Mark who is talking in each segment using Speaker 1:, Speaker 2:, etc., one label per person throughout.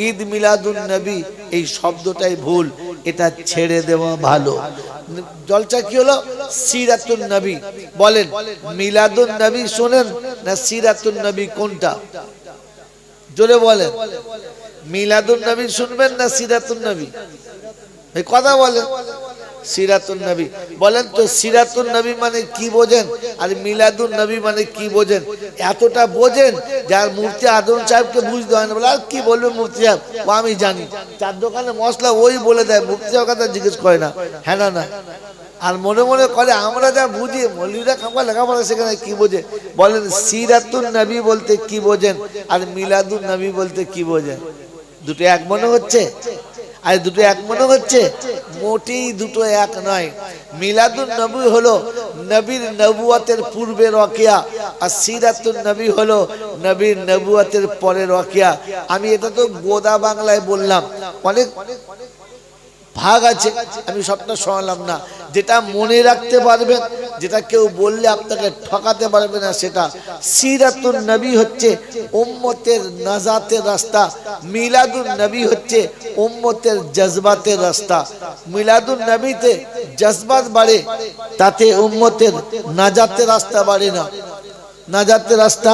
Speaker 1: ঈদ মিলাদুন নবী এই শব্দটাই ভুল, এটা ছেড়ে দেওয়া ভালো। জলসা কি হলো? সিরাতুন নবী। বলেন মিলাদুন নবী শোনেন না সিরাতুন নবী কোনটা? জোরে বলেন। মিলাদুন নবী শুনবেন না সিরাতুন নবী? এই কথা বলেন। সিরাতুন নবী বলেন তো, সিরাতুন নবী মানে কি বোঝেন আর মিলাদুন নবী মানে কি বোঝেন? এতটা বোঝেন যার মুফতি আদম সাহেবকে বুঝতে হয় না, বলে আর কি বলবে মুফতি সাহেব, ও আমি জানি, চার দোকানে মশলা ওই বলে দেয়, মুফতি সাহেব কথা জিজ্ঞেস করে না। হ্যাঁ না না, আর মনে মনে করে আমরা যা বুঝি, মৌলভীরা খামা লেখাপড়া সেখানে কি বোঝে? বলেন সিরাতুন নবী বলতে কি বোঝেন আর মিলাদুন নবী বলতে কি বোঝেন? দুটো এক মনে হচ্ছে? আর দুটো এক মনে হচ্ছে? মোটেই দুটো এক নয়। মিলাদুন নবী হলো নবীর নবুয়তের পূর্বের ওয়াকিয়া, আর সিরাতুন নবী হলো নবীর নবুয়তের পরের ওয়াকিয়া। আমি এটা তো গোদা বাংলায় বললাম, অনেক ভাগ আছে, আমি সবটা শোনালাম না। যেটা মনে রাখতে পারবেন, যেটা কেউ বললে আপনাকে ঠকাতে পারবে না, সেটা সিরাতুন নবী হচ্ছে উম্মতের নাজাতের রাস্তা, মিলাদুন নবী হচ্ছে উম্মতের জজবাতের রাস্তা। মিলাদুন নবীতে জজবাত বাড়ে, তাতে উম্মতের নাজাতের রাস্তা বাড়ে না, নাজাতের রাস্তা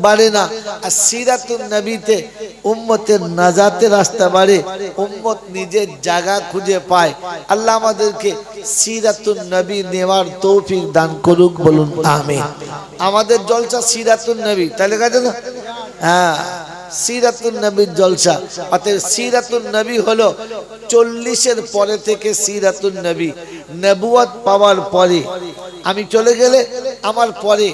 Speaker 1: বাড়ে না। আর সিরাতুন নবীতে উম্মতের নাজাতের রাস্তা বাড়ে, উম্মত নিজের জায়গা খুঁজে পায়। আল্লাহ আমাদেরকে সিরাতুন নবী নেওয়ার তৌফিক দান করুক, বলুন আমিন। আমাদের জলসা সিরাতুন নবী, তাহলে কাজে না? হ্যাঁ, সিরাতুন নবীর জলসা। অতএব সিরাতুন নবী হলো 40-এর পরে থেকে সিরাতুন নবী, নবুয়ত পাওয়ার পরে। আমি চলে গেলে আমার পরে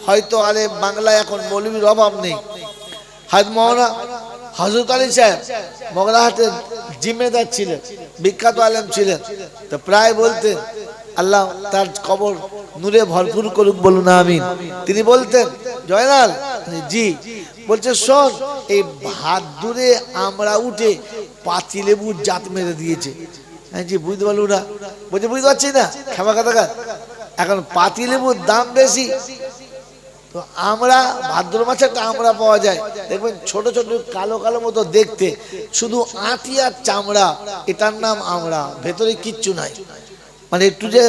Speaker 1: হয়তো আরে বাংলায় এখন মৌলবীর অভাব নেই। হাজরত মাওলানা হযরত আলী সাহেব মগরাহাটের জিম্মেদার ছিলেন, বিখ্যাত আলেম ছিলেন, তো প্রায় বলতেন আল্লাহ তার কবর নূরে ভরপুর করুক, বলুন আমিন। তিনি বলতেন জয়নাল জি, বলছে শোন, এই ভাদ্রে আমরা উঠে পাতিলেবুর জাত মেরে দিয়েছে। হ্যাঁ জি, বুঝতে পারলু না? বলছে বুঝতে পারছি না, ক্ষমা কথা। এখন পাতিলেবুর দাম বেশি, তো আমরা ভাদ্র মাসে একটা আমরা পাওয়া যায়, দেখবেন ছোট ছোট কালো কালো মতো দেখতে, শুধু আটি আর চামড়া, এটার নাম আমরা, ভেতরে কিচ্ছু নাই, মানে একটু যে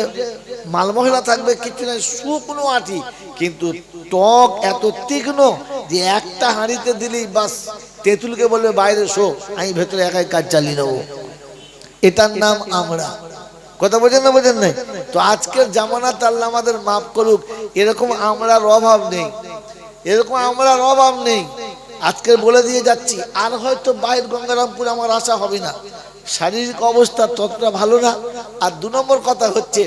Speaker 1: মাল মশলা থাকবে কিচ্ছু নাই, শুকনো আটি, কিন্তু টক এত তীক্ষ্ণ যে একটা হাঁড়িতে দিলেই বাস তেঁতুলকে বলবে বাইরে শো, আমি ভেতরে একাই কাজ চালিয়ে নেবো। এটার নাম আমরা। কথা বোঝেন না? বোঝেন নাই? তো আজকের জামানাতে আল্লাহ আমাদের মাফ করুক, এরকম আমরার অভাব নেই, এরকম আমরার অভাব নেই। আজকে বলে দিয়ে যাচ্ছি, আর হয়তো বাইরে গঙ্গারামপুর আমার আশা হবে না, শারীরিক অবস্থা ততটা ভালো না। আর 2 নম্বর কথা হচ্ছে,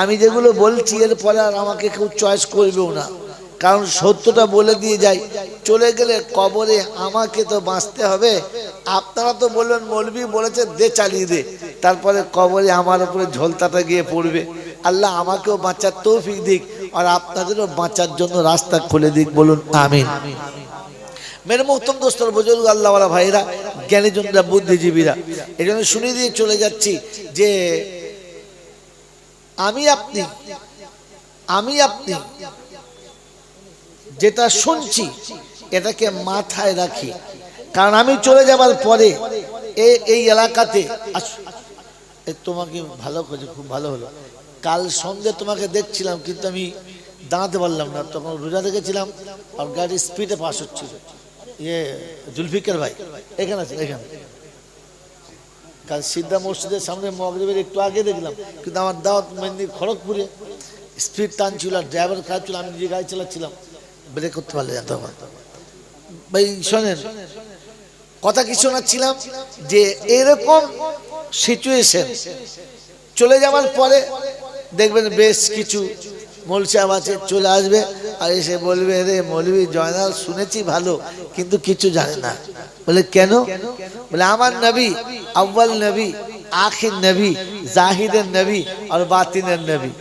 Speaker 1: আমি যেগুলো বলছি এরপরে আর আমাকে কেউ চয়েস করবেও না, কারণ সত্যটা বলে দিয়ে যাই, চলে গেলে কবরে আমাকে তো বাঁচতে হবে। আপনারা তো বলবেন মৌলভী বলেছে দে চালিয়ে দে, তারপরে কবরে আমার উপরে ঝোলতাটা গিয়ে পড়বে। আল্লাহ আমাকেও বাঁচার তৌফিক দিক, আর আপনাদেরও বাঁচার জন্য রাস্তা খুলে দিক, বলুন আমিন। মেরে মোহতরম দোস্তর, বুজুর্গ, আল্লাহওয়ালা ভাইরা, জ্ঞানীজনরা, বুদ্ধিজীবীরা, এই জন্য শুনিয়ে দিয়ে চলে যাচ্ছি যে আমি আপনি যেটা শুনছি এটাকে মাথায় রাখি, কারণ আমি চলে যাবার পরে এই এলাকাতে তোমাকে ভালো করে, খুব ভালো হলো। কাল সন্ধ্যে তোমাকে দেখছিলাম, কিন্তু আমি দাঁড়াতে পারলাম না, তখন রোজা রেখেছিলাম আর গাড়ি স্পিডে পাস হচ্ছিল। জুলফিকার ভাই এখানে আছে, এখানে কাল সিদ্ধা মসজিদের সামনে মগরিবের একটু আগে দেখলাম, কিন্তু আমার দাওয়াত মেদিনী খড়গপুরে স্পিড টানছিল, আর ড্রাইভার খারাপ ছিল, আমি নিজে গাড়ি চালাচ্ছিলাম, ব্রেক করতে পারলে যেত। ভাই শোনেন, কথা কি শোনাচ্ছিলাম যে এরকম সিচুয়েশন চলে যাওয়ার পরে দেখবেন বেশ কিছু মৌলভী সাহেব আছে, চলে আসবে আর এসে বলবে, রে মৌলভী জয়নাল শুনেছি ভালো, কিন্তু কিছু জানে না। বলে কেন? বলে আমার নবী আউয়াল নবী, আখির নবী, জাহিরের নবী আর বাতিনের নবী।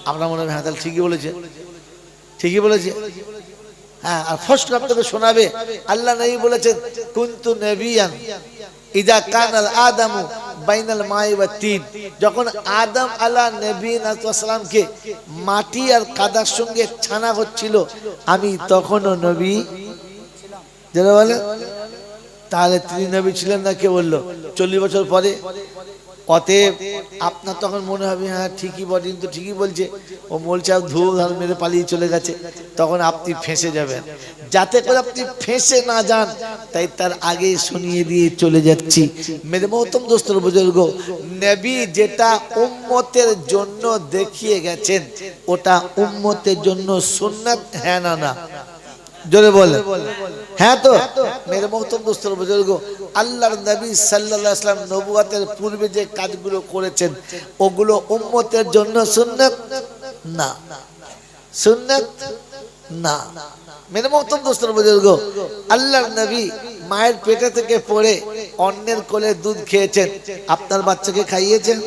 Speaker 1: আমরা মনে হয় হ্যাঁ তাহলে ঠিকই বলেছে, ঠিকই বলেছে। হ্যাঁ, আর ফার্স্ট আপনাকে শোনাবে, আল্লাহ নবী বলেছেন কুনতু নবিয়ান ইদা কানাল আদামু বাইনাল মাই ওয়া তিন, যখন আদম আলা নবীকে মাটি আর কাদার সঙ্গে ছানা হচ্ছিল, আমি তখনও নবী ছিলাম। যারা বলে তাহলে তিনি নবী ছিলেন না? কে বললো? 40 বছর পরে। অতএব আপনার তখন মনে হবে হ্যাঁ ঠিকই বলেন, তো ঠিকই বলছে, ও বলছে আর ধুয়ো ধার মেরে পালিয়ে চলে গেছে, তখন আপনি ফেঁসে যাবেন। যাতে করে আপনি ফেঁসে না যান, তাই তার আগে শুনিয়ে দিয়ে চলে যাচ্ছি। মেরে মহতম দোস্তর বুজুর্গ, নবী যেটা উম্মতের জন্য দেখিয়ে গেছেন, ওটা উম্মতের জন্য সুন্নাত, হ্যাঁ না না? জোরে বলেন হ্যাঁ। তো মেরে মহতম দোস্তর বুজুর্গ, আল্লাহর নবী সাল্লাল্লাহু আলাইহি ওয়াসাল্লাম নবুয়তের পূর্বে যে কাজগুলো করেছেন, ওগুলো উম্মতের জন্য সুন্নাত না, সুন্নাত না। মেরে মহতম দোস্তর বুজুর্গ, আল্লাহর নবী মায়ের পেটে থেকে পড়ে অন্যের কোলে দুধ খেয়েছেন, আপনার বাচ্চাকে খাইয়েছেন?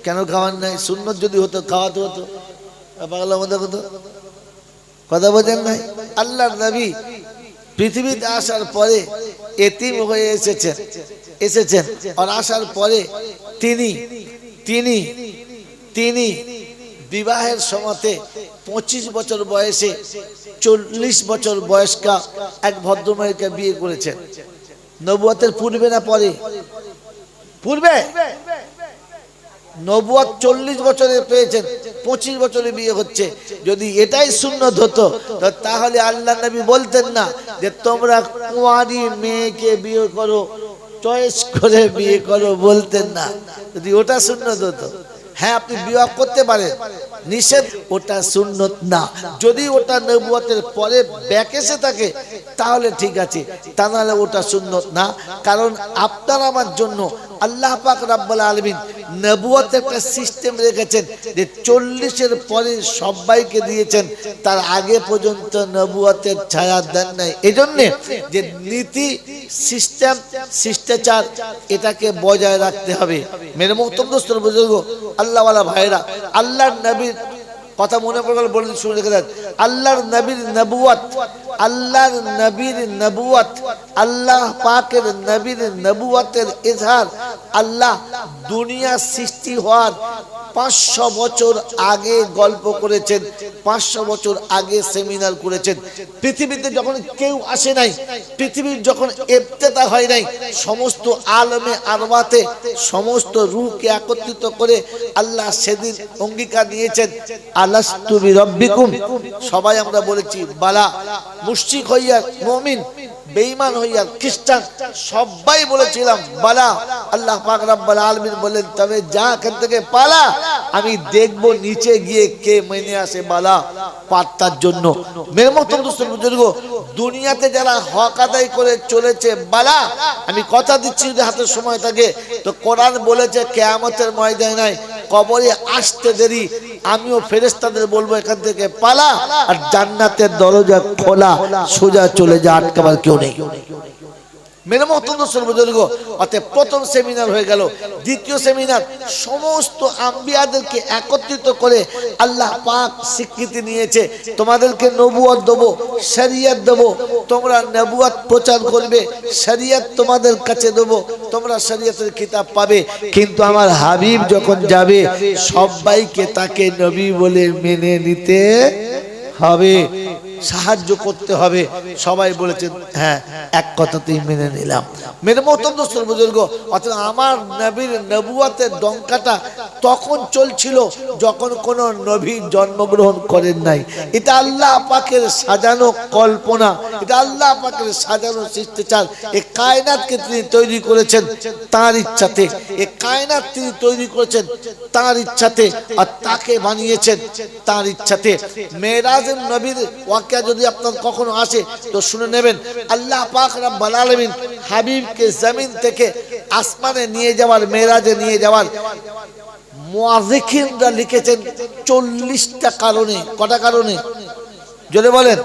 Speaker 1: কেন খাওয়ান নাই? সুন্নত যদি হতো খাওয়াতে হতো। পাগলা মতো হতো, কথা বোঝেন নাই? আল্লাহর নবী পৃথিবীতে আসার পরে এতিম হয়ে এসেছেন আর আসার পরে তিনি তিনি তিনি বিবাহের সময়তে 25 বছর বয়সে 40 বছর বয়স্কা এক ভদ্রমহিলাকে বিয়ে করেছেন। নবুয়তের পূর্বে না পরে? পূর্বে। নবুয়ত 40 বছরে পেয়েছেন, 25 বছরে বিয়ে হচ্ছে। যদি এটাই সুন্নত হতো তাহলে আল্লাহ নবী বলতেন না যে তোমরা কুঁয়ারি মেয়েকে বিয়ে করো, চয়েস করে বিয়ে করো, বলতেন না। যদি ওটা সুন্নত হতো, হ্যাঁ আপনি বিবাহ করতে পারেন, নিষেধ, ওটা সুন্নত না। যদি ওটা নবুয়তের পরে ব্যাকেসে থাকে তাহলে ঠিক আছে, তা নাহলে ওটা সুন্নত না। কারণ আপনার আমার জন্য আল্লাহ পাক রব্বুল আলামিন নবুয়তে একটা সিস্টেম রেখেছেন যে 40-এর পরে সবাইকে দিয়েছেন, তার আগে পর্যন্ত নবুয়তের ছায়া দেন নাই। এজন্য যে নীতি, সিস্টেম, শিষ্টাচার, এটাকে বজায় রাখতে হবে। মেরে মুহতরম দোস্তর বুজুর্গ, আল্লাহওয়ালা ভাইরা, আল্লাহর নবীর কথা মনে পড়ে বলে শুনে রেখে দেন। আল্লাহর নবীর নবুয়ত, আল্লাহর নবীর নবুয়ত, আল্লাহ পাকের নবীর নবুয়তের ইজহার আল্লাহ দুনিয়া সৃষ্টি হওয়ার 500 বছর আগে গল্প করেছেন, 500 বছর আগে সেমিনার করেছেন। পৃথিবীতে যখন কেউ আসে নাই, পৃথিবীর যখন ইবতিদা হয় নাই, সমস্ত আলমে আরওয়াতে সমস্ত রূহকে একত্রিত করে আল্লাহ সেদিন অঙ্গীকার নিয়েছেন, আলাস্তু বিরাব্বিকুম। সবাই আমরা বলেছি বালা। মুশরিক হইয়া মুমিন, বেঈমান হইয়া খ্রিস্টান, সবাই বলেছিলাম বালা। আল্লাহ পাক রব্বুল আলামিন বলেন তবে যা এখান থেকে পালা, আমি দেখব নিচে গিয়ে কে মেনে আসে বালা পাত্তার জন্য। মেরে মত বুজুর্গ, দুনিয়াতে যারা হক আদায় করে চলেছে বালা, আমি কথা দিচ্ছি যদি হাতে সময় থাকে তো কোরআন বলেছে কিয়ামতের ময়দানে নাই, কবরে আসতে দেরি, আমিও ফেরেশতাদের বলবো এখান থেকে পালা, আর জান্নাতের দরজা খোলা, সোজা চলে যা, আটকাবার কেউ নেই। মেরে মুহতরম বুজুর্গ, অতএব প্রথম সেমিনার হয়ে গেল। দ্বিতীয় সেমিনার সমস্ত আম্বিয়াদেরকে একত্রিত করে আল্লাহ পাক স্বীকৃতি নিয়েছে, তোমাদেরকে নবুয়ত দেবো, শরিয়ত দেবো, তোমরা নবুয়ত প্রচার করবে, শরিয়ত তোমাদের কাছে দেবো, তোমরা শরিয়তের কিতাব পাবে। কিন্তু আমার হাবিব যখন যাবে সবাইকে তাকে নবী বলে মেনে নিতে হবে, সাহায্য করতে হবে। সবাই বলেছেন হ্যাঁ, এক কথাতেই মেনে নিলাম। মেরে মুহতরম দোস্তর বুজুর্গ, অর্থাৎ আমার নবীর নবুয়তের ডঙ্কাটা তখন চলছিল যখন কোন নবী জন্মগ্রহণ করেন নাই। এটা আল্লাহ পাকের সাজানো কল্পনা, এটা আল্লাহ পাকের সাজানো শিষ্টাচার। এই কায়নাতকে তিনি তৈরি করেছেন তার ইচ্ছাতে, এই কায়নাত তিনি তৈরি করেছেন তার ইচ্ছাতে, আর তাকে বানিয়েছেন তার ইচ্ছাতে। মেরাজের নবীর ওয়াকিয়া যদি আপনার কখনো আসে তো শুনে নেবেন। আল্লাহ পাক রব্বুল আলামিন হাবিবকে জমিন থেকে আসমানে নিয়ে যাওয়ার, মেরাজে নিয়ে যাওয়ার মুআজ্জিকিনরা লিখেছেন 40টা কারণে। কটা কারণে? যদি বলেন,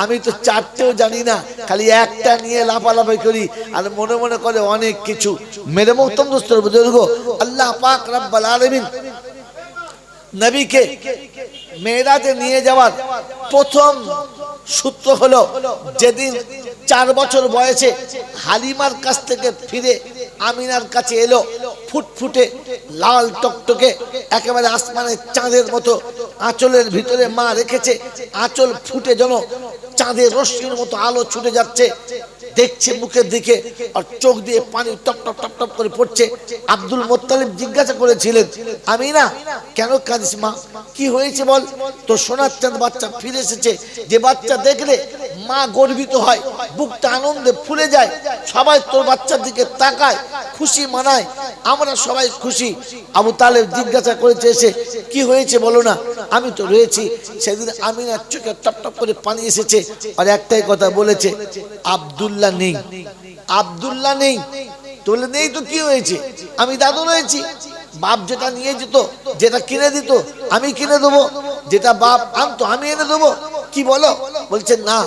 Speaker 1: আমি তো 4টেও জানি না, খালি একটা নিয়ে লাফালাফি করি আর মনে মনে করে অনেক কিছু। মেরে মুহতরম দোস্তর বুজুর্গ, আল্লাহ পাক রব্বুল আলামিন নবীকে মেরাজে নিয়ে যাওয়ার প্রথম সূত্র হলো যেদিন 4 বছর বয়সে হালিমার কাছ থেকে ফিরে আমিনার কাছে এলো, ফুটফুটে লাল টকটকে একেবারে আসমানের চাঁদের মতো আঁচলের ভিতরে মা রেখেছে, আঁচল ফুটে যেন চাঁদের রশ্মির মতো আলো ছুটে যাচ্ছে। দেখছে মুখের দিকে, আর চোখ দিয়ে পানি টপ টপ টপ টপ করে পড়ছে। আব্দুল মুত্তালিব জিজ্ঞাসা করেছিলেন, আমিনা কেন কাঁদিস মা, কি হয়েছে বল? তো সোনার চাঁদ বাচ্চা ফিরে এসেছে, যে বাচ্চা দেখলে মা গর্বিত হয়, বুকটা আনন্দে ফুলে যায়, সবাই তোর বাচ্চার দিকে তাকায়, খুশি মানায়, আমরা সবাই খুশি। আবু তালেব জিজ্ঞাসা করেছে এসে, কি হয়েছে বলো না? আমি তো রয়েছি। সেদিন আমিনার চোখে টপ টপ করে পানি এসেছে, আর একটাই কথা বলেছে, আব্দুল্লাহ নেই, আব্দুল্লাহ নেই। তো বলে নেই তো কি হয়েছে, আমি দাদু রয়েছি। বাপ যেটা নিয়ে যেত, যেটা কিনে দিত আমি কিনে দেবো, যেটা বাপ আনতো আমি এনে দেবো, কি বলো? বলছে না,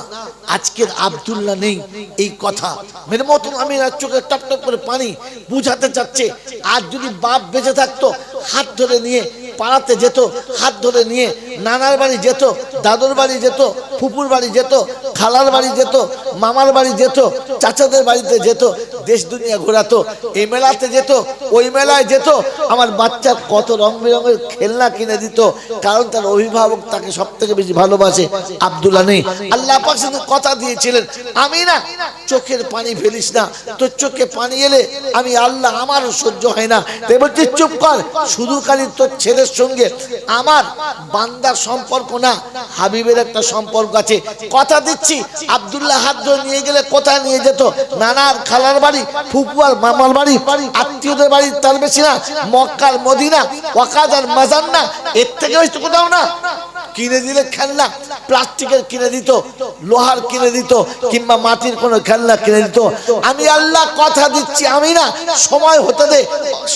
Speaker 1: আজকের আব্দুল্লাহ নেই, এই কথা। মেরে মতন আমি চোখে টপ টপ করে পানি বুঝাতে চাচ্ছে, আর যদি বাপ বেঁচে থাকতো হাত ধরে নিয়ে পাড়াতে যেত, হাত ধরে নিয়ে নানার বাড়ি যেত, দাদুর বাড়ি যেত, ফুপুর বাড়ি যেত, খালার বাড়ি যেত, মামার বাড়ি যেত, চাচাদের বাড়িতে যেত, দেশ দুনিয়া ঘোরাতো, এই মেলাতে যেত, ওই মেলায় যেত, আমার বাচ্চার কত রং বেরঙের খেলনা কিনে দিত, কারণ তার অভিভাবক তাকে সব থেকে বেশি ভালোবাসে। আব্দুল্লাহ নেই। আল্লাহ পাক কথা দিয়েছিলেন, আমি না চোখের পানি ফেলিস না, তোর চোখে পানি এলে আমি আল্লাহ আমারও সহ্য হয় না, তাই বলছি চুপ কর। শুধু খালি তোর ছেলের সঙ্গে আমার বান্দার সম্পর্ক না, হাবিবের একটা সম্পর্ক আছে, কথা দিচ্ছি। আব্দুল্লাহ হাত ধরে নিয়ে গেলে কোথায় নিয়ে যেত? নানার খালার বাড়ি, ফুপু আর মামার বাড়ি, আত্মীয়দের বাড়ি, তার বেশি না, মক্কার মদিনা, ওয়াকাদ আর মাজান্না, এর থেকে হয়তো কোথাও না। কিনে দিলে খেলনা, প্লাস্টিকের কিনে দিত, লোহার কিনে দিত, কিংবা মাটির কোনো খেলনা কিনে দিত। আমি আল্লাহ কথা দিচ্ছি, আমি না সময় হতে দে,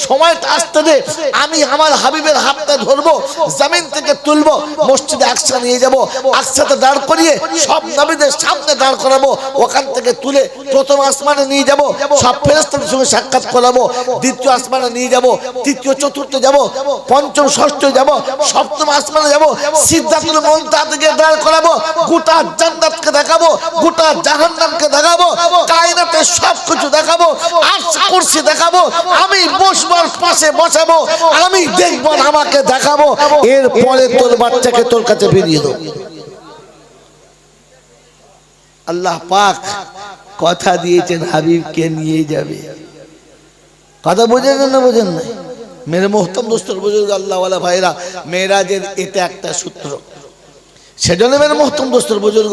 Speaker 1: সময়টা আসতে দে, আমি আমার হাবিবের হাতটা ধরবো, জমিন থেকে তুলবো, মসজিদে আকসা নিয়ে যাবো, আকসাতে দাঁড় করিয়ে সব নবীদের সামনে দাঁড় করাবো, ওখান থেকে তুলে প্রথম আসমানে নিয়ে যাবো, সব ফেরেশতাদের সঙ্গে সাক্ষাৎ করাবো, দ্বিতীয় আসমানে নিয়ে যাবো, তৃতীয় চতুর্থ যাবো, পঞ্চম ষষ্ঠ যাবো, সপ্তম আসমানে যাবো, সিদরাতুল মুনতাহা থেকে দাঁড় করাবো, গোটা জান্নাতকে দেখাবো, গোটা জাহান্নামকে দেখাবো, কায়নাতের সবকিছু দেখাবো, আরশ কুরসি দেখাবো, আমি বসবার পাশে বসাবো, আমি দেখবো আমাকে দেখাবো, এরপরে তোর বাচ্চাকে তোর কাছে ফিরিয়ে দেবো। আল্লাহ পাক কথা দিয়েছেন হাবিবকে নিয়ে যাবে। কথা বোঝেন না বোঝেন না? মেরে মোহতরম দোস্তর বুজুর্গ আল্লাহ ওয়ালা ভাইরা, মেরাজের এটা একটা সূত্র। সেজন্য মেরে মোহতরম দোস্তর বুজুর্গ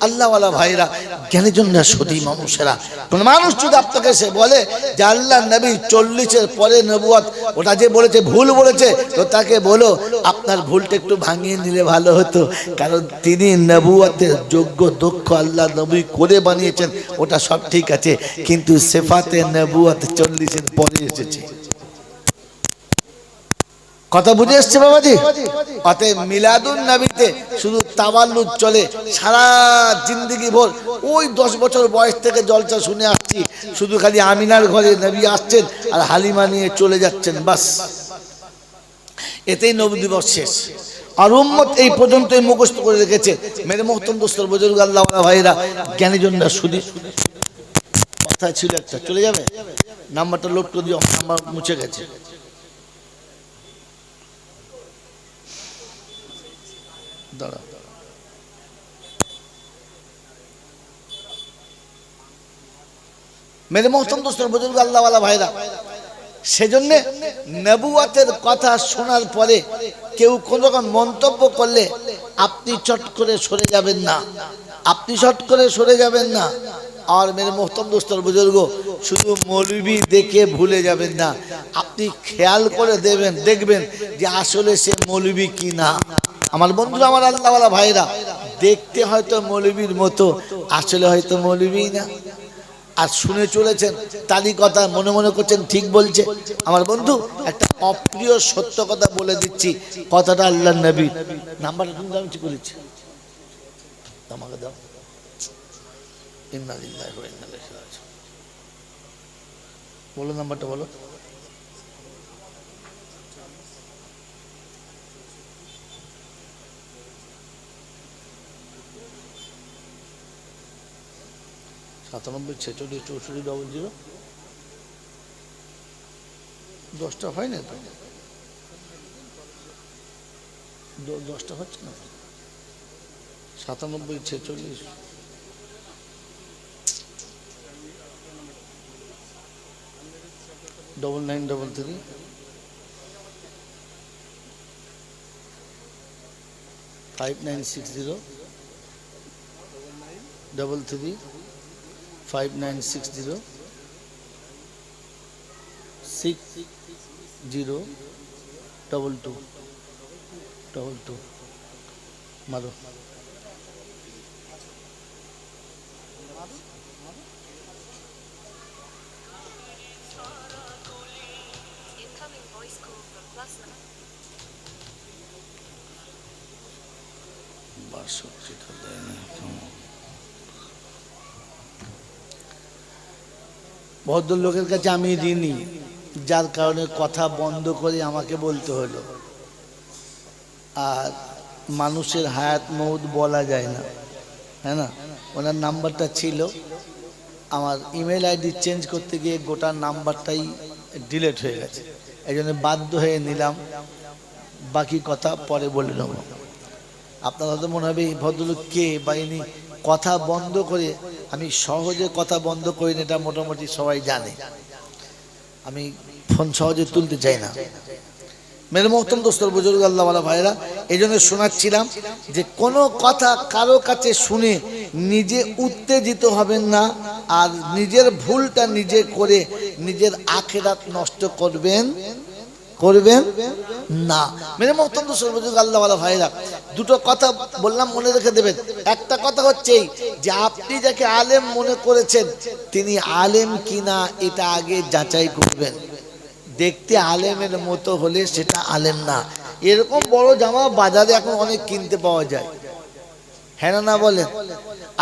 Speaker 1: আল্লাহ ওয়ালা ভাইরা, জ্ঞানী জন্য সতী মানুষেরা, কোন মানুষ যদি আপনাকে সে বলে যে আল্লাহ নবী 40-এর পরে নবুয়ত, ওটা যে বলেছে ভুল বলেছে, তো তাকে বলো আপনার ভুলটা একটু ভাঙিয়ে নিলে ভালো হতো, কারণ তিনি নবুয়তের যোগ্য দক্ষ আল্লাহ নবী করে বানিয়েছেন, ওটা সব ঠিক আছে, কিন্তু সিফাতে নবুয়ত 40-এর পরে এসেছে। কথা বুঝে এসছে বাবাজি? অতএব মিলাদুন নবীতে শুধু তাওয়াল্লুদ চলে, সারা জিন্দগি ভর ওই 10 বছর বয়স থেকে জলসা শুনে আসছি, শুধু খালি আমিনার ঘরে নবী আসছেন আর হালিমা নিয়ে চলে যাচ্ছেন, বাস, এতেই নবী দিবস শেষ। আর উম্মত এই পর্যন্তই মুখস্থ করে রেখেছে। মেরে মোহতরম দোস্তর বুজুর্গ আল্লাহ ওয়ালা ভাইরা, জ্ঞানী জন্য শুধু কথা ছিল একটা, চলে যাবে, নাম্বারটা লোড করে দিও, নাম্বার মুছে গেছে। দাঁড়া, মেরে মোহতরম দোস্তর বুজুর্গ আল্লাহ ওয়ালা ভাইরা, সেজন্য নবুয়তের কথা শোনার পরে কেউ কোন রকম মন্তব্য করলে আপনি চট করে সরে যাবেন না, আপনি চট করে সরে যাবেন না। আর মেরে মোহতরম দোস্তর বুজুর্গ, শুধু মৌলবি দেখে ভুলে যাবেন না, আপনি খেয়াল করে দেখবেন যে আসলে সে মৌলবি কি না। আমার বন্ধুরা, আমার আল্লাহ ওয়ালা ভাইরা, দেখতে হয়তো মৌলবীর মতো, আসলে হয়তো মৌলবী না। আর শুনে চলেছেন তারই কথা মনে মনে করছেন ঠিক বলছে। আমার বন্ধু, একটা অপ্রিয় সত্য কথা বলে দিচ্ছি, কথাটা আল্লাহর নবী। নাম্বারটা তুমি আমি ঠিক করেছি, আমাকে দাও। ইন্না লিল্লাহি ওয়া ইন্না ইলাইহি রাজিউন। বলো নাম্বারটা বলো। সাতানব্বই 46 64 00। 10টা হয় না তো, 10টা হচ্ছে না। 97 46 9933 5960 33 5960 6022 মারো। ভদ্রলোকের কাছে আমি ঋণী, যার কারণে কথা বন্ধ করে আমাকে বলতে হলো। আর মানুষের হায়াত মৌত বলা যায় না, হ্যাঁ না। ওনার নাম্বারটা ছিল, আমার ইমেল আইডি চেঞ্জ করতে গিয়ে গোটা নাম্বারটাই ডিলিট হয়ে গেছে, এই জন্য বাধ্য হয়ে নিলাম। বাকি কথা পরে বলে নেব। আপনার হয়তো মনে হবে এই ভদ্রলোক কে বা ইনি কথা বন্ধ করে, আমি সহজে কথা বন্ধ করি না, এটা মোটামুটি সবাই জানে। আমি ফোন সহজে তুলতে চাই না। মেরে মোহতরম দোস্তর বুজুর্গ আল্লাহ ওয়ালা ভাইরা, এই জন্য শোনাচ্ছিলাম যে কোনো কথা কারো কাছে শুনে নিজে উত্তেজিত হবেন না, আর নিজের ভুলটা নিজে করে নিজের আখিরাত নষ্ট করবেন না। মেরে মোহতরম দোস্তর বুজুর্গ আল্লাহ ওয়ালা ভাইরা, দুটো কথা বললাম, মনে রেখে দেবেন। একটা কথা হচ্ছে যে আপনি যাকে আলেম মনে করেছেন তিনি আলেম কিনা এটা আগে যাচাই করবেন। দেখতে আলেমের মতো হলে সেটা আলেম না। এরকম বড় জামা বাজারে এখন অনেক কিনতে পাওয়া যায়, হ্যাঁ না বলেন।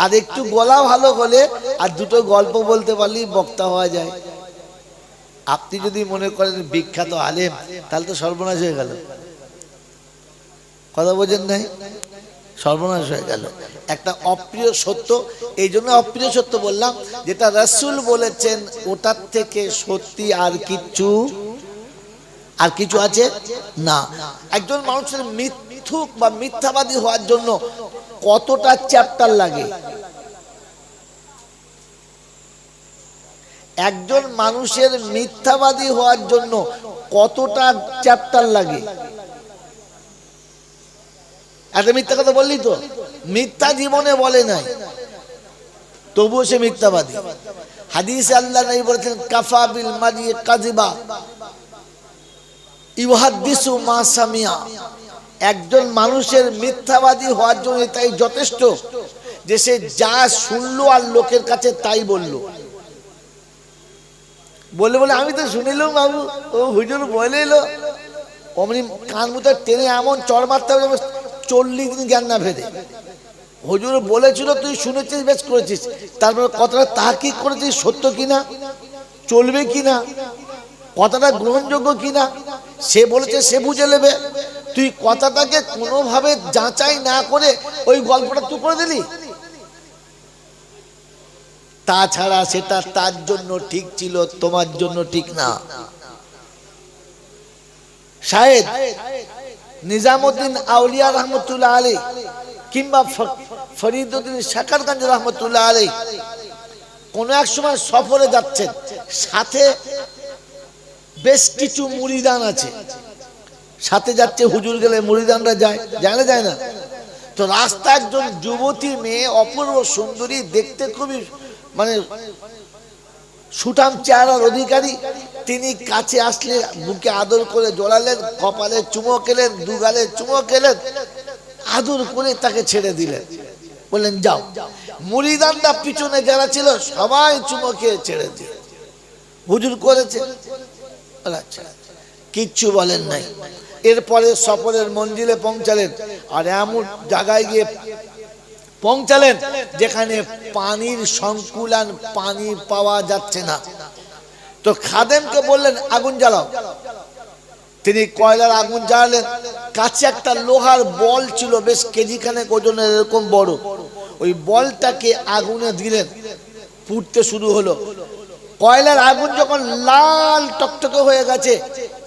Speaker 1: আর একটু গলা ভালো হলে আর দুটো গল্প বলতে পারলেই বক্তা হওয়া যায়। আপনি যদি মনে করেন বিখ্যাত আলেম, তাহলে তো সর্বনাশ হয়ে গেল। কথা বোঝেন নাই? সর্বনাশ হয়ে গেল। একটা অপ্রিয় সত্য, এই জন্য অপ্রিয় সত্য বললাম, যেটা রাসূল বলেছেন ওটার থেকে সত্যি আর কিছু আছে না। একজন মানুষের মিথ্যুক বা মিথ্যাবাদী হওয়ার জন্য কতটা চ্যাপ্টার লাগে? একজন মানুষের মিথ্যাবাদী হওয়ার জন্য কতটা চ্যাপ্টার লাগে? একটা মিথ্যা কথা বললি তো, মিথ্যা জীবনে বলে নাই, তবুও সে মিথ্যাবাদী। হাদিসে আল্লাহ নবী বলেছেন, কাফা বিল মারি কাযিবা ইউহাদ্দিসু মা সামিয়া। একজন মানুষের মিথ্যাবাদী হওয়ার জন্য তাই যথেষ্ট যে সে যা শুনলো আর লোকের কাছে তাই বললো। বলে বলে আমি তো শুনিলাম বাবু, ও হুজুর বলে এলো, অমনি কান মুখে টেনে এমন চড় মারতে হবে 40 দিন জ্ঞান না ফেরে। হুজুর বলেছিল, তুই শুনেছিস, বেশ করেছিস, তারপরে কথাটা তাহকিক করেছিস সত্য কিনা, চলবে কিনা, কথাটা গ্রহণযোগ্য কিনা, সে বলেছে সে বুঝে নেবে। তুই কথাটাকে কোনোভাবে যাচাই না করে ওই গল্পটা তুই করে দিলি। তাছাড়া সেটা তার জন্য ঠিক ছিল, তোমার জন্য ঠিক না। শায়েদ নিজামুদ্দিন আউলিয়া রহমতুল্লাহ আলাইহি কিংবা ফরিদউদ্দিন শাকারগঞ্জ রহমতুল্লাহ আলাইহি কোন এক সময় সফরে যাচ্ছেন, সাথে বেশ কিছু মুরিদান আছে, সাথে যাচ্ছে। হুজুর গেলে মুরিদানরা যায় না? তো রাস্তা একজন যুবতী মেয়ে, অপূর্ব সুন্দরী, দেখতে খুবই মানে সুঠাম চেহারার অধিকারী। তিনি কাছে আসলে বুকে আদর করে জড়ালেন, কপালে চুমো খেলেন, দুগালে চুমো খেলেন, আদর করে তাকে ছেড়ে দিলেন, বললেন যাও। মুরিদানরা পিছনে যারা ছিল সবাই চুমো খেয়ে ছেড়ে দিয়ে হুজুর করেছে, আচ্ছা কিচ্ছু বলেন নাই। এরপরে সফরের মঞ্জিলে পৌঁছালেন, আর এমন জায়গায় গিয়ে পৌঁছালেন যেখানে পানির সংকুলান, পানি পাওয়া যাচ্ছে না। তো খাদেমকে বললেন আগুন জ্বালাও। তিনি কয়লার আগুন জ্বালালেন। কাছে একটা লোহার বল ছিল, বেশ কেজিখানেক ওজনের, এরকম বড়। ওই বলটাকে আগুনে দিলেন, পুড়তে শুরু হলো। কয়লার আগুন যখন লাল টকটকে হয়ে গেছে,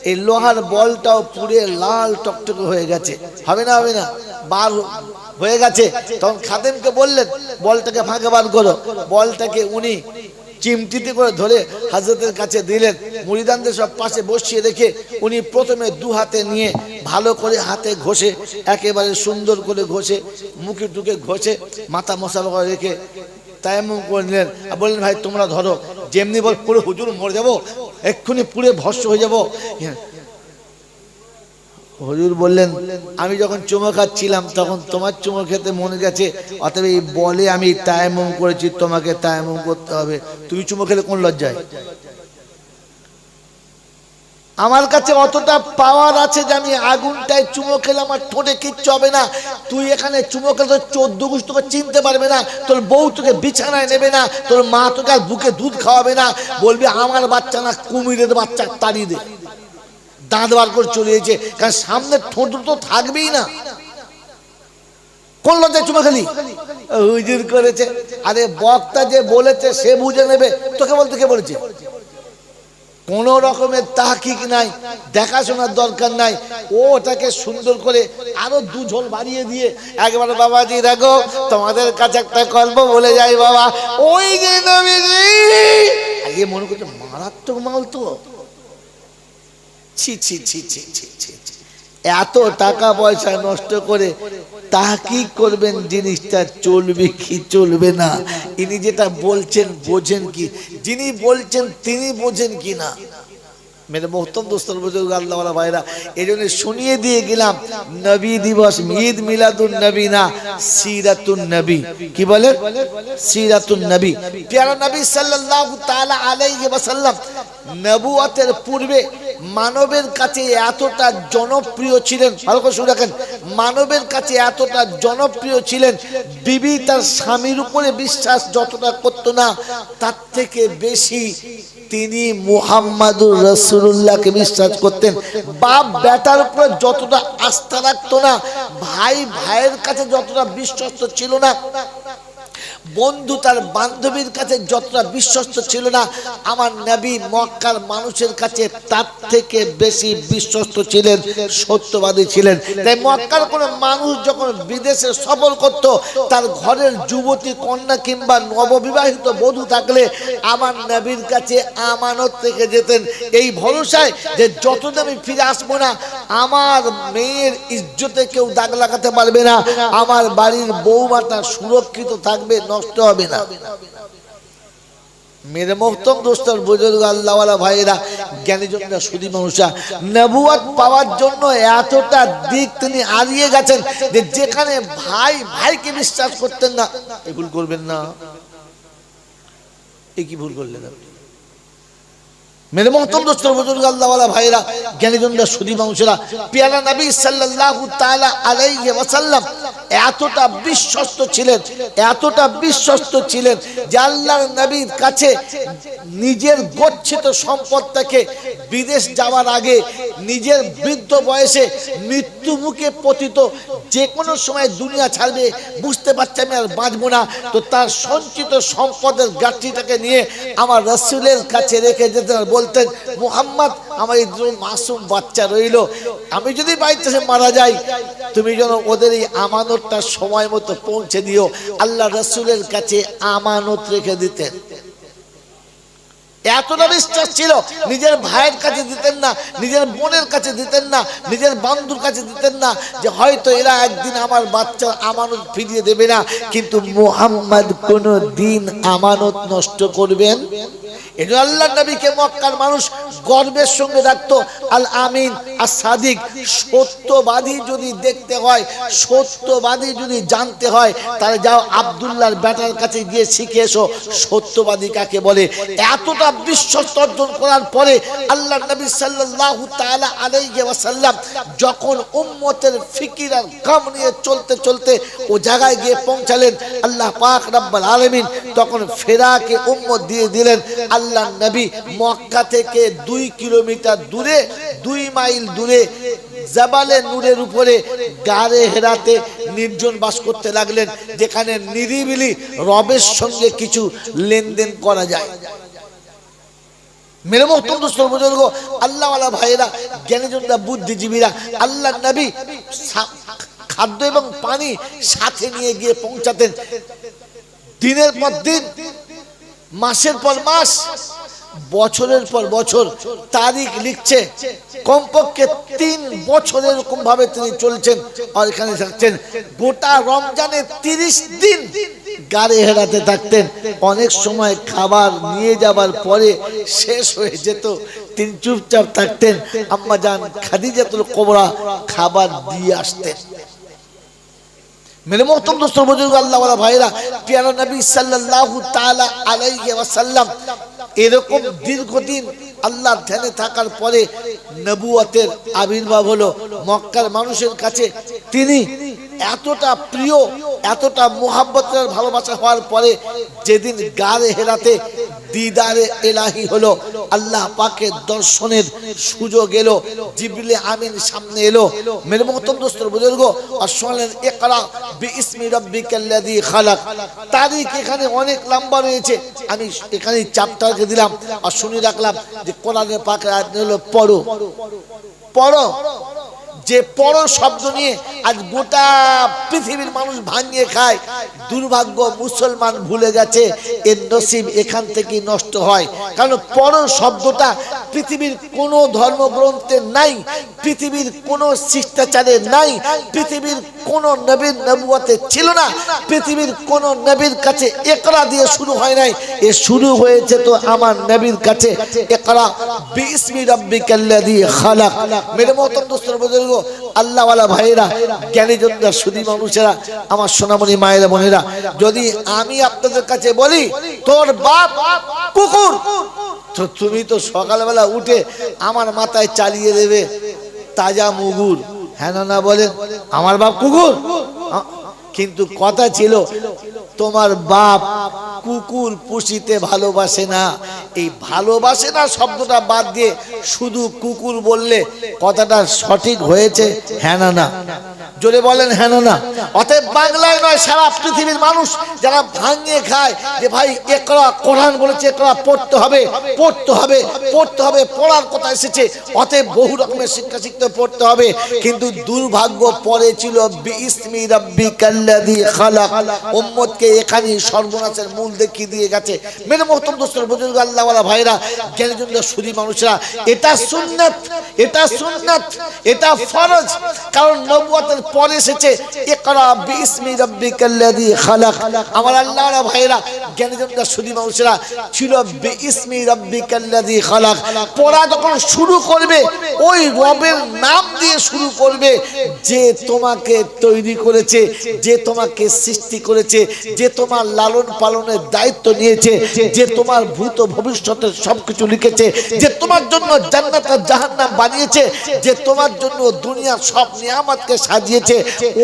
Speaker 1: এই লোহার বলটাও পুড়ে লাল টকটকে হয়ে গেছে। হবে না বার হয়ে গেছে। তখন খাদেমকে বললেন বলটাকে ফাঁকে বার করো। বলটাকে উনি চিমটিতে করে ধরে হযরতের কাছে দিলেন। মুরিদানদের সব পাশে বসিয়ে রেখে উনি প্রথমে দু হাতে নিয়ে ভালো করে হাতে ঘষে, একেবারে সুন্দর করে ঘষে, মুখে টুকে ঘষে, মাথা মশলা করে রেখে তায়াম্মুম করে নিলেন। আর বললেন ভাই তোমরা ধরো, যেমনি বল পুরো হুজুর মরে যাবো, এক্ষুনি পুড়ে ভস্ম হয়ে যাবো। হুজুর বললেন আমি যখন চুমো খাচ্ছিলাম তখন তোমার চুমো খেতে মনে গেছে, অতএব এই বলে আমি তায়াম্মুম করেছি, তোমাকে তায়াম্মুম করতে হবে। তুমি চুমো খেলে কোন লজ্জায়? আমার কাছে অতটা পাওয়ার আছে যে আমি আগুনটায় চুমো খেলে আমার ঠোঁটে কিচ্ছু হবে না। তুই এখানে চুমো খেলে তোর 14 গোষ্ঠ তোকে চিনতে পারবে না, তোর বউ তোকে বিছানায় নেবে না, তোর মা তোকে আর বুকে দুধ খাওয়াবে না, বলবি আমার বাচ্চা না কুমিরের বাচ্চা, তাড়িয়ে দে, দাঁত বার করে চলে এসেছে। কারণ সামনে ঠোঁট তো থাকবেই না। কোন লজ্জায় চুমো খেলি? হুজুর করেছে। আরে বক্তা যে বলেছে সে বুঝে নেবে, তোকে বলতে কে বলেছে? কোন রকমের তাহকিক নাই, দেখাশোনার দরকার নাই। ও ওটাকে সুন্দর করে আরো দু ঝোল বাড়িয়ে দিয়ে একবার বাবাজি দেখো তোমাদের কাছে একটা গল্প বলে যাই বাবা, ওই যে নবীজি, আগে মনে করছে মারাত্মক মাল তো, ছি ছি ছি ছি ছি ছি, এত টাকা পয়সা নষ্ট করে তাহকিক করবেন জিনিসটা চলবে কি চলবে না, ইনি যেটা বলছেন বোঝেন কি, যিনি বলছেন তিনি বোঝেন কি না। মেরে মোহতরম দোস্তর বুজুর্গ আল্লাহ ওয়ালা ভাইরা, এজন্য শুনিয়ে দিয়ে গেলাম নবী দিবস ঈদ মিলাদুন নবী না, সিরাতুন নবী। কি বলে? সিরাতুন নবী। প্যারা নবী সাল্লাল্লাহু তাআলা আলাইহি ওয়াসাল্লাম নবুয়তের পূর্বে মানবের কাছে এতটা জনপ্রিয় ছিলেন, ভালো করে শুনে রাখেন, মানবের কাছে এতটা জনপ্রিয় ছিলেন, বিবি তার স্বামীর উপরে বিশ্বাস যতটা করত না, তার থেকে বেশি তিনি মুহাম্মাদুর রাসূলুল্লাহকে বিশ্বাস করতেন। বাপ বেটার উপরে যতটা আস্থা রাখতো না, ভাই ভাইয়ের কাছে যতটা বিশ্বস্ত ছিল না, বন্ধু তার বান্ধবীর কাছে যতটা বিশ্বস্ত ছিল না, আমার নবী মক্কার মানুষের কাছে তার থেকে বেশি বিশ্বস্ত ছিলেন, সত্যবাদী ছিলেন। তাই মক্কার কোনো মানুষ যখন বিদেশে সফর করত, তার ঘরের যুবতী কন্যা কিংবা নববিবাহিত বধূ থাকলে আমার নবীর কাছে আমানত রেখে যেতেন, এই ভরসায় যে যতদিন আমি ফিরে আসবো না আমার মেয়ের ইজ্জতে কেউ দাগ লাগাতে পারবে না, আমার বাড়ির বৌমাটা সুরক্ষিত থাকবে, নষ্ট হবে না। মেরে মোহতরম দোস্তর বুজুর্গ আল্লাহ ওয়ালা ভাইরা, জ্ঞানীজনরা সুধী মানুষা, নবুয়ত পাওয়ার জন্য এতটা দিক তিনি হারিয়ে গেছেন যে যেখানে ভাই ভাইকে বিশ্বাস করতেন না, এই ভুল করবেন না, এই কি ভুল করলেন আপনি? মেরে মোহতরম দোস্তর বুজুর্গ আল্লাহ ওয়ালা ভাইরা, জ্ঞানীজনরা সুধী মানুষেরা, প্যারা নবী সাল্লাল্লাহু তাআলা আলাইহি ওয়াসাল্লাম এতটা বিশ্বস্ত ছিলেন, এতটা বিশ্বস্ত ছিলেন যে আল্লাহর নবীর কাছে নিজের গচ্ছিত সম্পদটাকে বিদেশ যাওয়ার আগে নিজের বৃদ্ধ বয়সে মৃত্যু মুখে পতিত, যে কোনো সময় দুনিয়া ছাড়বে, বুঝতে পারছে আমি আর বাঁচবো না, তো তার সঞ্চিত সম্পদের গাঠটিটাকে নিয়ে আমার রাসূলের কাছে রেখে যেতেন, বলতেন মুহাম্মদ আমার এই মাসুম বাচ্চা রইল, আমি যদি বাড়িতে মারা যাই তুমি যেন ওদের এই আমানতটা সময় মতো পৌঁছে দিও। আল্লাহ রাসূলের কাছে আমানত রেখে দিতেন, এতটা বিশ্বাস ছিল। নিজের ভাইয়ের কাছে দিতেন না, নিজের বোনের কাছে দিতেন না, নিজের বন্ধুর কাছে দিতেন না, যে হয়তো এরা একদিন আমার বাচ্চার আমানত ফিরিয়ে দেবে না, কিন্তু মুহাম্মদ কোনো দিন আমানত নষ্ট করবেন। এই আল্লাহ নবীকে মক্কার মানুষ গর্বের সঙ্গে ডাকতো আল আমিন, আর সাদিক। সত্যবাদী যদি দেখতে হয়, সত্যবাদী যদি জানতে হয়, তাহলে যাও আব্দুল্লাহর বেটার কাছে গিয়ে শিখে এসো সত্যবাদী কাকে বলে। এতটা বিশ্বস্ত অর্জন করার পরে আল্লাহ নবী সাল্লাল্লাহু তাআলা আলাইহি ওয়াসাল্লাম যখন উম্মতের ফিকির আর গাম নিয়ে চলতে চলতে ও জায়গায় গিয়ে পৌঁছালেন, আল্লাহ পাক রব্বুল আলামিন তখন ফেরাকে উম্মত দিয়ে দিলেন। আল্লাহ নবী মক্কা থেকে 2 কিলোমিটার দূরে, 2 মাইল দূরে জাবালে নূরের উপরে গারে হেরাতে নির্জন বাস করতে লাগলেন, যেখানে নিরিবিলি রবের সঙ্গে কিছু লেনদেন করা যায়। মেরে মোহতরম দোস্ত বুজুর্গ আল্লাহ ওয়ালা ভাইরা, জ্ঞানীজনরা, বুদ্ধিজীবীরা, আল্লাহ নবী খাদ্য এবং পানি সাথে নিয়ে গিয়ে পৌঁছাতেন। দিনের পর দিন মাসের পর মাস, বছরের পর বছর তারিখ লিখছে। কমপক্ষে 3 বছর এরকম ভাবে তিনি চলছেন আর এখানে থাকছেন। গোটা রমজানে 30 দিন গাড়ি হেরাতে থাকতেন। অনেক সময় খাবার নিয়ে যাবার পরে শেষ হয়ে যেত, তিনি চুপচাপ থাকতেন। আম্মা জান খাদিজাতুল কুবরা খাবার দিয়ে আসতেন। मेरे मोहतरम दोस्तों, बुजुर्ग, अल्लाह वाला भाईरा, प्यारा नबी सल्लल्लाहु ताला अलैहि वसल्लम এরকম দীর্ঘদিন আল্লাহ ধ্যানে থাকার পরে নবুয়তের আবির্ভাব হলো। মক্কার মানুষের কাছে তিনি এতটা প্রিয়, এতটা মুহাব্বতের ভালোবাসা হওয়ার পরে যেদিন গারে হেরাতে দিদারে ইলাহি হলো, আল্লাহ পাকের দর্শনের সুযোগ এলো, জিবরিল আমিন সামনে এলো। মেরে মোহতরম দোস্তর বুজুর্গ, আর শুনলেন ইকরা বিইসমি রাব্বিকাল্লাযী খালাক। তারিখ এখানে অনেক লম্বা রয়েছে, আমি এখানে চ্যাপ্টারকে দিলাম আর শুনে রাখলাম যে কোরআনের পাকের আয়াত হলো পড়ো পড়ো। যে পড়ো শব্দ নিয়ে আজ গোটা পৃথিবীর মানুষ ভাঙিয়ে খায়। দুর্ভাগ্য, মুসলমান ভুলে গেছে এর নসিব এখান থেকে নষ্ট হয়। কারণ পড়ো শব্দটা পৃথিবীর কোনো ধর্মগ্রন্থে নাই, পৃথিবীর কোনো শিষ্টাচারে নাই, পৃথিবীর কোনো নবীর নবুয়তে ছিল না, পৃথিবীর কোন নবীর কাছে ইকরা দিয়ে শুরু হয় নাই। এ শুরু হয়েছে তো আমার নবীর কাছে, ইকরা বিইসমি রাব্বিকাল্লাযী খালাক। মেরে মোহতরম দোস্তর বুজুর্গ, আল্লাহ ওয়ালা ভাইরা, জ্ঞানী জনরা, সুধী মানুষেরা, আমার সোনামণি মায়েরা বোনেরা, যদি আমি আপনাদের কাছে বলি তোর বাপ কুকুর, তো তুমি তো সকালবেলা উঠে আমার মাথায় চালিয়ে দেবে তাজা মুগুর, হ্যাঁ না বলেন? আমার বাপ কুকুর। কিন্তু কথা ছিল তোমার বাপ কুকুর পুষিতে ভালোবাসে না। এই ভালোবাসে না শব্দটা বাদ দিয়ে শুধু কুকুর বললে কথাটা সঠিক হয়েছে, হ্যাঁ না? জোরে বলেন হ্যাঁ না? অতএব বাংলায় নয়, সারা পৃথিবীর মানুষ যারা ভাঙিয়ে খায় যে ভাই ইকরা, কোরআন বলেছে ইকরা, পড়তে হবে পড়তে হবে পড়তে হবে, পড়ার কথা এসেছে, অতএব বহু রকমের শিক্ষা শিখতে পড়তে হবে। কিন্তু দুর্ভাগ্য পড়ে ছিল বিইসমি রাব্বিকাল্লাযী খালাক। উম্মতকে এখানে সর্বনাশের মূল দেখিয়ে দিয়ে গেছে। মেরে মোহতরম দোস্তর বুজুর্গ, আল্লাহ ওয়ালা ভাইরা, জ্ঞানীজনরা, সুধী মানুষরা, এটা সুন্নাত, এটা সুন্নাত, এটা ফরজ। কারণ নবুয়তের পরে এসেছে ইকরা বিইসমি রাব্বিকাল্লাযী খালাক। আমার আল্লাহ ওয়ালা ভাইরা, জ্ঞানীজনরা, সুধী মানুষরা, ছিল বিইসমি রাব্বিকাল্লাযী খালাক। পড়া যখন শুরু করবে ওই রবের নাম দিয়ে শুরু করবে, যে তোমাকে তৈরি করেছে, যে তোমাকে সৃষ্টি করেছে, যে তোমার লালন পালনের দায়িত্ব নিয়েছে, যে তোমার ভূত ভবিষ্যতের সবকিছু লিখেছে, যে তোমার জন্য জান্নাত আর জাহান্নাম বানিয়েছে, যে তোমার জন্য দুনিয়ার সব নিয়ামতকে সাজিয়েছে,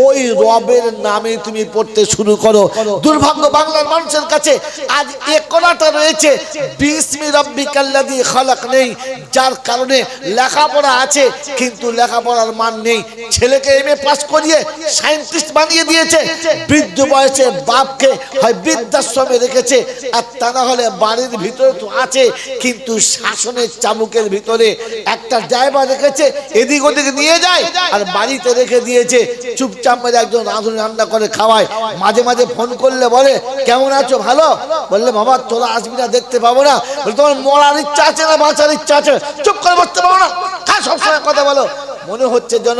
Speaker 1: ওই রবের নামে তুমি পড়তে শুরু করো। দুর্ভাগ্য বাংলার মানুষের কাছে আজ ইকরাটা রয়েছে, বিইসমি রাব্বিকাল্লাযী খালাক নেই, যার কারণে লেখাপড়া আছে কিন্তু লেখাপড়ার মান নেই। ছেলেকে এমএ পাস করিয়ে সায়েন্টিস্ট বানিয়ে দিয়েছে, বৃদ্ধ বয়সে বাপকে হয় বৃদ্ধাশ্রমে রেখেছে, আর তা না হলে বাড়ির ভিতরে তো আছে কিন্তু শাসনের চাবুকের ভিতরে একটা ড্রাইভার রেখেছে, এদিক ওদিক নিয়ে যায় আর বাড়িতে রেখে দিয়েছে। চুপচাপ মেরে একজন রাঁধুনি রান্না করে খাওয়ায়, মাঝে মাঝে ফোন করলে বলে কেমন আছো, ভালো? বললে বাবা তোরা আসবি না, দেখতে পাবো না। বলে তোমার মরার ইচ্ছা আছে না বাঁচার ইচ্ছা আছে? চুপ করে বসতে পারো না, সবসময় কথা বলো। মনে হচ্ছে যেন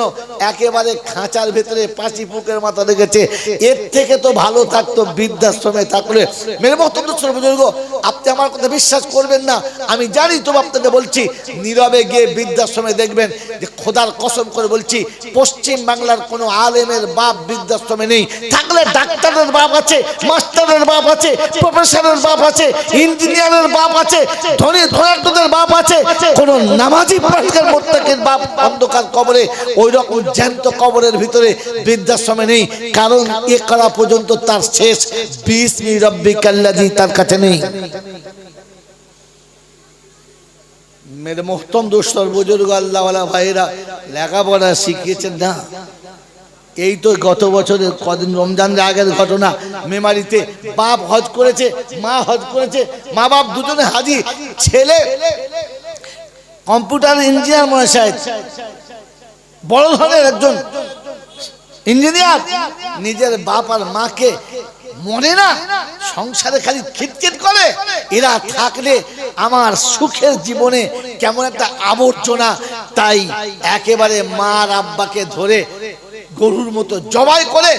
Speaker 1: একেবারে খাঁচার ভেতরে পাঁচি পুকের মাথা লেগেছে। এর থেকে তো ভালো থাকতো বৃদ্ধাশ্রমে থাকলে। মেরে মোহতরম বুজুর্গ, আপনি আমার কথা বিশ্বাস করবেন না, আমি জানি তো আপনাদের বলছি, নীরবে গিয়ে বৃদ্ধাশ্রমে দেখবেন যে খোদার কসম করে বলছি, পশ্চিম বাংলার কোনো আলেমের বাপ বৃদ্ধাশ্রমে নেই। থাকলে ডাক্তারের বাপ আছে, মাস্টারের বাপ আছে, প্রফেসরের বাপ আছে, ইঞ্জিনিয়ারের বাপ আছে, ধনী ধনাঢ্যদের বাপ আছে, কোন নামাজি পাঠকের মুত্তাকির বাপ অন্ধকার কবরে, ওই রকম জ্যান্ত কবরের ভিতরে বৃদ্ধাশ্রমে নেই। কারণ ইকরা পর্যন্ত তার শেষ বিইসমি রাব্বিকাল্লাযী তার কাছে নেই। মেরে মোহতরম দোস্তর বুজুর্গ, আল্লাহ ওয়ালা ভাইরা, লেখাপড়া শিখিয়েছেন না। এই তো গত বছরের কদিন রমজানের আগের ঘটনা, মেমারিতে বাপ হজ করেছে, মা হজ করেছে, মা বাপ দুজনে হাজি। ছেলে কম্পিউটার ইঞ্জিনিয়ার মনে হয়, বড় ধরনের একজন ইঞ্জিনিয়ার। নিজের বাপ আর মাকে মনে না সংসারে খালি খিটখিট করে, এরা থাকলে আমার সুখের জীবনে কেমন একটা আবর্জনা। তাই একেবারে মা আর আব্বাকে ধরে গরুর মতো জবাই করে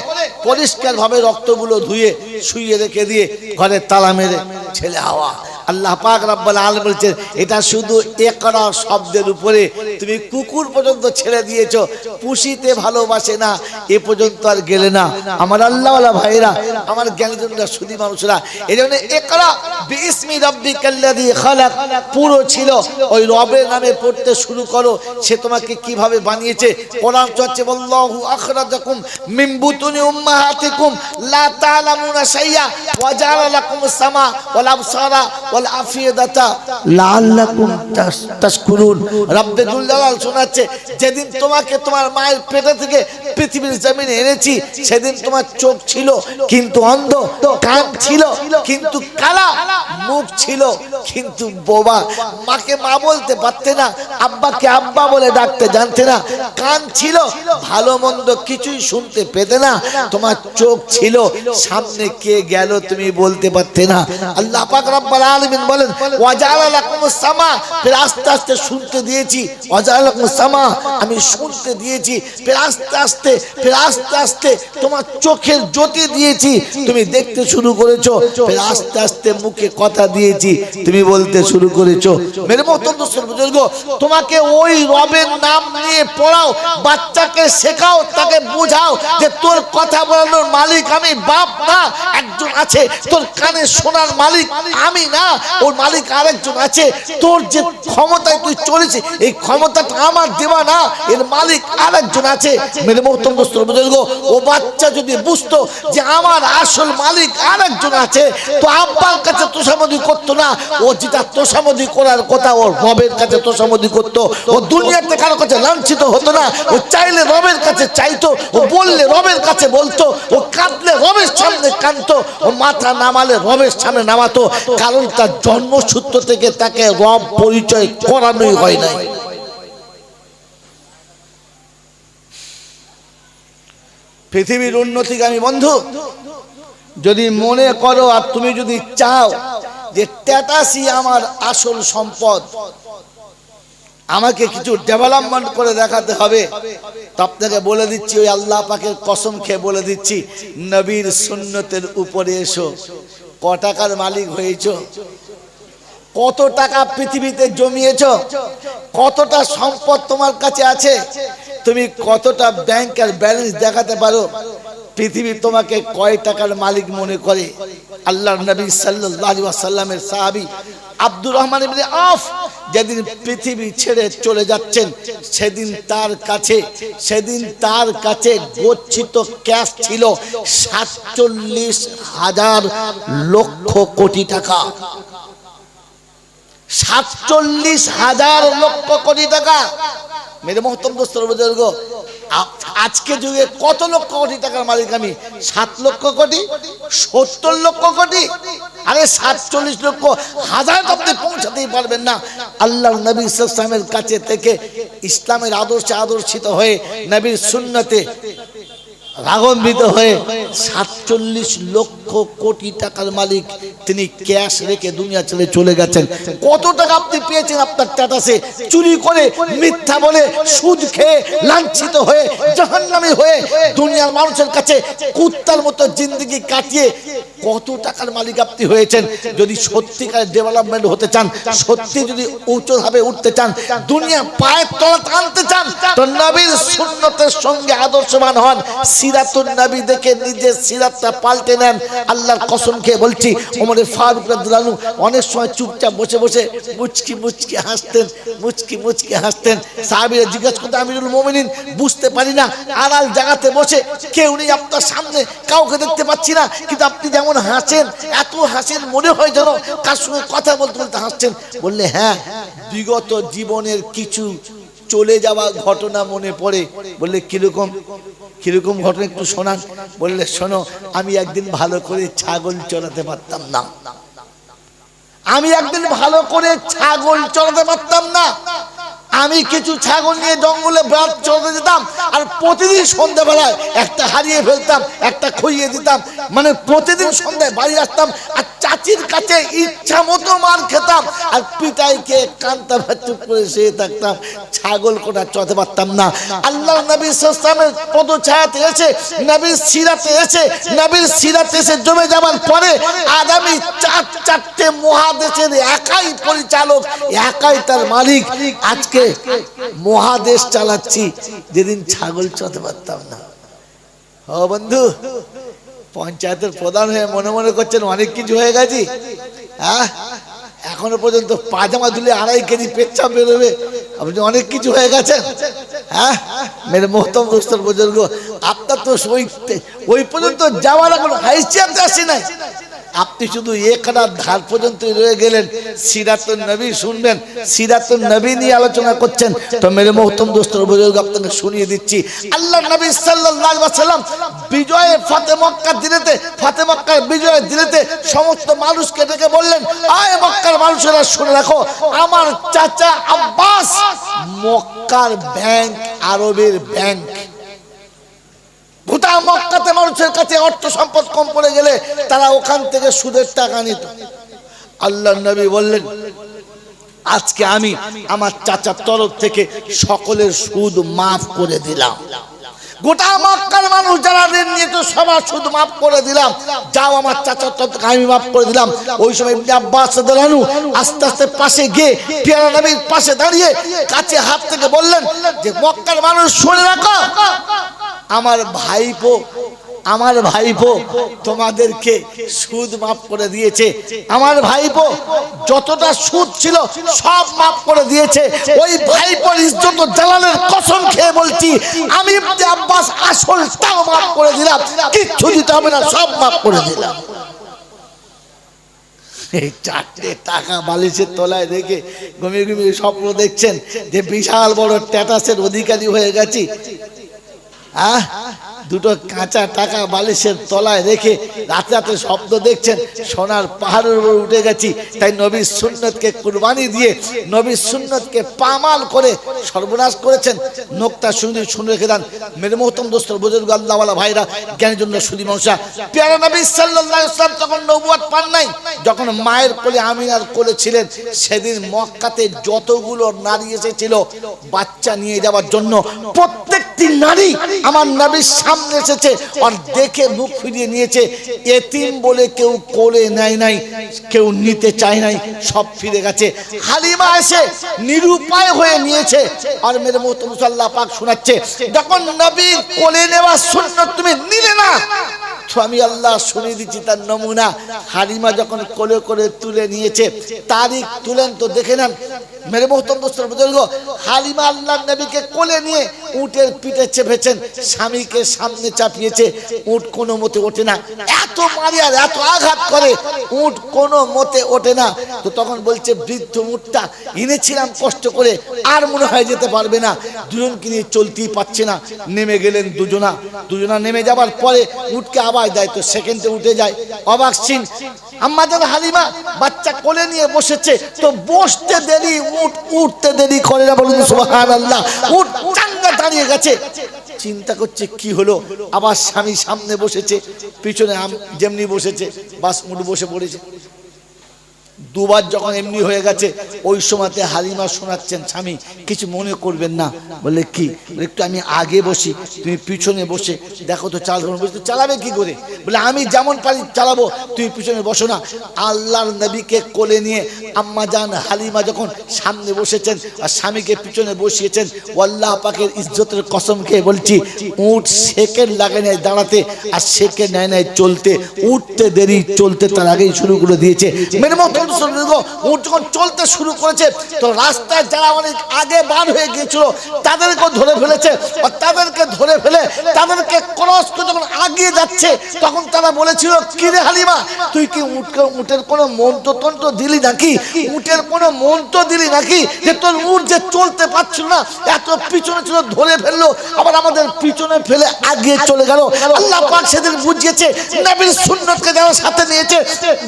Speaker 1: পরিষ্কার ভাবে রক্তগুলো ধুয়ে শুইয়ে রেখে দিয়ে ঘরে তালা মেরে ছেলে হাওয়া। আল্লাহ পাক রব্বুল আলামিন বলছেন এটা শুধু ইকরা শব্দের উপরে, তুমি কুকুর পর্যন্ত ছেড়ে দিয়েছো, পুষিতে ভালোবাসে না এ পর্যন্ত আর গেলে না। আমার আল্লাহওয়ালা ভাইরা, আমার জ্ঞানীজনরা, সুধী মানুষরা, এই জন্য ইকরা বিইসমি রাব্বিকাল্লাযী খালাক পুরো ছিল ওই রবের নামে পড়তে শুরু করো। সে তোমাকে কিভাবে বানিয়েছে কোরআন চলছে, আল্লাহু আখরাজাকুম মিন বুতুনি উম্মাহাতিকুম লা তা'লামুনা শাইআ ওয়া জাআলা লাকুমুস সামা ওয়াল আবসারা ওয়াল আফিদাতা লাআল্লাকুম তাশকুরুন। রব্বে যুল জালাল শোনাচ্ছে, যেদিন তোমাকে তোমার মায়ের পেট থেকে পৃথিবীর জমিনে এনেছি সেদিন তোমার চোখ ছিল কিন্তু অন্ধ, কান ছিল কিন্তু কালা, মুখ ছিল কিন্তু বোবা, মাকে মা বলতে পারতে না, আব্বাকে আব্বা বলে ডাকতে জানতে না, কান ছিল ভালো মন্দ কিছুই শুনতে পেতে না, তোমার চোখ ছিল সামনে কে গেল তুমি বলতে পারতে না। আল্লাহ পাক রব্বুল আলামিন বলেন ওয়াজাআলা লাকুমুস সামা, ফির আস্তে আস্তে শুনতে দিয়েছি, ওয়াজাআলা লাকুমুস সামা আমি শুনতে দিয়েছি, ফির আস্তে আস্তে আস্তে আস্তে তোমার চোখের জ্যোতি দিয়েছি, তুমি দেখতে শুরু করেছো, ফির আস্তে আস্তে মুখে কথা দিয়েছি, তুমি বলতে শুরু করেছো। মেরে মোহতরম বুজুর্গ, তোমাকে ওই রবের নাম নিয়ে পড়াও, বাচ্চাকে শেখাও, তাকে বোঝাও যে তোর কথা বলানোর মালিক আমি, বাপ না, একজন আছে, তোর কানে শোনার মালিক আমি না, ওর মালিক আরেকজন আছে, তোর যে ক্ষমতায় তুই চলেছিস এই ক্ষমতাটা আমার দেওয়া না, এর মালিক আরেকজন আছে। মেরে মোহতরম বুজুর্গ, ও বাচ্চা যদি বুঝতো যে আমার আসল মালিক আরেকজন আছে, তো আব্বার কাছে তোষামোদি করতো না, ও যেটা তোষামোদি করার কথা ওর রবের কাছে তোষামোদি করতো, ও দুনিয়াতে কারো কাছে লাঞ্ছিত হতো না, ও চাইলে রবের কাছে চাইতো, ও বললে রবের কাছে বলতো, ও কাঁদলে রবের সামনে কাঁদতো, ও মাথা নামালে রবের সামনে নামাতো, কারণ তার জন্মসূত্র থেকে তাকে রব পরিচয় করানোই হয় নাই। পৃথিবীর উন্নতিগামী বন্ধু, যদি মনে করো আর তুমি যদি চাও যে ট্যাটাসি আমার আসল সম্পদ, আমাকে কিছু ডেভেলপমেন্ট করে দেখাতে হবে, তো আপনাকে বলে দিচ্ছি, ওই আল্লাহ পাকের কসম খেয়ে বলে দিচ্ছি, নবীর সুন্নতের উপরে এসো। ক টাকার মালিক হয়েছো, কত টাকা পৃথিবীতে জমিয়েছো, কতটা সম্পদ তোমার কাছে আছে, তুমি কতটা ব্যাংকের ব্যালেন্স দেখাতে পারো, পৃথিবী তোমাকে কয় টাকার মালিক মনে করে। আল্লাহর নবী সাল্লাল্লাহু আলাইহি ওয়াসাল্লামের সাহাবী আব্দুর রহমান ইবনে আওফ যেদিন পৃথিবী ছেড়ে চলে যাচ্ছেন, সেদিন তার কাছে গচ্ছিত ক্যাশ ছিল ৪৭,০০০ লক্ষ কোটি টাকা। ৪৭,০০০ লক্ষ কোটি টাকা। মেরে মোহতরম দোস্তর বুজুর্গ, আজকে যুগে কত লক্ষ কোটি টাকার মালিক আমি? ৭ লক্ষ কোটি, ৭০ লক্ষ কোটি, আরে ৪৭ লক্ষ হাজার আপনি পৌঁছাতেই পারবেন না। আল্লাহর নবী সাল্লাল্লাহু আলাইহি ওয়াসাল্লামের কাছে থেকে ইসলামের আদর্শে আদর্শিত হয়ে নবীর সুন্নতে রাগান্বিত হয়ে ৪৭ লক্ষ কোটি টাকার মালিক তিনি ক্যাশ রেখে দুনিয়া ছেড়ে চলে গেছেন। কত টাকা আপনি পেয়েছেন আপনার স্ট্যাটাসে? চুরি করে, মিথ্যা বলে, সুদ খেয়ে, লাঞ্ছিত হয়ে, জাহান্নামী হয়ে দুনিয়ার মানুষের কাছে কুত্তার মতো জিন্দেগি কাটিয়ে কত টাকার মালিক আপনি হয়েছেন। যদি সত্যিকার ডেভেলপমেন্ট হতে চান, সত্যি যদি উচ্চভাবে উঠতে চান, দুনিয়া পায়ের তলায় আনতে চান, তো নবীর সুন্নতের সঙ্গে আদর্শবান হন। সিরাতুন নবী দেখে নিজের সিরাতটা পাল্টে নেন। আল্লাহর কসম খেয়ে বলছি, ওমর ফারুক রাদিয়াল্লাহু আনহু অনেক সময় চুপচাপ বসে বসে মুচকি মুচকি হাসতেন। সাহাবীরা জিজ্ঞাসা করতেন, আমিরুল মুমিনিন বুঝতে পারি না, আড়াল জায়গাতে বসে কেউ নেই আপনার সামনে, কাউকে দেখতে পাচ্ছি না, কিন্তু আপনি যেমন হাসেন, এত হাসেন মনে হয় যেন কার সঙ্গে কথা বলতে বলতে হাসছেন। বললে হ্যাঁ, বিগত জীবনের কিছু চলে যাওয়া ঘটনা মনে পড়ে। বললে কিরকম ঘটনা একটু শোনান। বললে শোনো, আমি একদিন ভালো করে ছাগল চড়াতে পারতাম না, আমি কিছু ছাগল নিয়ে জঙ্গলে বেড়াতে চলে যেতাম, আর প্রতিদিন সন্ধ্যাবেলায় একটা হারিয়ে ফেলতাম, একটা খুইয়ে দিতাম। মানে প্রতিদিন সন্ধ্যায় বাড়ি আসতাম আর চাচির কাছে ইচ্ছা মতো মার খেতাম, আর পিটাই খেয়ে কান্তা চুপ করে শুয়ে থাকতাম। ছাগল কোটা চড়তে পারতাম না। আল্লাহ নবী সাল্লাল্লাহু আলাইহি ওয়াসাল্লামের পদছায়াতে এসে, নবীর সিরাতে এসে, নবীর সিরাতে এসে জমে যাবার পরে আজ আমি চারটে মহাদেশের একাই পরিচালক, একাই তার মালিক। আজকে মহাদেশ চালাচ্ছি, যেদিন ছাগল চড়তে পারতাম না। ও বন্ধু, পঞ্চায়েতের প্রধান হয়ে মনে মনে করছেন অনেক কিছু হয়ে গেছি। হ্যাঁ, এখনো পর্যন্ত পাজামা ধুলে 2.5 কেজি পেচ্ছাপ বেরোবে, আপনি অনেক কিছু হয়ে গেছেন। হ্যাঁ মেরে মোহতম দোস্তর বুজুর্গ, আপনার তো ওই পর্যন্ত যাওয়ার এখন হাইসিয়াতে আসে নাই। আপনি শুধু একটা ধার পর্যন্ত রয়ে গেলেন। সিরাতুন নবী শুনবেন, সিরাতুন নবী নিয়ে আলোচনা করছেন। তো মেরে মোহতম দোস্তর বুজুর্গ, আপনাকে শুনিয়ে দিচ্ছি, আল্লাহ নবী সাল্লাল্লাহু আলাইহি ওয়াসাল্লাম বিজয়ে ফাতে মক্কার দিনেতে, ফাতে মক্কার বিজয়ের দিনেতে সমস্ত মানুষকে ডেকে বললেন, আয় মক্কার মানুষেরা শুনে রাখো, আমার চাচা আব্বাস মক্কার ব্যাংক, আরবের ব্যাংক। গোটা মক্কাতে মানুষের কাছে অর্থ সম্পদ কম পড়ে গেলে তারা ওখান থেকে সুদের টাকা নিত। আল্লাহ নবী বললেন, আজকে আমি আমার চাচার তরফ থেকে সকলের সুদ মাফ করে দিলাম। গোটা মক্কার মানুষ যারা ঋণ নিয়ে তো সবার সুদ মাফ করে দিলাম, যাও আমার চাচার তরফ থেকে আমি মাফ করে দিলাম। ওই সময় ইবনে আব্বাস রাদিয়াল্লাহু আনহু আস্তে আস্তে পাশে গিয়ে পেয়ারা নবীর পাশে দাঁড়িয়ে কাছে হাত থেকে বললেন যে, মক্কার মানুষ শুনে রাখো, আমার ভাইপো তোমাদেরকে সুদ মাফ করে দিয়েছে। আমার ভাইপো যতটা সুদ ছিল সব মাফ করে দিয়েছে। ওই ভাইপোর ইজ্জত জালালের কসম খেয়ে বলছি, আমি ইবনে আব্বাস আসলটাও মাফ করে দিলাম, কিচ্ছু দিতে হবে না, সব মাফ করে দিলাম। এই 4টে টাকা বালিশের তলায় রেখে ঘুমিয়ে ঘুমিয়ে স্বপ্ন দেখছেন যে বিশাল বড় স্ট্যাটাসের অধিকারী হয়ে গেছি। দুটো কাঁচা টাকা বালিশের তলায় রেখে রাতে রাতে স্বপ্ন দেখছেন সোনার পাহাড়ের উপর উঠে গেছি। তাই নবীর সুন্নতকে কুরবানি দিয়ে, নবীর সুন্নতকে পামাল করে সর্বনাশ করেছেন। নোকতা শুনে রেখে দেন মেরে মোহতম দোস্তর বুজুর্গ, আল্লাহওয়ালা ভাইরা, জ্ঞানের জন্য সুদী মানুষরা। প্যারা নবী সাল্লাল্লাহু আলাইহি ওয়াসাল্লাম তখন নবুয়ত পান নাই, যখন মায়ের কোলে আমিনার কোলে ছিলেন, সেদিন মক্কাতে যতগুলো নারী এসেছিল বাচ্চা নিয়ে যাওয়ার জন্য, প্রত্যেকটি নারী আমার নবীর সামনে এসেছে আর দেখে মুখ ফিরিয়ে নিয়েছে। এতিম বলে কেউ কোলে নেয় নাই, কেউ নিতে চায় নাই, সব ফিরে গেছে। হালিমা এসে নিরুপায় হয়ে নিয়েছে। আর মেরে মুহতরম আল্লাহ পাক শোনাচ্ছে, যখন নবীর কোলে নেওয়া সুন্নাত তুমি নিলে না, তো আমি আল্লাহ শুনিয়ে দিচ্ছি তার নমুনা। হালিমা যখন কোলে করে তুলে নিয়েছে, তারিখ তুলেন তো দেখে নেন মেরে মোহতরম দোস্তর বুজুর্গ। হালিমা আল্লাহর নবীকে কোলে নিয়ে উটের পিঠে চেপেছেন, স্বামীকে সামনে চাপিয়েছে, উট কোনো মতে ওঠে না। এত মারি আর এত আঘাত করে, উট কোনো মতে ওঠে না। তো তখন বলছে, বৃদ্ধ উটটা এনেছিলাম কষ্ট করে, আর মনে হয় যেতে পারবে না, দুজনকে নিয়ে চলতেই পারছে না। নেমে গেলেন দুজনা নেমে যাবার পরে উটকে আবার দেয়, তো সেকেন্ডে উঠে যায়। অবাক সিন, আম্মা জান হালিমা বাচ্চা কোলে নিয়ে বসেছে, তো বসতে দেরি, উঠতে দেরি করে না, বলুন সুবহানাল্লাহ। উট চাঙ্গা দাঁড়িয়ে গেছে, চিন্তা করছে কি হলো। আবার স্বামী সামনে বসেছে, পিছনে যেমনি বসেছে বাস উঠ বসে পড়েছে। দুবার যখন এমনি হয়ে গেছে, ওই সময়তে হালিমা শোনাচ্ছেন, স্বামী কিছু মনে করবেন না। বলে কি? একটু আমি আগে বসি, তুমি পিছনে বসে দেখো তো চালাবো। বলছে চালাবে কি করে? বলে আমি যেমন পারি চালাবো, তুমি পিছনে বসো না। আল্লাহর নবীকে কোলে নিয়ে আম্মা জান হালিমা যখন সামনে বসেছেন আর স্বামীকে পিছনে বসিয়েছেন, আল্লাহ পাকের ইজ্জতের কসম খেয়ে বলছি, উট সেকেন্ড লাগে নাই দাঁড়াতে, আর সেকেন্ড নেয় নাই চলতে। উঠতে দেরি, চলতে তার আগেই শুরু করে দিয়েছে। মেরে মতো উট যখন চলতে শুরু করেছে, তো রাস্তায় যারা অনেক আগে বার হয়ে গিয়েছিল তাদেরকেও ধরে ফেলেছে। আর তাদেরকে ধরে ফেলে তাদেরকে ক্রস করে যখন আগিয়ে যাচ্ছে, তখন তারা বলেছিল, কি রে হালিমা, তুই কি উটের কোনো মন্ত্রতন্ত্র দিলি নাকি? উটের কোনো মন্ত্র দিলি নাকি যে তোর উট যে চলতে পারছিল না, এত পিছনে ছিল, ধরে ফেললো, আবার আমাদের পিছনে ফেলে আগিয়ে চলে গেল। আল্লাহ পাক সেদিন বুঝিয়েছে, নবীর সুন্নতকে যারা সাথে নিয়েছে,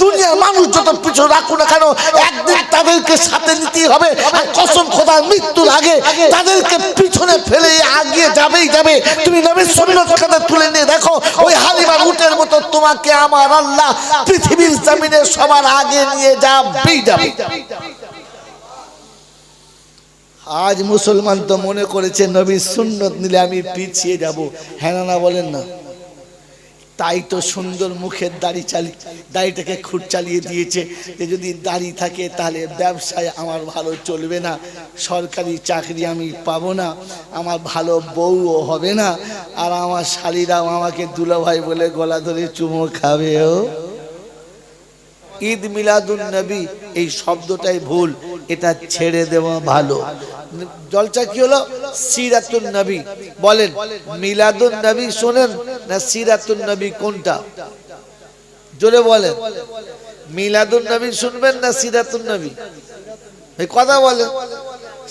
Speaker 1: দুনিয়ার মানুষ যত পিছনে রাখুন না কেন একদিন তাদেরকে সাথে নিতেই হবে। আর কসম খোদার মৃত্যুর আগে তাদেরকে পিছনে ফেলে আগিয়ে যাবে। তুমি নবীর সুন্নাত কাঁধে তুলে নিয়ে দেখো, ওই হালিমার উটের মতো তোমাকে আমার আল্লাহ পৃথিবীর জমিনে সবার আগে নিয়ে যাবে। আজ মুসলমান তো মনে করেছে নবীর সুন্নত নিলে আমি পিছিয়ে যাব। হ্যাঁ না বলেন না? তাই তো সুন্দর মুখের দাড়িটাকে খুঁট চালিয়ে দিয়েছে যে যদি দাড়ি থাকে তাহলে ব্যবসায় আমার ভালো চলবে না, সরকারি চাকরি আমি পাবো না, আমার ভালো বউও হবে না, আর আমার শালীরাও আমাকে দুলাভাই বলে গলা ধরে চুমো খাবেও। ঈদ মিলাদুন নবী এই শব্দটাই ভুল, এটা ছেড়ে দেওয়া ভালো। জলসা কি হলো? সিরাতুন নবী। বলেন মিলাদুন নবী শোনেন না সিরাতুন নবী কোনটা? জোরে বলেন। মিলাদুন নবী শুনবেন না সিরাতুন নবী? এই কথা বলেন।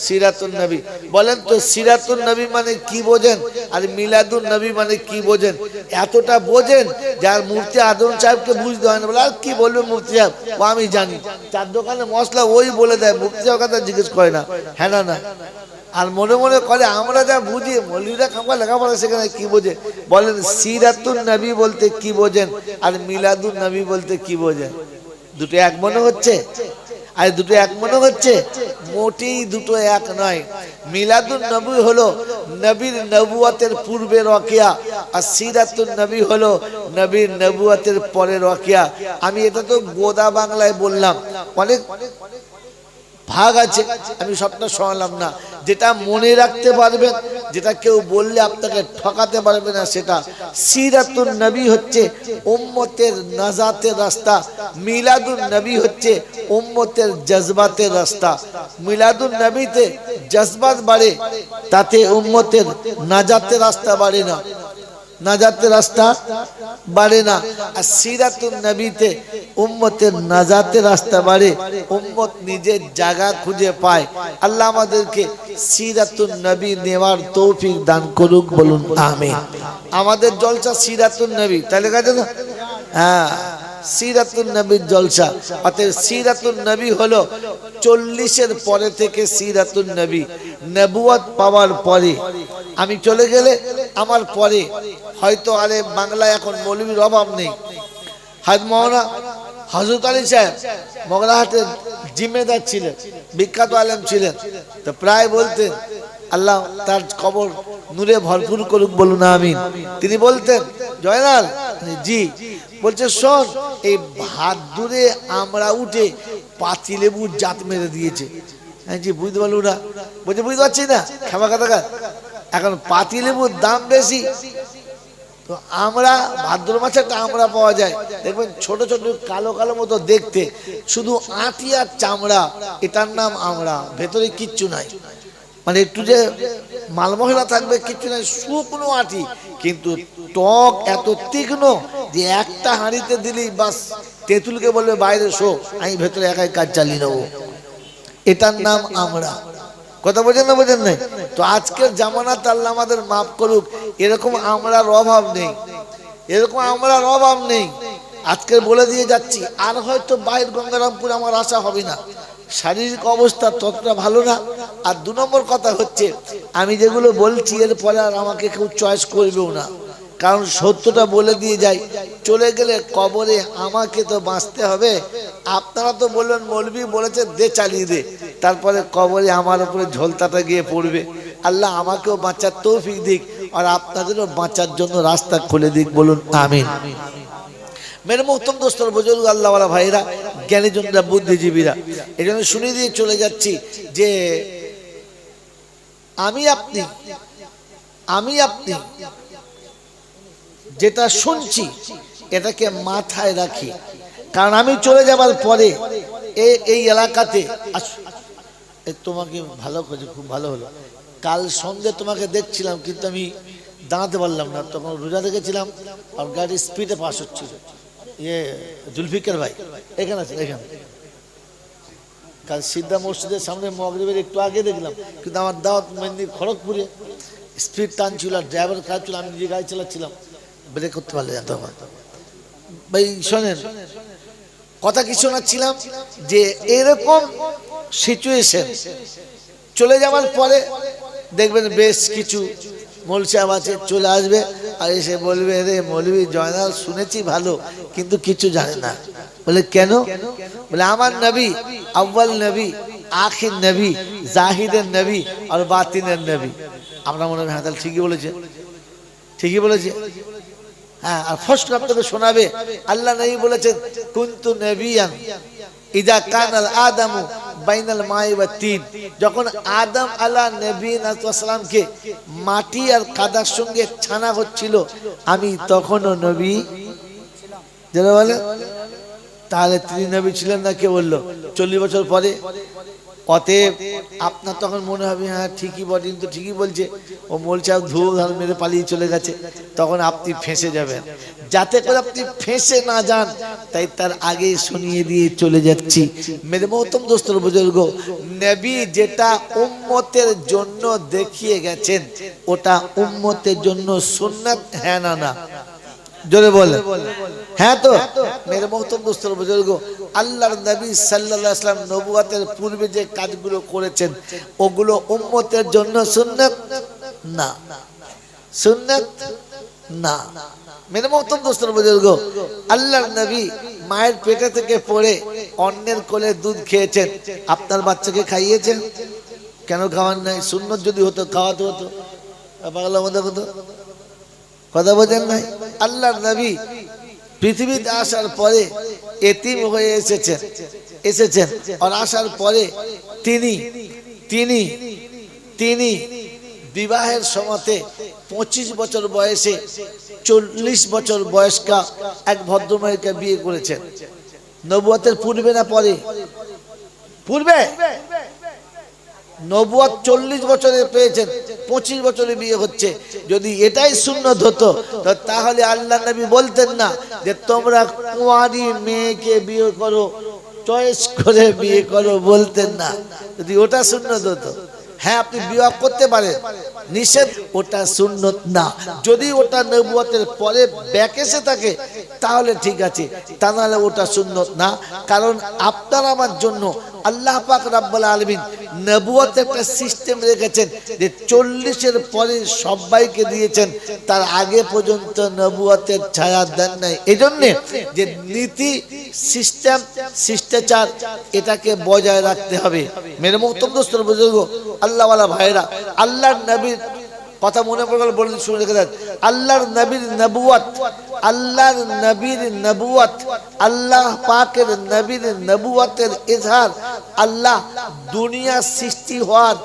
Speaker 1: সিরাতুন নবী বলেন তো, সিরাতুন নবী মানে কি বোঝেন আর মিলাদুন নবী মানে কি বোঝেন? এতটা বোঝেন যার মুফতি আদম সাহেবকে বুঝতে হয় না, বলে আর কি বলবে মুফতি সাহেব, ও আমি জানি, চার দোকানে মশলা ওই বলে দেয়, মুফতি সাহেব কথা জিজ্ঞেস করে না। হ্যাঁ না? আর মনে মনে করে আমরা যা বুঝি, মৌলভীরা খামকা লেখাপড়া সেখানে কি বোঝে? বলেন সিরাতুন নবী বলতে কি বোঝেন আর মিলাদুন নবী বলতে কি বোঝেন? দুটো এক মনে হচ্ছে? আর দুটো এক মনে হচ্ছে? মোটেই দুটো এক নয়। মিলাদুন নবী হলো নবীর নবুয়তের পূর্বের ওয়াকিয়া, আর সিরাতুন নবী হলো নবীর নবুয়তের পরের ওয়াকিয়া। আমি এটা তো গোদা বাংলায় বললাম, অনেক ভাগ আছে, আমি সবটা শোনালাম না। যেটা মনে রাখতে পারবেন, যেটা কেউ বললে আপনাকে ঠকাতে পারবে না, সেটা সিরাতুন নবী হচ্ছে উম্মতের নাজাতের রাস্তা, মিলাদুন নবী হচ্ছে উম্মতের জজবাতের রাস্তা। মিলাদুন নবীতে জজবাত বাড়ে, তাতে উম্মতের নাজাতের রাস্তা বাড়ে না, নাজাতের রাস্তা বাড়ে না। আর সিরাতুন নবীতে উম্মতের নাজাতের রাস্তা বাড়ে, উম্মত নিজের জায়গা খুঁজে পায়। আল্লাহ আমাদেরকে সিরাতুন নবী নেওয়ার তৌফিক দান করুক, বলুন আমিন। আমাদের জলসা সিরাতুন নবী, তাহলে কাছে না? হ্যাঁ, সিরাতুন নবীর জলসা। অতএব সিরাতুন নবী হলো 40-এর পরে থেকে সিরাতুন নবী, নবুয়ত পাওয়ার পরে। আমি চলে গেলে আমার পরে হয়তো আরে বাংলায় এখন মৌলবীর অভাব নেই। হাজ মৌলানা হযরত আলী সাহেব মগরাহাটের জিম্মেদার ছিলেন, বিখ্যাত আলেম ছিলেন, তো প্রায় বলতেন আল্লাহ তার কবর নূরে ভরপুর করুক, বলুন আমিন। তিনি বলতেন জয়নাল জি, বলছে শোন, এই ভাদ্রে আমরা উঠে পাতিলেবু জাত মেরে দিয়েছে। হ্যাঁ জি, বুঝতে পারলু না? বলছে বুঝতে পারছি না, খামা কথা। এখন পাতিলেবুর দাম বেশি, তো আমরা ভাদ্র মাসে একটা আমরা পাওয়া যায়, দেখবেন ছোট ছোট কালো কালো মতো দেখতে, শুধু আঁটি আর চামড়া, এটার নাম আমরা, ভেতরে কিচ্ছু নাই, মানে একটু যে মাল মশলা থাকবে কিচ্ছু নাই, শুকনো আঁটি, কিন্তু টক এত তীক্ষ্ণ যে একটা হাঁড়িতে দিলেই বাস তেঁতুলকে বলবে বাইরে শো, আমি ভেতরে একাই কাজ চালিয়ে নেবো। এটার নাম আমরা। কথা বোঝেন না? বোঝেন নাই? তো আজকের জামানাত আল্লাহ আমাদের মাফ করুক, এরকম আমরার অভাব নেই, এরকম আমরার অভাব নেই। আজকের বলে দিয়ে যাচ্ছি, আর হয়তো বাইরের গঙ্গারামপুর আমার আশা হবে না, শারীরিক অবস্থা ততটা ভালো না। আর 2 নম্বর কথা হচ্ছে, আমি যেগুলো বলছি এরপরে আর আমাকে কেউ চয়েস করবেও না, কারণ সত্যটা বলে দিয়ে যাই, চলে গেলে কবরে আমাকে তো বাঁচতে হবে। আপনারা তো বললেন মৌলবী বলেছে দে চালিয়ে দে, তারপরে কবরে আমার উপরে ঝোলতাটা গিয়ে পড়বে। আল্লাহ আমাকেও বাঁচার তৌফিক দিক, আর আপনাদেরও বাঁচার জন্য রাস্তা খুলে দিক, বলুন আমিন। মেরে মোহতম দোস্তর, বুজুর্গ, আল্লাহওয়ালা ভাইরা, জ্ঞানীজনরা, বুদ্ধিজীবীরা, এই জন্য শুনিয়ে দিয়ে চলে যাচ্ছি যে আমি আপনি যেটা শুনছি এটাকে মাথায় রাখি, কারণ আমি চলে যাবার পরে এই এলাকাতে তোমাকে ভালো করে, খুব ভালো হলো, কাল সন্ধ্যে তোমাকে দেখছিলাম কিন্তু আমি দাঁড়াতে পারলাম না, তখন রোজা রেখেছিলাম আর গাড়ি স্পিডে পাস হচ্ছিল। জুলফিকার ভাই এখানে আছে, এখানে কাল সিদ্ধা মসজিদের সামনে মাগরিবের একটু আগে দেখলাম, কিন্তু আমার দাওয়াত মেহেন্দি খড়গপুরে, স্পিড টানছিল আর ড্রাইভার খারাপ ছিল, আমি নিজে গাড়ি চালাচ্ছিলাম, ব্রেক করতে পারলে যেত আমার। ভাই শোনেন, কথা কি শোনাচ্ছিলাম যে এরকম সিচুয়েশন চলে যাওয়ার পরে দেখবেন বেশ কিছু মৌলভী সাহেব আছে চলে আসবে আর এসে বলবে রে মৌলভী জয়নাল শুনেছি ভালো কিন্তু কিছু জানে না। বলে কেন? বলে আমার নবী আউয়াল নবী আখির নবী জাহিদের নবী আর বাতিনের নবী। আমরা মনে হয় তাহলে ঠিকই বলেছে, ঠিকই বলেছে। হ্যাঁ, আর ফার্স্ট আপনাকে শোনাবে আল্লাহ নবী বলেছেন কুনতু নবিয়ান ইদা কানাল আদামু বাইনাল মাই ওয়া তিন, যখন আদম আলা নবীকে মাটি আর কাদার সঙ্গে ছানা হচ্ছিল আমি তখনও নবী। যারা বলে তাহলে তিনি নবী ছিলেন না, কে বললো? 40 বছর পরে। অতএব আপনার তখন মনে হবে হ্যাঁ ঠিকই বলেন, তো ঠিকই বলছে, ও বলছে ধুল ধাল মেরে পালিয়ে চলে গেছে, তখন আপনি ফেঁসে যাবেন। যাতে করে আপনি ফেঁসে না যান তাই তার আগে শুনিয়ে দিয়ে চলে যাচ্ছি। মেরে মহতম দোস্তর বুজুর্গ, নবী যেটা উম্মতের জন্য দেখিয়ে গেছেন ওটা উম্মতের জন্য সুন্নাত, হ্যাঁ না না? জোরে বলে হ্যাঁ। তো মেরে মহতম দোস্তর বুজুর্গ, আল্লাহর নবী সাল্লাল্লাহু আলাইহি ওয়াসাল্লাম নবুয়তের পূর্বে যে কাজগুলো করেছেন ওগুলো উম্মতের জন্য সুন্নাত না, সুন্নাত না। মেরে মহতম দোস্তর বুজুর্গ, আল্লাহর নবী মায়ের পেটে থেকে পড়ে অন্যের কোলে দুধ খেয়েছেন, আপনার বাচ্চাকে খাইয়েছেন? কেন খাওয়ান নাই? সুন্নত যদি হতো খাওয়াতে হতো। পাগলা মতো হতো, কথা বোঝেন নাই? আল্লাহর নবী পৃথিবীতে আসার পরে এতিম হয়ে এসেছেন আর আসার পরে তিনি তিনি তিনি বিবাহের সময়তে 25 বছর বয়সে 40 বছর বয়স্কা এক ভদ্রমহিলাকে বিয়ে করেছেন। নবুয়তের পূর্বে না পরে? পূর্বে। নবুয়ত 40 বছরে পেয়েছেন, 25 বছরে বিয়ে হচ্ছে। যদি এটাই সুন্নত হতো তাহলে আল্লাহ নবী বলতেন না যে তোমরা কুঁয়ারি মেয়েকে বিয়ে করো, চয়েস করে বিয়ে করো, বলতেন না। যদি ওটা সুন্নত হতো, হ্যাঁ আপনি বিবাহ করতে পারেন, নিষেধ, ওটা সুন্নত না। যদি ওটা নবুয়তের পরে ব্যাকেসে থাকে তাহলে ঠিক আছে, তা নাহলে ওটা সুন্নত না। কারণ আপনার আমার জন্য আল্লাহ পাক রব্বুল আলামিন নবুয়তের একটা সিস্টেম রেখেছেন যে 40-এর পরে সবাইকে দিয়েছেন, তার আগে পর্যন্ত নবুয়তের ছায়া দেন নাই। এজন্য যে নীতি সিস্টেম শিষ্টাচার এটাকে বজায় রাখতে হবে। মেরে মুহতরম দোস্তর বুজুর্গ, আল্লাহওয়ালা ভাইরা, আল্লাহর নবীর কথা মনে পড়ে গেল, বলে শুনে রেখে দেন। আল্লাহর নবীর নবুয়ত, আল্লাহর নবীর নবুয়ত, আল্লাহ পাকের নবীর নবুয়তের ইজহার আল্লাহ দুনিয়া সৃষ্টি হওয়ার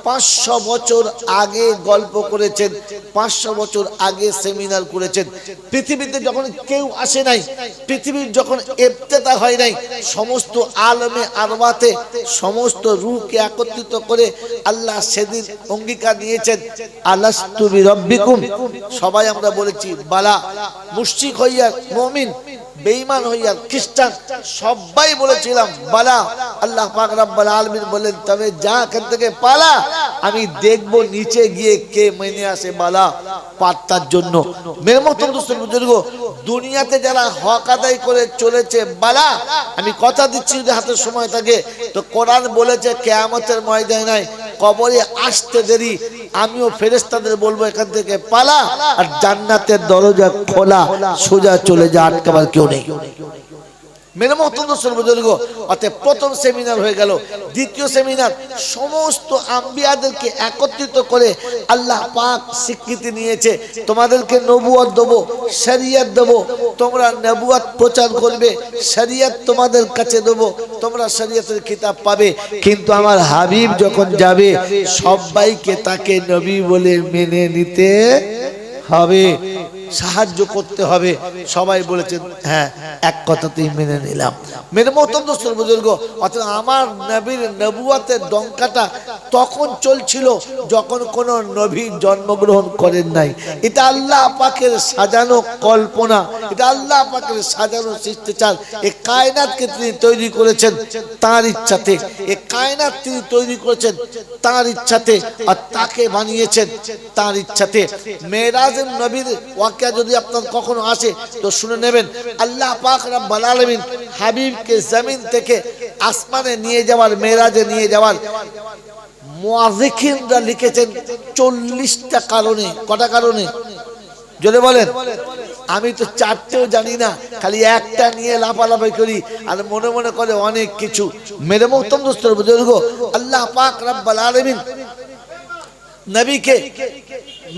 Speaker 1: 500 বছর আগে গল্প করেছেন, 500 বছর আগে সেমিনার করেছেন। পৃথিবীতে যখন কেউ আসে নাই, পৃথিবীর যখন ইবতিদা হয় নাই, সমস্ত আলমে আরওয়াতে সমস্ত রূহকে একত্রিত করে আল্লাহ সেদিন অঙ্গীকার নিয়েছেন আলাস্তু বিরাব্বিকুম। সবাই আমরা বলেছি বালা। মুশরিক হইয়া মুমিন, বেঈমান হইয়া খ্রিস্টান, সবাই বলেছিলাম বালা। আল্লাহ পাক রব্বুল আলামিন বলেন তবে যা এখান থেকে পালা, আমি দেখবো নিচে গিয়ে কে মেনে আসে বালা পাত্তার জন্য। মেরে মহতরম দোস্ত বুজুর্গ, দুনিয়াতে যারা হক আদায় করে চলেছে বালা, আমি কথা দিচ্ছি যদি হাতের সময় থাকে তো কোরআন বলেছে কিয়ামতের ময়দানে কবরে আসতে দেরি, আমিও ফেরেশতাদের বলবো এখান থেকে পালা, আর জান্নাতের দরজা খোলা, সোজা চলে যা, আটকাবার কেউ নেই। মেরে মহতরম দোস্ত বুজুর্গ, অতএব প্রথম সেমিনার হয়ে গেল। দ্বিতীয় সেমিনার সমস্ত আম্বিয়াদেরকে একত্রিত করে আল্লাহ পাক স্বীকৃতি নিয়েছে তোমাদেরকে নবুয়ত দেবো, শরিয়ত দেবো, তোমরা নবুয়ত প্রচার করবে, শরিয়ত তোমাদের কাছে দেবো, তোমরা শরিয়তের কিতাব পাবে। কিন্তু আমার হাবিব যখন যাবে সবাইকে তাকে নবী বলে মেনে নিতে হবে, সাহায্য করতে হবে। সবাই বলেছেন হ্যাঁ, এক কথাতেই মেনে নিলাম। মেরে মহতরম দোস্ত বুজুর্গ, অথচ আমার নবীর নবুয়তের ডঙ্কাটা তখন চলছিল যখন কোন নবী জন্মগ্রহণ করেন নাই। এটা আল্লাহ পাকের সাজানো কল্পনা, এটা আল্লাহ পাকের সাজানো শিষ্টাচার। এই কায়নাতকে তিনি তৈরি করেছেন তার ইচ্ছাতে, এই কায়নাত তিনি তৈরি করেছেন তার ইচ্ছাতে, আর তাকে বানিয়েছেন তার ইচ্ছাতে। মেরাজের নবীর ওয়াকিয়া যদি আপনার কখনো আসে তো শুনে নেবেন। আল্লাহ পাক রব্বুল আলামিন হাবিবকে জমিন থেকে আসমানে নিয়ে যাওয়ার, মেরাজে নিয়ে যাওয়ার মুআজ্জিকিনরা লিখেছেন 40টা কারণে। কটা কারণে জোরে বলেন? আমি তো চারটেও জানি না, খালি একটা নিয়ে লাফালাফি করি আর মনে মনে করে অনেক কিছু। মেরে মুহতরম দোস্ত বুজুর্গ, আল্লাহ পাক রব্বুল আলামিন নবীকে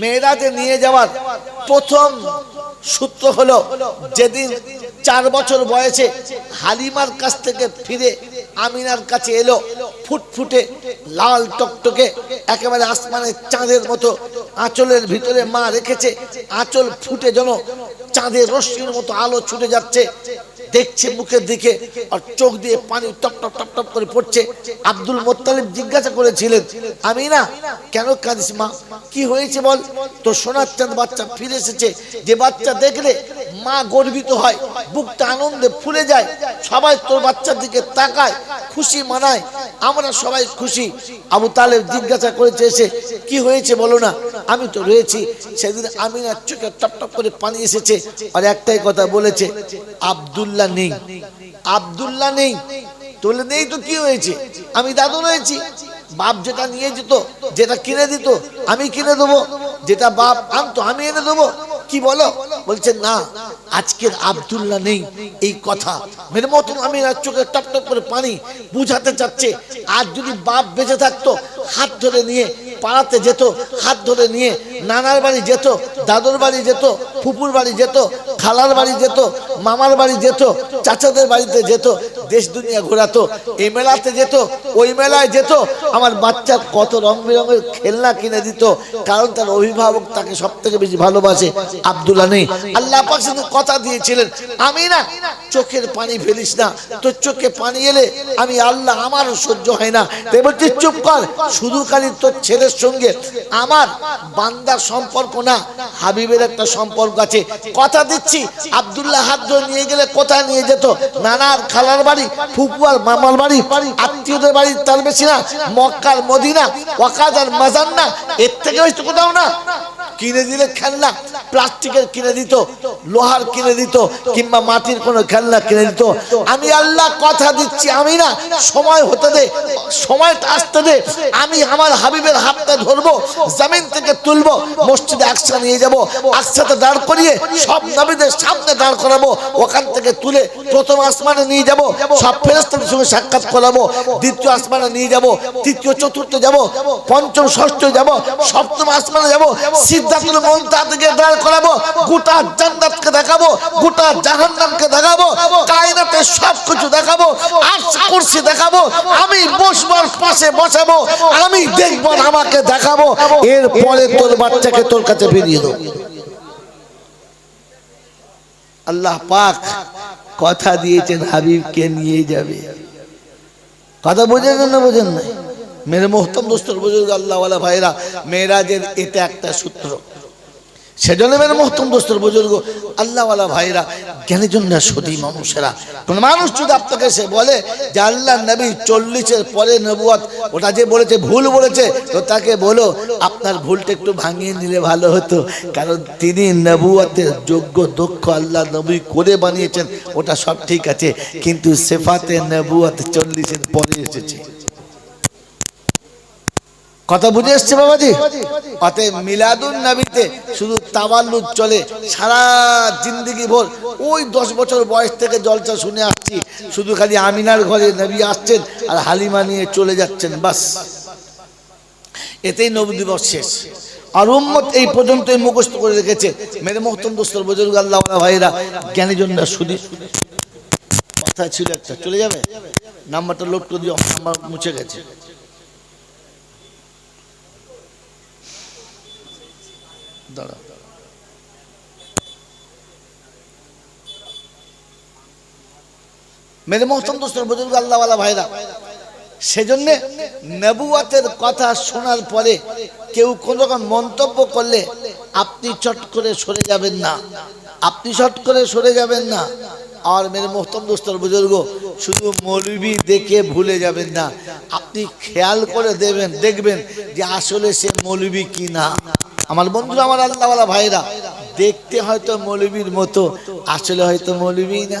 Speaker 1: মেরাজে নিয়ে যাওয়ার প্রথম সূত্র হলো যেদিন 4 বছর বয়সে হালিমার কাছ থেকে ফিরে আমিনার কাছে এলো, ফুটফুটে লাল টকটকে একেবারে আসমানের চাঁদের মতো আঁচলের ভিতরে মা রেখেছে। আঁচল ফুটে যেন চাঁদের রশ্মির মতো আলো ছুটে যাচ্ছে, দেখছে মুখের দিকে আর চোখ দিয়ে পানি টপ টপ টপ টপ করে পড়ছে। আব্দুল মুত্তালিব জিজ্ঞাসা করেছিলেন, আমিনা কেন কাঁদিস মা, কি হয়েছে বল? তো সোনার চাঁদ বাচ্চা ফিরে এসেছে। যে বাচ্চা দেখলে মা গর্বিত হয়, বুকটা আনন্দে ফুলে যায়, সবাই তোর বাচ্চার দিকে তাকায়, খুশি মানায়, আমরা সবাই খুশি। আবু তালেব জিজ্ঞাসা করেছে এসে, কি হয়েছে বলো না? আমি তো রয়েছি। সেদিন আমিনার চোখে টপ টপ করে পানি এসেছে আর একটাই কথা বলেছে, আব্দুল্লাহ নেই, আব্দুল্লাহ নেই। তোলে নেই তো কি হয়েছে, আমি দাদু রয়েছি। বাপ যেটা নিয়ে যেত, যেটা কিনে দিত আমি কিনে দেবো, যেটা বাপ আনতো আমি এনে দেবো। কি বলো? বলছে না, আজকের আব্দুল্লাহ নেই। এই কথা মেরে মতন আমি চোখে টপ টপ করে পানি বুঝাতে চাচ্ছে। আর যদি বাপ বেঁচে থাকতো হাত ধরে নিয়ে পাড়াতে যেত, হাত ধরে নিয়ে নানার বাড়ি যেত, দাদুর বাড়ি যেত, ফুপুর বাড়ি যেত, খালার বাড়ি যেত, মামার বাড়ি যেত, চাচাদের বাড়িতে যেত, দেশ দুনিয়া ঘোরাতো, এই মেলাতে যেত, ওই মেলায় যেত। আমার বাচ্চার কত রং বেরঙের খেলনা কিনে দিত, কারণ তার অভিভাবক তাকে সব থেকে বেশি ভালোবাসে। আব্দুল্লাহ নেই। আল্লাহ পাক শুধু কথা দিয়েছিলেন, আমি না চোখের পানি ফেলিস না, তোর চোখে পানি এলে আমি আল্লাহ আমারও সহ্য হয় না। তাই বলছি চুপ কর, শুধু খালি তোর ছেলের সঙ্গে আমার বান্দার সম্পর্ক না, হাবিবের একটা সম্পর্ক আছে। কথা দিচ্ছি আব্দুল্লাহ হাত ধরে নিয়ে গেলে কোথায় নিয়ে যেত? নানার খালার বাড়ি, ফুপু আর মামার বাড়ি, আত্মীয়দের বাড়ি, তার বেশি না মক্কার মদিনা, ওয়াকাদ আর মাজান্না, এর থেকে হয়তো কোথাও না। কিনে দিলে খেলনা, প্লাস্টিকের কিনে দিত, লোহার কিনে দিত, কিংবা মাটির কোনো খেলনা কিনে দিত। আমি আল্লাহ কথা দিচ্ছি, আমি না সময় হতে দে, সময়টা আসতে দে, আমি আমার হাবিবের হাতটা ধরবো, জমিন থেকে তুলবো, মসজিদে আকসা নিয়ে যাব, আকসাতে দাঁড় করিয়ে সব নবীদের সামনে দাঁড় করাবো, ওখান থেকে তুলে প্রথম আসমানে নিয়ে যাব, সব ফেরেশতাদের সঙ্গে সাক্ষাৎ করাবো, দ্বিতীয় আসমানে নিয়ে যাব, তৃতীয় চতুর্থ যাব, পঞ্চম ষষ্ঠ যাব, সপ্তম আসমানে যাব, সিদরাতুল মুনতাহা থেকে দাঁড় করাবো, গোটা জান্নাতকে দেখাবো, গোটা জাহান্নামকে দেখাবো, কায়নাতে সব কিছু দেখাবো, আরশ কুরসি দেখাবো, আমি বসবার পাশে বসাবো, আমি দেখবো আমাকে দেখাবো, এরপরে তোর বাচ্চাকে তোর কাছে ফিরিয়ে দেবো। আল্লাহ পাক কথা দিয়েছেন হাবিবকে নিয়ে যাবে। কথা বোঝেন না বোঝেন না? মেরে মোহতম দোস্তর বুজুর্গ আল্লাহ ওয়ালা ভাইরা, মেরাজের এটা একটা সূত্র। সেজন্য মেরে মোহতম দোস্তর বুজুর্গ আল্লাহ ওয়ালা ভাইরা, জ্ঞানের জন্য সতী মানুষেরা, কোন মানুষ যদি আপনাকে সে বলে যে আল্লাহ নবী 40-এর পরে নবুয়ত, ওটা যে বলেছে ভুল বলেছে, তো তাকে বলো আপনার ভুলটা একটু ভাঙিয়ে নিলে ভালো হতো, কারণ তিনি নবুয়তের যোগ্য দক্ষ আল্লাহ নবী করে বানিয়েছেন, ওটা সব ঠিক আছে, কিন্তু সিফাতে নবুয়ত 40-এর পরে এসেছে। কথা বুঝে এসছে বাবাজি? অতএব মিলাদুন নবীতে শুধু তাওয়াল্লুদ চলে সারা জিন্দেগি ভর। ওই 10 বছর বয়স থেকে জলসা শুনে আসছি, শুধু খালি আমিনার ঘরে নবী আসছেন আর হালিমা নিয়ে চলে যাচ্ছেন, বাস এতেই নবী দিবস শেষ। আর উম্মত এই পর্যন্তই মুখস্থ করে রেখেছে। মেরে মোহতরম দোস্তর বুজুর্গ আল্লাহ ওয়ালা ভাইরা, জ্ঞানী জন্য শুধু কথা ছিল একটা, চলে যাবে নাম্বারটা লোড করে দিও, নাম্বার মুছে গেছে। मेरे मोहतरम दोस्तों बुजुर्ग अल्लाह वाला भाईरा, সেজন্য নবুয়তের কথা শোনার পরে কেউ কোনো রকম মন্তব্য করলে আপনি চট করে সরে যাবেন না, আপনি চট করে সরে যাবেন না। আর মেরে মোহতরম দোস্তর বুজুর্গ, শুধু মৌলবি দেখে ভুলে যাবেন না, আপনি খেয়াল করে দেখবেন যে আসলে সে মৌলবি কি না। আমার বন্ধুরা, আমার আল্লাহওয়ালা ভাইরা, দেখতে হয়তো মৌলবীর মতো, আসলে হয়তো মৌলবী না।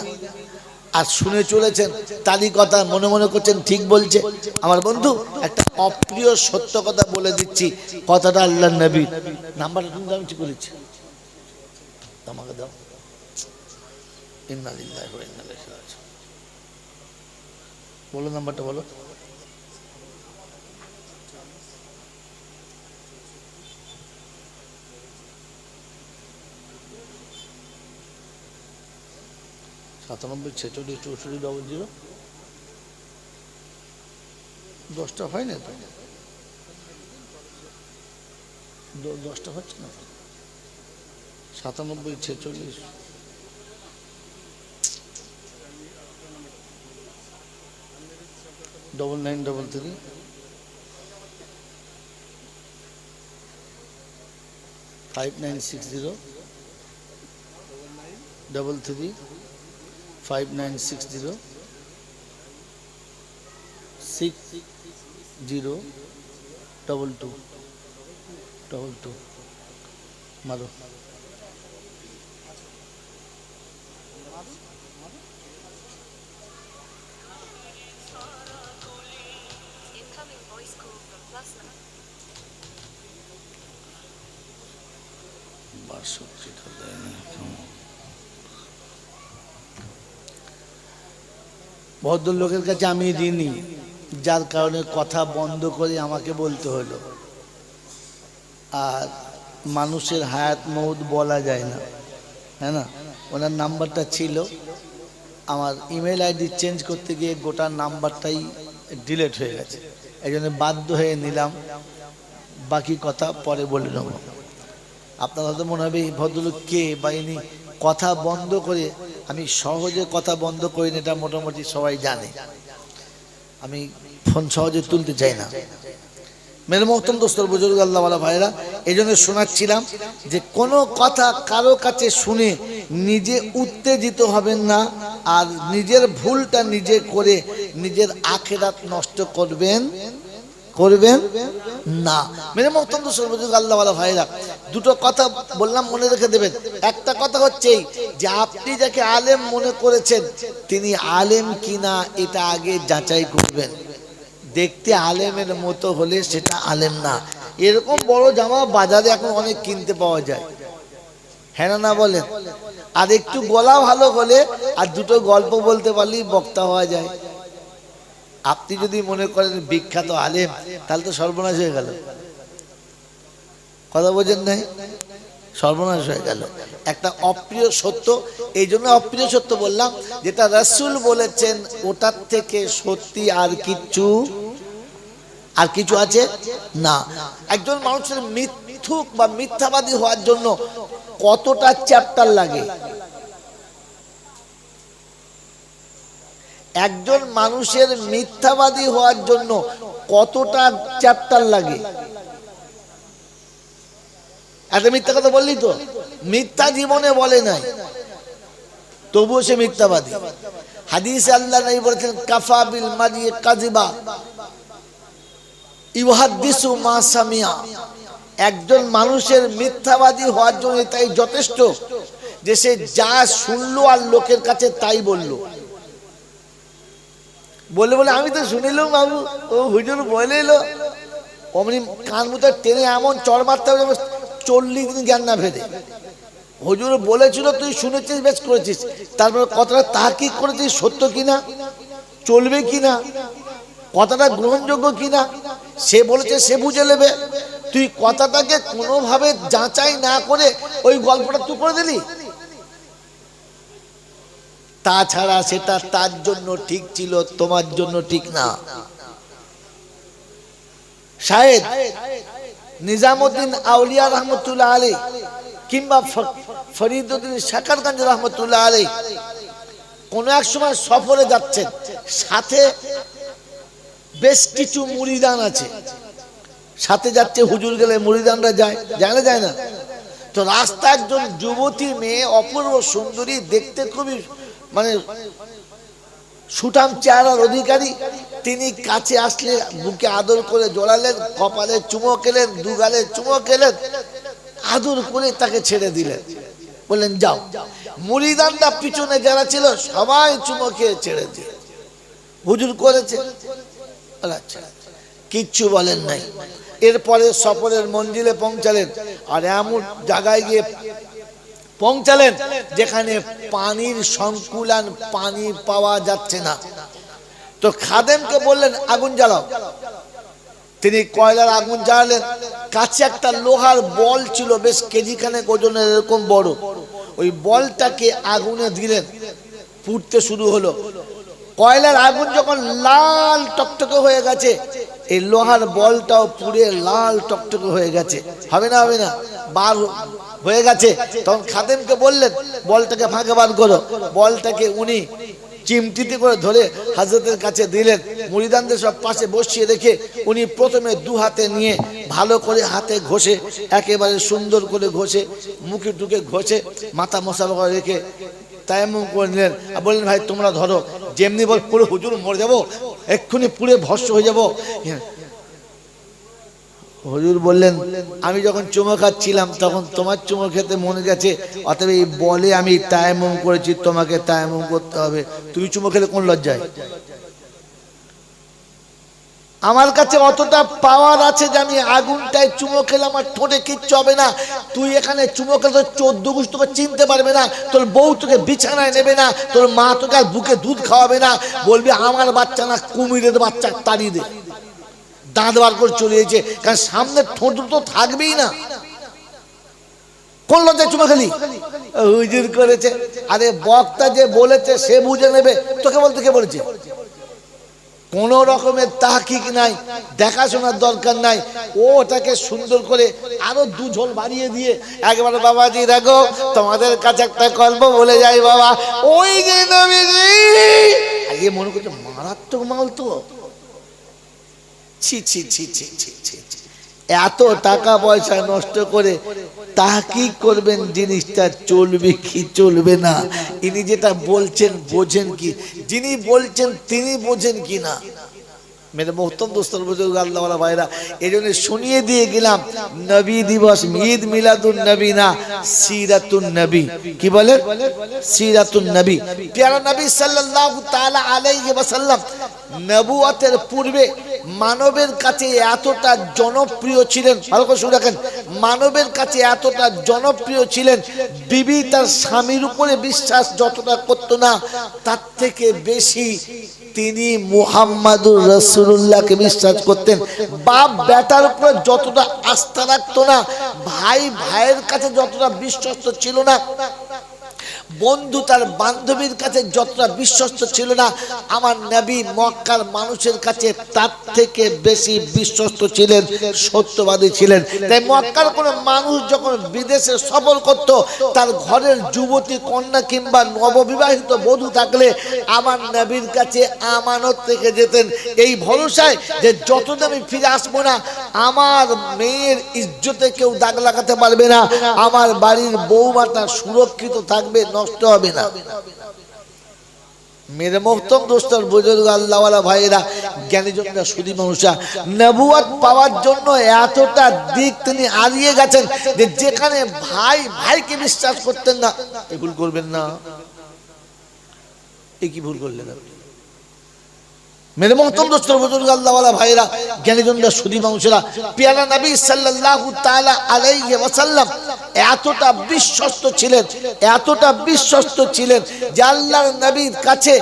Speaker 1: আর শুনে চলেছেন তারই কথা মনে মনে করছেন ঠিক বলছে। আমার বন্ধু, একটা অপ্রিয় সত্য কথা বলে দিচ্ছি, কথাটা আল্লাহর নবী। নাম্বারটা তুমি আমি ঠিক করেছি, আমাকে দাও। ইন্না লিল্লাহি ওয়া ইন্না ইলাইহি রাজিউন। বলো নাম্বারটা বলো। সাতানব্বই 46 64 00। 10টা হয় না তো, 10টা হচ্ছে না। 97 46 9933 5960 33 5960 602222 মারো। ভদ্রলোকের কাছে আমি ঋণী, যার কারণে কথা বন্ধ করে আমাকে বলতে হলো। আর মানুষের হায়াত মৌত বলা যায় না, হ্যাঁ না। ওনার নাম্বারটা ছিল, আমার ইমেল আইডি চেঞ্জ করতে গিয়ে গোটা নাম্বারটাই ডিলিট হয়ে গেছে, এই জন্য বাধ্য হয়ে নিলাম। বাকি কথা পরে বলে নেব। আপনারা তো মনে হবে এই ভদ্রলোক কে বা ইনি কথা বন্ধ করে, আমি সহজে কথা বন্ধ করি না, এটা মোটামুটি সবাই জানে। আমি ফোন সহজে তুলতে চাই না। মেরে মোহতরম দোস্তর বুজুর্গ আল্লাহওয়ালা ভাইরা, এই জন্য শোনাচ্ছিলাম যে কোনো কথা কারো কাছে শুনে নিজে উত্তেজিত হবেন না, আর নিজের ভুলটা নিজে করে নিজের আখিরাত নষ্ট করবেন না। মেরে মোহতরম দোস্তর বুজুর্গ আল্লাহওয়ালা ভাইরা, দুটো কথা বললাম, মনে রেখে দেবেন। একটা কথা হচ্ছে যে আপনি যাকে আলেম মনে করেছেন তিনি আলেম কিনা এটা আগে যাচাই করবেন। দেখতে আলেমের মতো হলে সেটা আলেম না। এরকম বড় জামা বাজারে এখন অনেক কিনতে পাওয়া যায়, হ্যাঁ না বলেন? আর একটু গলা ভালো হলে আর দুটো গল্প বলতে পারলেই বক্তা হওয়া যায়। আপনি যদি মনে করেন বিখ্যাত আলেম, তাহলে তো সর্বনাশ হয়ে গেল। কথা বোঝেন নাই? সর্বনাশ হয়ে গেল। একটা অপ্রিয় সত্য, এই জন্য অপ্রিয় সত্য বললাম, যেটা রাসূল বলেছেন ওটার থেকে সত্যি আর কিছু আছে না। একজন মানুষের মিথ্যুক বা মিথ্যাবাদী হওয়ার জন্য কতটা চ্যাপ্টার লাগে? একজন মানুষের মিথ্যাবাদী হওয়ার জন্য কতটা চ্যাপ্টার লাগে? একটা মিথ্যা কথা বললি তো, মিথ্যা জীবনে বলে নাই, তবুও সে মিথ্যাবাদী। হাদিসে আল্লাহ নবী বলেছেন, কাফা বিল মারি কাযিবা ইউহাদ্দিসু মা সামিয়া। একজন মানুষের মিথ্যাবাদী হওয়ার জন্য তাই যথেষ্ট যে সে যা শুনলো আর লোকের কাছে তাই বললো। বলে আমি তো শুনিলাম বাবু, ও হুজুর বলে এলো, অমনি কান মুতে টেনে এমন চড় মারতে হবে 40 দিন জ্ঞান না ফেরে। হুজুর বলেছিল, তুই শুনেছিস, বেশ করেছিস, তারপরে কথাটা তাহকিক করেছিস সত্য কিনা, চলবে কিনা, কথাটা গ্রহণযোগ্য কিনা, সে বলেছে সে বুঝে নেবে। তুই কথাটাকে কোনোভাবে যাচাই না করে ওই গল্পটা তুই করে দিলি। তাছাড়া সেটা তার জন্য ঠিক ছিল, তোমার জন্য ঠিক না। শায়েদ নিজামুদ্দিন আউলিয়া রহমতুল্লাহ আলাইহি কিংবা ফরিদউদ্দিন শাকারগঞ্জ রহমতুল্লাহ আলাইহি কোন এক সময় সফরে যাচ্ছেন, সাথে বেশ কিছু মুরিদান আছে, সাথে যাচ্ছে হুজুর গেলে মুরিদানরা যায়, যায় না যায় না? তো রাস্তা একজন যুবতী মেয়ে অপূর্ব সুন্দরী, দেখতে খুবই মানে সুঠাম চেহারার অধিকারী, তিনি কাছে আসলে বুকে আদর করে জড়ালেন, কপালে চুমো খেলেন, দুগালে চুমো খেলেন, আদর করে তাকে ছেড়ে দিলেন, বললেন যাও। মুরিদানরা পিছনে যারা ছিল সবাই চুমো খেয়ে ছেড়ে দিয়ে হুজুর করেছে, আচ্ছা কিচ্ছু বলেন নাই। এরপরে সফরের মঞ্জিলে পৌঁছালেন, আর এমন জায়গায় গিয়ে পৌঁছালেন যেখানে পানির সংকুলান, পানি পাওয়া যাচ্ছে না। তো খাদেমকে বললেন আগুন জ্বালাও। তিনি কয়লার আগুন জ্বালালেন, কাছে একটা লোহার বল ছিল বেশ কেজিখানেক ওজনের, এরকম বড়। ওই বলটাকে আগুনে দিলেন, পুড়তে শুরু হলো। কয়লার আগুন যখন লাল টকটকে হয়ে গেছে, এই লোহার বলটাও পুড়ে লাল টকটকে হয়ে গেছে। হবে না? হবে না? বার হয়ে গেছে। তখন খাদেমকে বললেন বলটাকে ফাঁকে বার করো। বলটাকে উনি চিমটিতে করে ধরে হযরতের কাছে দিলেন। মুরিদানদের সব পাশে বসিয়ে রেখে উনি প্রথমে দু হাতে নিয়ে ভালো করে হাতে ঘষে, একেবারে সুন্দর করে ঘষে, মুখে টুকে ঘষে, মাথা মশাল করে রেখে তায়াম্মুম করে নিলেন। আর বললেন ভাই তোমরা ধরো, যেমনি বল পুরো হুজুর মরে যাবো, এক্ষুনি পুড়ে ভস্ম হয়ে যাবো। হুজুর বললেন আমি যখন চুমো খাচ্ছিলাম তখন তোমার চুমো খেতে মনে গেছে, অতএব এই বলে আমি তায়াম্মুম করেছি, তোমাকে তায়াম্মুম করতে হবে। তুমি চুমো খেলে কোন লজ্জায়? আমার কাছে অতটা পাওয়ার আছে যে আমি আগুনটায় চুমো খেলে আমার ঠোঁটে কিচ্ছু হবে না। তুই এখানে চুমো খেলে তোর 14 গোষ্ঠ তোকে চিনতে পারবে না, তোর বউ তোকে বিছানায় নেবে না, তোর মা তোকে আর বুকে দুধ খাওয়াবে না, বলবি আমার বাচ্চা না কুমিরের বাচ্চা, তাড়িয়ে দে, দাঁত বার করে চলে এসেছে। কারণ সামনে ঠোঁট তো থাকবেই না। কোন লজ্জায় চুমো খেলি? হুজুর করেছে। আরে বক্তা যে বলেছে সে বুঝে নেবে, তোকে বলতে কে বলেছে? কোন রকমের তাহকিক নাই, দেখাশোনার দরকার নাই। ও ওটাকে সুন্দর করে আরো দুঝোল বাড়িয়ে দিয়ে একবারে বাবাজি দেখো তোমাদের কাছে একটা গল্প বলে যাই বাবা, ওই যে নবীজি, আগে মনে করছে মারাত্মক মাল তো। ছি ছি ছি ছি ছি ছি, এত টাকা পয়সা নষ্ট করে তাহকিক করবেন, জিনিসটা চলবে কি চলবে না, ইনি যেটা বলছেন বোঝেন কি, যিনি বলছেন তিনি বোঝেন কি না। মেরে মোহতরম দোস্তর বুজুর্গ আল্লাহ ওয়ালা ভাইরা, এজন্য শুনিয়ে দিয়ে গেলাম নবী দিবস ঈদ মিলাদুন নবী না, সিরাতুন নবী। কি বলে? সিরাতুন নবী। প্যারা নবী সাল্লাল্লাহু তাআলা আলাইহি ওয়াসাল্লাম নবুয়তের পূর্বে মানবের কাছে এতটা জনপ্রিয় ছিলেন, ভালো করে শুনে রাখেন, মানবের কাছে এতটা জনপ্রিয় ছিলেন, বিবি তার স্বামীর উপরে বিশ্বাস যতটা করত না, তার থেকে বেশি তিনি মুহাম্মাদুর রাসূলুল্লাহকে বিশ্বাস করতেন। বাপ বেটার উপরে যতটা আস্থা রাখতো না, ভাই ভাইয়ের কাছে যতটা বিশ্বস্ত ছিল না, বন্ধু তার বান্ধবীর কাছে যতটা বিশ্বস্ত ছিল না, আমার নবী মক্কার মানুষের কাছে তার থেকে বেশি বিশ্বস্ত ছিলেন, সত্যবাদী ছিলেন। তাই মক্কার কোনো মানুষ যখন বিদেশে সফর করত, তার ঘরের যুবতী কন্যা কিংবা নববিবাহিত বধূ থাকলে আমার নবীর কাছে আমানত রেখে যেতেন, এই ভরসায় যে যতদিন আমি ফিরে আসবো না আমার মেয়ের ইজ্জতে কেউ দাগ লাগাতে পারবে না, আমার বাড়ির বৌমাটা সুরক্ষিত থাকবে, নষ্ট হবে না। মেরে মোহতরম দোস্তর বুজুর্গ আল্লাহ ওয়ালা ভাইরা, জ্ঞানীজনরা সুধী মানুষরা, নবুয়ত পাওয়ার জন্য এতটা দিক তিনি হারিয়ে গেছেন যে যেখানে ভাই ভাইকে বিশ্বাস করতেন না, এই ভুল করবেন না। এই কি ভুল করলেন আপনি? মেরে মোহতরম দোস্তর বুজুর্গ আল্লাহ ওয়ালা ভাইরা, জ্ঞানীজনরা সুধী মানুষরা, প্যারা নবী সাল্লাল্লাহু তাআলা আলাইহি ওয়াসাল্লাম এতটা বিশ্বস্ত ছিলেন, এতটা বিশ্বস্ত ছিলেন যে আল্লাহর নবীর কাছে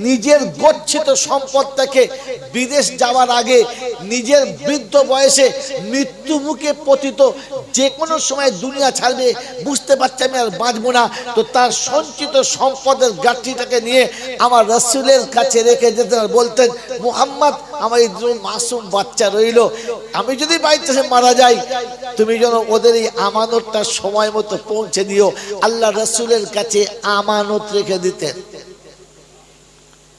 Speaker 1: নিজের গচ্ছিত সম্পদটাকে বিদেশ যাওয়ার আগে নিজের বৃদ্ধ বয়সে মৃত্যু মুখে পতিত, যে কোনো সময় দুনিয়া ছাড়বে, বুঝতে পারছে আমি আর বাঁচবো না, তো তার সঞ্চিত সম্পদের গাঁটরিটাকে নিয়ে আমার রাসূলের কাছে রেখে যেতেন, বলতেন মুহাম্মদ আমার এই মাসুম বাচ্চা রইল, আমি যদি বাড়িতে মারা যাই তুমি যেন ওদের এই আমানতটা সময় মতো পৌঁছে দিও। আল্লাহ রাসূলের কাছে আমানত রেখে দিতেন।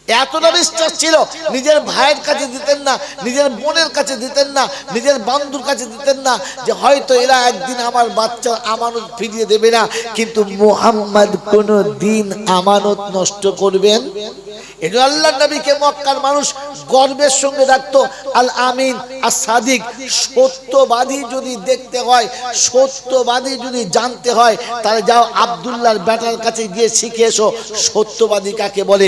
Speaker 1: এতটা বিশ্বাস ছিল, নিজের ভাইয়ের কাছে দিতেন না, নিজের বোনের কাছে দিতেন না, নিজের বন্ধুর কাছে দিতেন না, যে হয়তো এরা একদিন আমার বাচ্চার আমানত ফিরিয়ে দেবে না, কিন্তু মুহাম্মদ কোনো দিন আমানত নষ্ট করবেন। এটা আল্লাহর নবীকে মক্কার মানুষ গর্বের সঙ্গে রাখতো। আল আমিন আর সাদিক, সত্যবাদী যদি দেখতে হয়, সত্যবাদী যদি জানতে হয়, তাহলে যাও আব্দুল্লাহর বেটার কাছে গিয়ে শিখে এসো সত্যবাদী কাকে বলে।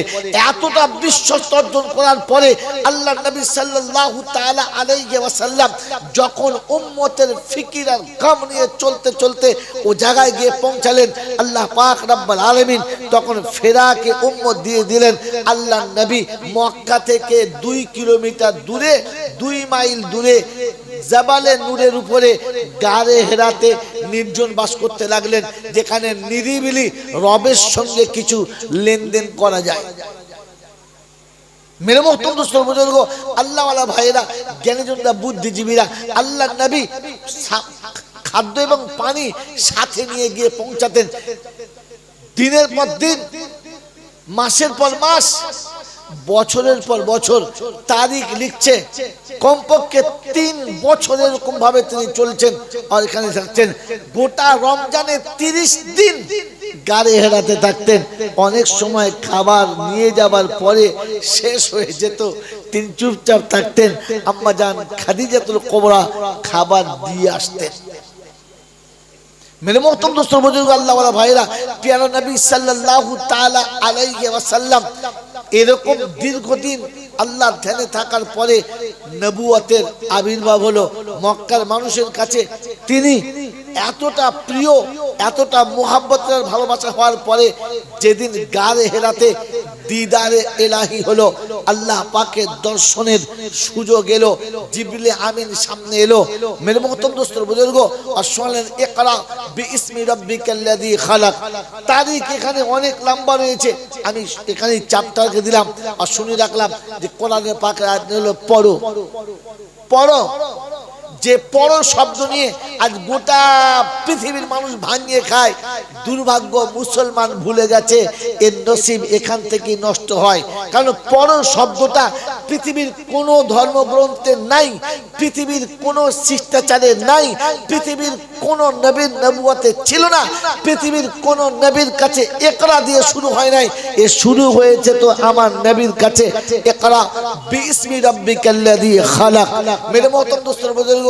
Speaker 1: এতটা বিশ্বাস অর্জন করার পরে আল্লাহর নবী সাল্লাল্লাহু তাআলা আলাইহি ওয়াসাল্লাম যখন উম্মতের ফিকির আর গাম নিয়ে চলতে চলতে ও জায়গায় গিয়ে পৌঁছালেন, আল্লাহ পাক রব্বুল আলামিন তখন ফেরাকে উম্মত দিয়ে দিলেন। আল্লাহ নবী মক্কা থেকে 2 কিলোমিটার দূরে, 2 মাইল দূরে জাবালে নূরের উপরে গারে হেরাতে নির্জন বাস করতে লাগলেন, যেখানে নিরিবিলি রবের সঙ্গে কিছু লেনদেন করা যায়। মেরে মোহতরম দোস্ত বুজুর্গ, আল্লাহওয়ালা ভাইয়েরা, জ্ঞানীজনরা, বুদ্ধিজীবীরা, আল্লাহ নবী খাদ্য এবং পানি সাথে নিয়ে গিয়ে পৌঁছাতেন। দিনের পর দিন, মাসের পর মাস, বছরের পর বছর তারিখ লিখছে, কমপক্ষে 3 বছর এরকম ভাবে তিনি চলছেন আর এখানে থাকছেন। গোটা রমজানে 30 দিন গাড়ি হেরাতে থাকতেন। অনেক সময় খাবার নিয়ে যাবার পরে শেষ হয়ে যেত, তিনি চুপচাপ থাকতেন। আম্মা জান খাদিজাতুল কুবরা খাবার দিয়ে আসতেন। मेरे मोहतरम दोस्तों, बुजुर्ग, अल्लाह वाला भाईरा, प्यारा नबी सल्लल्लाहु ताला अलैहि वसल्लम এরকম দীর্ঘদিন আল্লাহর ধ্যানে থাকার পরে নবুয়তের আবির্ভাব হলো। মক্কার মানুষের কাছে তিনি এতটা প্রিয়, এতটা মুহাব্বতের ভালোবাসা হওয়ার পরে যেদিন গারে হেরাতে দিদারে ইলাহি হলো, আল্লাহ পাকের দর্শনের সুযোগ এলো, জিবরিল আমিন সামনে এলো। মেরে মোহতরম দোস্তর বুজুর্গ, আর শুনলেন ইকরা বিইসমি রাব্বিকাল্লাযী খালাক। তারিখ এখানে অনেক লম্বা রয়েছে, আমি এখানে চ্যাপ্টারকে দিলাম আর শুনে রাখলাম যে কোরআনের পাক আয়াত হলো পড়ো। পড়ো, যে পড়ো শব্দ নিয়ে আজ গোটা পৃথিবীর মানুষ ভাঙিয়ে খায়। দুর্ভাগ্য, মুসলমান ভুলে গেছে এর নসিব এখান থেকে নষ্ট হয়। কারণ পড়ো শব্দটা পৃথিবীর কোনো ধর্মগ্রন্থে নাই, পৃথিবীর কোনো শিষ্টাচারে নাই, পৃথিবীর কোনো নবীর নবুয়তে ছিল না, পৃথিবীর কোনো নবীর কাছে ইকরা দিয়ে শুরু হয় নাই। এ শুরু হয়েছে তো আমার নবীর কাছে, ইকরা বিইসমি রাব্বিকাল্লাযী খালাক। মেরে মোহতরম দোস্তর বুজুর্গ,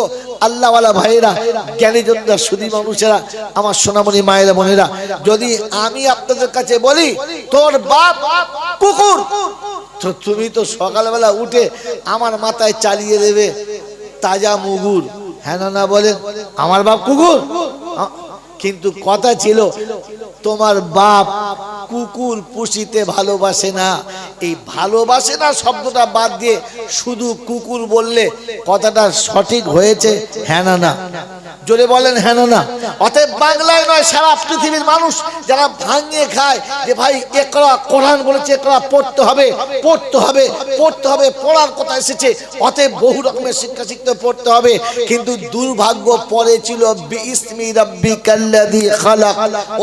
Speaker 1: আল্লাহ ওয়ালা ভাইয়েরা, জ্ঞানীজনরা, সুধী মানুষেরা, আমার সোনামণি মায়েরা, বোনেরা, যদি আমি আপনাদের কাছে বলি তোর বাপ কুকুর, তো তুমি তো সকালবেলা উঠে আমার মাথায় চালিয়ে দেবে তাজা মুগুর, হ্যাঁ না বলেন? আমার বাপ কুকুর। কিন্তু কথা ছিল তোমার বাপ কুকুর পুষিতে ভালোবাসে না। এই ভালোবাসে না শব্দটা বাদ দিয়ে শুধু কুকুর বললে কথাটা সঠিক হয়েছে, হ্যাঁ না? জোরে বলেন হ্যাঁ না? অতএব বাংলায় নয়, সারা পৃথিবীর মানুষ যারা ভাঙিয়ে খায় যে ভাই ইকরা, কোরআন বলেছে ইকরা, পড়তে হবে, পড়তে হবে, পড়তে হবে, পড়ার কথা এসেছে, অতএব বহু রকমের শিক্ষা শিখতে পড়তে হবে। কিন্তু দুর্ভাগ্য পরে ছিল বিইসমি রাব্বিকাল্লাযী খালাক।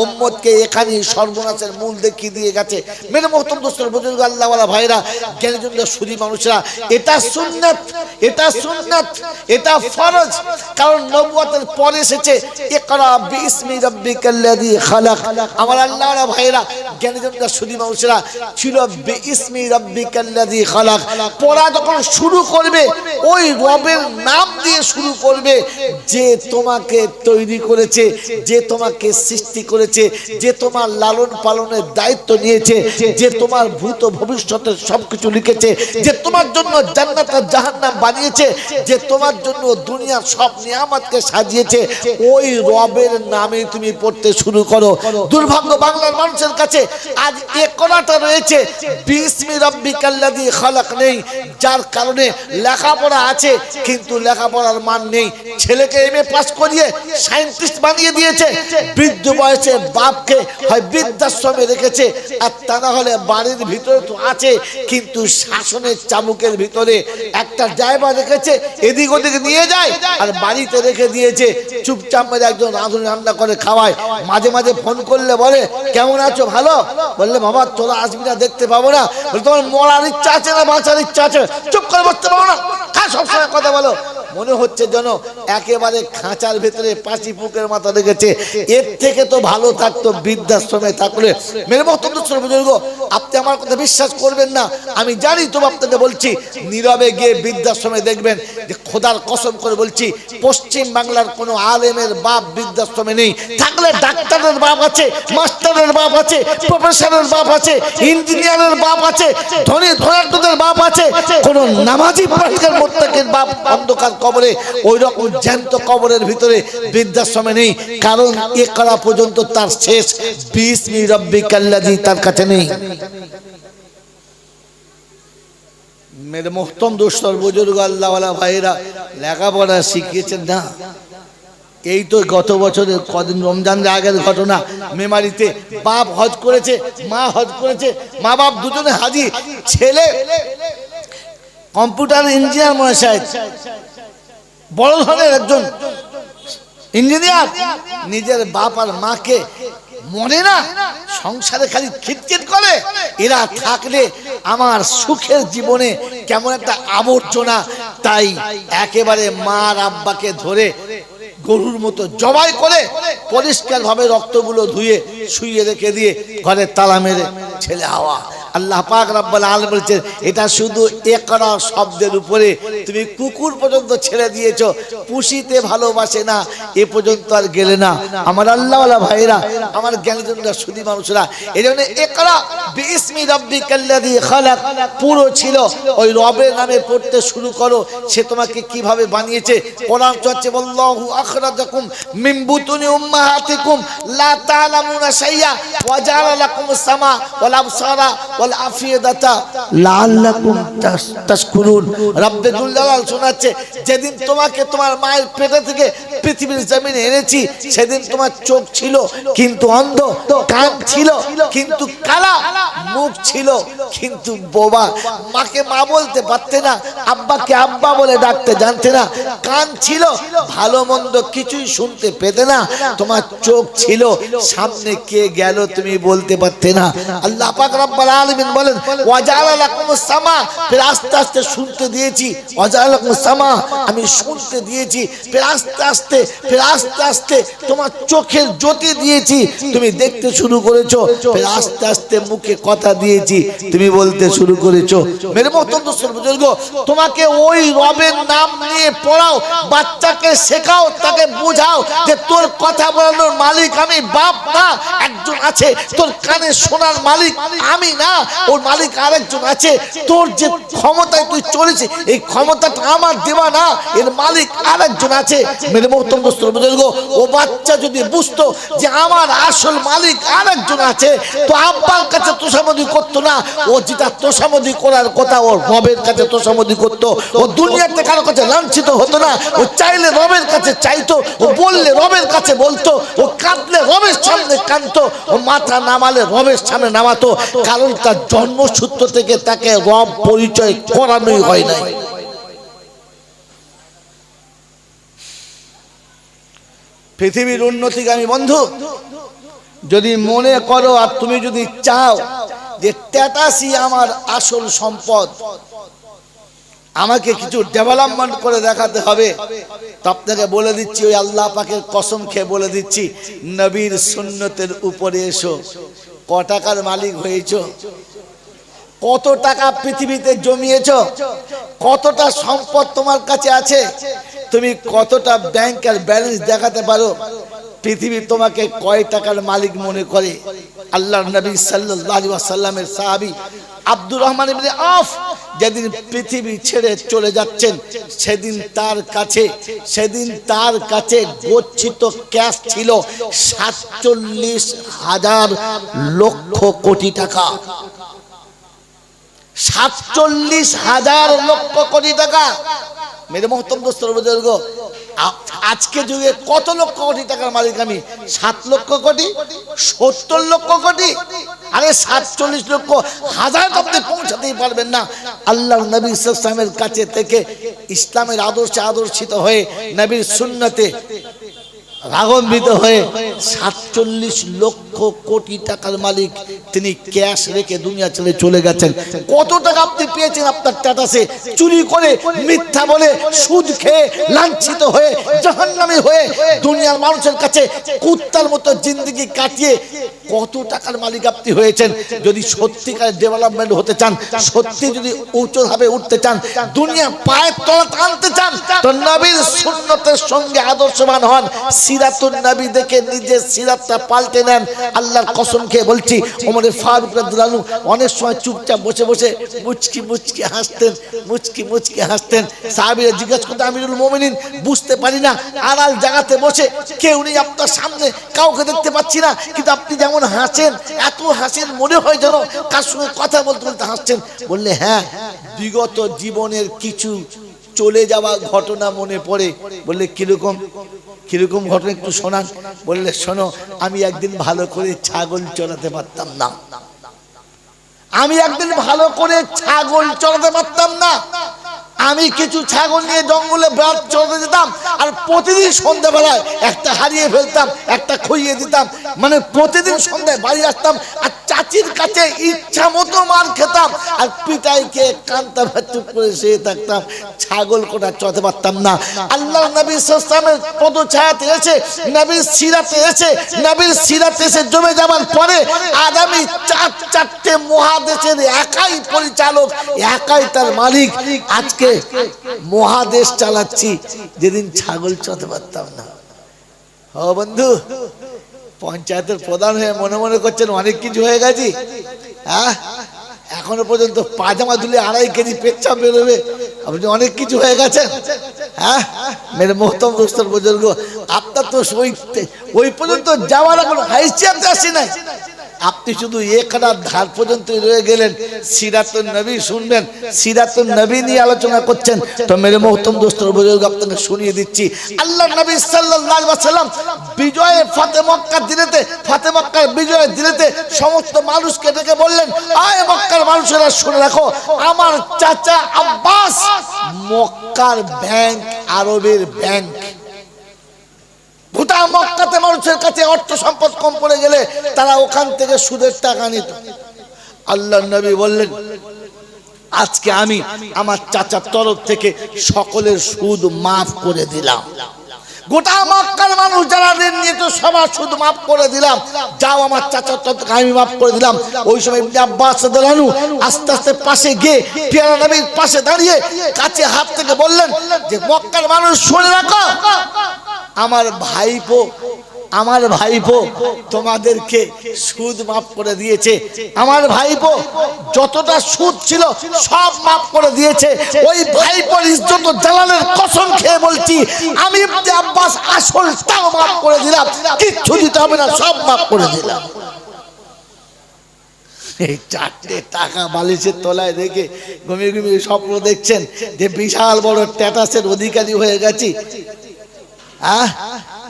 Speaker 1: উম্মতকে এখানে সর্বনাশের মূল দেখিয়ে দিয়ে গেছে। মেরে মোহতরম দোস্তর বুজুর্গ, আল্লাহ ওয়ালা ভাইরা, জ্ঞানীজনরা, সুধী মানুষরা, এটা সুন্নাত, এটা সুন্নাত, এটা ফরজ। কারণ নবুয়তের পরে এসেছে ইকরা বিইসমি রাব্বিকাল্লাযী খালাক। আমার আল্লাহ ওয়ালা ভাইরা, জ্ঞানীজনরা, সুধী মানুষরা, ছিল বিইসমি রাব্বিকাল্লাযী খালাক। পড়া যখন শুরু করবে ওই রবের নাম দিয়ে শুরু করবে, যে তোমাকে তৈরি করেছে, যে তোমাকে সৃষ্টি করেছে, যে তোমার লালন পালনের দায়িত্ব নিয়েছে, যে তোমার ভূত ভবিষ্যতের সবকিছু লিখেছে, যে তোমার জন্য জান্নাত আর জাহান্নাম বানিয়েছে, যে তোমার জন্য দুনিয়ার সব নিয়ামতকে সাজিয়েছে, ওই রবের নামে তুমি পড়তে শুরু করো। দুর্ভাগ্য বাংলার মানুষের কাছে আজ ইকরাটা রয়েছে, বিইসমি রাব্বিকাল্লাযী খালাক নেই, যার কারণে লেখাপড়া আছে কিন্তু লেখাপড়া লেখাপড়ার মান নেই, ছেলেকে এমএ পাস করিয়ে সায়েন্টিস্ট বানিয়ে দিয়েছে, বৃদ্ধ বয়সে বাপকে হয় বৃদ্ধাশ্রমে রেখেছে, আর তা না হলে বাড়ির ভিতরে তো আছে কিন্তু শাসনের চাবুকের ভিতরে একটা ড্রাইভার রেখেছে, এদিক ওদিক নিয়ে যায় আর বাড়িতে রেখে দিয়েছে। চুপচাপ মেরে একজন রাঁধুনি রান্না করে খাওয়ায়, মাঝে মাঝে ফোন করলে বলে কেমন আছো, ভালো? বললে বাবা তোরা আসবি না, দেখতে পাবো না। বলে তোমার মরার ইচ্ছা আছে না বাঁচার ইচ্ছা আছে? চুপ করে বসতে পারো না, সবসময় কথা বলো। মনে হচ্ছে যেন একেবারে খাঁচার ভেতরে পাঁচি পুকের মাথা রেখেছে। এর থেকে তো ভালো থাকতো বৃদ্ধাশ্রমে থাকলে। মেরে বক্তব্য বুজুর্গ, আপনি আমার কথা বিশ্বাস করবেন না, আমি জানি তো আপনাকে বলছি, নীরবে গিয়ে বৃদ্ধাশ্রমে দেখবেন যে খোদার কসম করে বলছি, পশ্চিম বাংলার কোনো আলেমের বাপ বৃদ্ধাশ্রমে নেই। থাকলে ডাক্তারের বাপ আছে, মাস্টারের বাপ আছে, প্রফেসরের বাপ আছে, ইঞ্জিনিয়ারের বাপ আছে, ধনী ধনাঢ্যদের বাপ আছে, কোনো নামাজি পাঠিকের মোত্তাকির বাপ অন্ধকার কবরে, ওই রকম জ্যান্ত কবরের ভিতরে বৃদ্ধাশ্রমে নেই। কারণ ইকরা পর্যন্ত তার শেষ বিসমি রাব্বিকাল্লাযী তার কাছে নেই। মেরে মোহতম দোস্তর বুজুর্গ আল্লাহওয়ালা ভাইরা, লেখাপড়া শিখিয়েছেন না। এই তো গত বছরের কদিন রমজানের আগের ঘটনা, মেমারিতে বাপ হজ করেছে, মা হজ করেছে, মা বাপ দুজনে হাজি। ছেলে কম্পিউটার ইঞ্জিনিয়ার মনে হয়, বড় ধরনের একজন ইঞ্জিনিয়ার। নিজের বাপ আর মাকে মনে না, সংসারে খালি খিটখিট করে, এরা থাকলে আমার সুখের জীবনে কেমন একটা আবর্জনা। তাই একেবারে মা আর আব্বাকে ধরে গরুর মতো জবাই করে পরিষ্কার ভাবে রক্তগুলো ধুয়ে শুইয়ে রেখে দিয়ে ঘরে তালা মেরে ছেলে হাওয়া। আল্লাহ পাক রব্বুল আলামিন বলছেন, এটা শুধু ইকরা শব্দের উপরে, তুমি কুকুর পর্যন্ত ছেড়ে দিয়েছো, পুষিতে ভালোবাসে না, এ পর্যন্ত আর গেলে না। আমার আল্লাহওয়ালা ভাইরা, আমার জ্ঞানীজনরা, সুধী মানুষরা, এই জন্য ইকরা বিইসমি রাব্বিকাল্লাযী খালাক পুরো ছিল ওই রবের নামে পড়তে শুরু করো। সে তোমাকে কিভাবে বানিয়েছে। কোরআন হচ্ছে আল্লাহু আখরাজাকুম মিন বুতুনি উম্মাহাতিকুম লা তা'লামুনা শাইআ ওয়া জাআলা লাকুমুস সামা ওয়াল আবসারা ওয়াল আফিয়াদাতা লাআল্লাকুম তাশকুরুন। রব্বে যুল জালাল শোনাচ্ছে, যেদিন তোমাকে তোমার মায়ের পেটে থেকে পৃথিবীর জমিনে এনেছি, সেদিন তোমার চোখ ছিল কিন্তু অন্ধ, কান ছিল কিন্তু কালা, মুখ ছিল কিন্তু বোবা, মাকে মা বলতে পারতে না, আব্বাকে আব্বা বলে ডাকতে জানতে না, কান ছিল ভালো মন্দ কিছুই শুনতে পেতে না, তোমার চোখ ছিল সামনে কে গেল তুমি বলতে পারতে না। আল্লাহ পাক রব্বুল আলামিন বলেন, ওয়াজাআলা লাকুমুস সামা, ফির আস্তে আস্তে শুনতে দিয়েছি, ওয়াজাআলা লাকুমুস সামা, আমি শুনতে দিয়েছি, ফির আস্তে আস্তে ফির আস্তে আস্তে তোমার চোখের জ্যোতি দিয়েছি, তুমি দেখতে শুরু করেছো, ফির আস্তে আস্তে মুখে কথা দিয়েছি, তুমি বলতে শুরু করেছো। মেরে মহতরম দোস্ত বুজুর্গ, তোমাকে ওই রবের নাম নিয়ে পড়াও, বাচ্চাকে শেখাও, তাকে বোঝাও যে তোর কথা বলানোর মালিক আমি, বাপ না, একজন আছে। তোর কানে শোনার মালিক আমি না, ওর মালিক আরেকজন আছে। তোর যে ক্ষমতায় তুই চলেছিস, এই ক্ষমতাটা আমার দেওয়া না, এর মালিক আরেকজন আছে। মেরে মহতরম দোস্ত বুজুর্গ, ও বাচ্চা যদি বুঝতো যে আমার আসল মালিক আরেকজন আছে, তো আব্বার কাছে তোষামোদি করতো না। ও যেটা তোষামোদি করার কথা, ও রবের কাছে তোষামোদি করতো। ও দুনিয়াতে কারো কাছে লাঞ্ছিত হতো না। ও চাইলে রবের কাছে চাইতো, ও বললে রবের কাছে বলতো, ও কাঁদলে রবের সামনে কাঁদতো, ও মাথা নামালে রবের সামনে নামাতো। কারণ তার জন্মসূত্র থেকে তাকে রব পরিচয় করানোই হয় নাই। পৃথিবীর উন্নতিগামী বন্ধু, যদি মনে করো আর তুমি যদি চাও যে ট্যাটাসি আমার আসল সম্পদ, আমাকে কিছু ডেভেলপমেন্ট করে দেখাতে হবে, তো আপনাকে বলে দিচ্ছি, ওই আল্লাহ পাকের কসম খেয়ে বলে দিচ্ছি, নবীর সুন্নতের উপরে এসো। ক টাকার মালিক হয়েছো, কত টাকা পৃথিবীতে জমিয়েছো, কতটা সম্পদ তোমার কাছে আছে, তুমি কতটা ব্যাংকের ব্যালেন্স দেখাতে পারো, পৃথিবী তোমাকে কয় টাকার মালিক মনে করে। আল্লাহর নবী সাল্লাল্লাহু আলাইহি ওয়াসাল্লামের সাহাবী আব্দুর রহমান ইবনে আওফ যেদিন পৃথিবী ছেড়ে চলে যাচ্ছেন, সেদিন তার কাছে গচ্ছিত ক্যাশ ছিল ৪৭,০০০ লক্ষ কোটি টাকা। ৪৭,০০০ লক্ষ কোটি টাকা। মেরে মোহতম দোস্তর বুজুর্গ, আজকে যুগে কত লক্ষ কোটি টাকার মালিক আমি? 7 লক্ষ কোটি, 70 লক্ষ কোটি, আরে 47 লক্ষ হাজার আপনি পৌঁছাতেই পারবেন না। আল্লাহর নবী সাল্লাল্লাহু আলাইহি ওয়াসাল্লামের কাছে থেকে ইসলামের আদর্শে আদর্শিত হয়ে নবীর সুন্নতে রাগান্বিত হয়ে 47 লক্ষ কোটি টাকার মালিক তিনি ক্যাশ রেখে দুনিয়া ছেড়ে চলে গেছেন। কত টাকা আপনি পেয়েছেন আপনার স্ট্যাটাসে? চুরি করে, মিথ্যা বলে, সুদ খেয়ে, লাঞ্ছিত হয়ে, জাহান্নামী হয়ে দুনিয়ার মানুষের কাছে কুত্তার মতো জিন্দেগি কাটিয়ে কত টাকার মালিক আপনি হয়েছেন। যদি সত্যিকার ডেভেলপমেন্ট হতে চান, সত্যি যদি উচ্চভাবে উঠতে চান, দুনিয়া পায়ের তলা টানতে চান, তো নবীর সুন্নতের সঙ্গে আদর্শবান হন। সিরাতুন নবী দেখে নিজের সিরাতটা পাল্টে নেন। আল্লাহর কসম খেয়ে বলছি, ওমর ফারুক রাদিয়াল্লাহু আনহু অনেক সময় চুপচাপ বসে বসে মুচকি মুচকি হাসতেন, মুচকি মুচকি হাসতেন। সাহাবীরা জিজ্ঞাসা করতেন, আমিরুল মুমিনিন বুঝতে পারি না, আড়াল জায়গাতে বসে কেউ নেই আপনার সামনে, কাউকে দেখতে পাচ্ছি না, কিন্তু আপনি যেমন হাসেন, এত হাসেন মনে হয় যেন কার সঙ্গে কথা বলতে বলতে হাসছেন। বললে হ্যাঁ, বিগত জীবনের কিছু চলে যাওয়া ঘটনা মনে পড়ে। বললে কিরকম কিরকম ঘটনা একটু শোনান। বললে শোনো, আমি একদিন ভালো করে ছাগল চড়াতে পারতাম না, আমি একদিন ভালো করে ছাগল চড়াতে পারতাম না। আমি কিছু ছাগল নিয়ে জঙ্গলে বেড়াতে চড়াতে যেতাম, আর প্রতিদিন সন্ধ্যাবেলায় একটা হারিয়ে ফেলতাম, একটা খুইয়ে দিতাম। মানে প্রতিদিন সন্ধ্যায় বাড়ি আসতাম আর চাচির কাছে ইচ্ছা মতো মার খেতাম, আর পিটাইকে কান্তা চুপ করে শুয়ে থাকতাম। ছাগল কোটা চড়াতে পারতাম না। আল্লাহ নবী সাল্লাল্লাহু আলাইহি ওয়াসাল্লামের পদছায়াতে এসে, নবীর সিরাতে এসে, নবীর সিরাতে এসে জমে যাবার পরে আগামী 4 মহাদেশের একাই পরিচালক, একাই তার মালিক। আজকে মহাদেশ চালাচ্ছি, যেদিন ছাগল চড়াতে পারতাম না। ও বন্ধু, পঞ্চায়েতের প্রধান হয়ে মনে মনে করছেন অনেক কিছু হয়ে গেছি। হ্যাঁ, এখনো পর্যন্ত পাজামা ধুলে 2.5 কেজি পেচ্ছাপ বেরোবে, আপনি অনেক কিছু হয়ে গেছেন। হ্যাঁ, মেরে মোহতম দোস্তর বুজুর্গ, আপনার তো ওই পর্যন্ত যাওয়ার এখন হাইসিয়াতে আসি নাই। আপনি শুধু একটা ধার পর্যন্ত রয়ে গেলেন। সিরাতুন নবী শুনবেন, সিরাতুন নবী নিয়ে আলোচনা করছেন। তো মেরে মোহতম দোস্তর বুজুর্গ, আপনাকে শুনিয়ে দিচ্ছি, আল্লাহর নবী সাল্লাল্লাহু আলাইহি ওয়াসাল্লাম বিজয়ে ফাতে মক্কার দিনেতে, ফাতে মক্কার বিজয়ের দিনেতে সমস্ত মানুষকে ডেকে বললেন, আয় মক্কার মানুষেরা শুনে রাখো, আমার চাচা আব্বাস মক্কার ব্যাংক, আরবের ব্যাংক। গোটা মক্কাতে মানুষের কাছে অর্থ সম্পদ কম পড়ে গেলে তারা ওখান থেকে সুদের টাকা নিত। আল্লাহর নবী বললেন, আজকে আমি আমার চাচার তরফ থেকে সকলের সুদ মাফ করে দিলাম। গোটা মক্কার মানুষ যারা ঋণ নিয়ে তো সবার সুদ মাফ করে দিলাম, যাও আমার চাচার তরফ থেকে আমি মাফ করে দিলাম। ওই সময় ইবনে আব্বাস রাদিয়াল্লাহু আনহু আস্তে আস্তে পাশে গিয়ে পেয়ারা নবীর পাশে দাঁড়িয়ে কাছে হাত থেকে বললেন যে, মক্কার মানুষ শুনে রাখো, আমার ভাইপো তোমাদেরকে সুদ মাফ করে দিয়েছে। আমার ভাইপো যতটা সুদ ছিল সব মাফ করে দিয়েছে। ওই ভাইপোর ইজ্জত জালালের কসম খেয়ে বলছি, আমি ইবনে আব্বাস আসলটাও মাফ করে দিলাম, কিচ্ছু দিতে হবে না, সব মাফ করে দিলাম। এই 4টে টাকা বালিশের তলায় রেখে ঘুমিয়ে ঘুমিয়ে স্বপ্ন দেখছেন যে বিশাল বড় স্ট্যাটাসের অধিকারী হয়ে গেছি।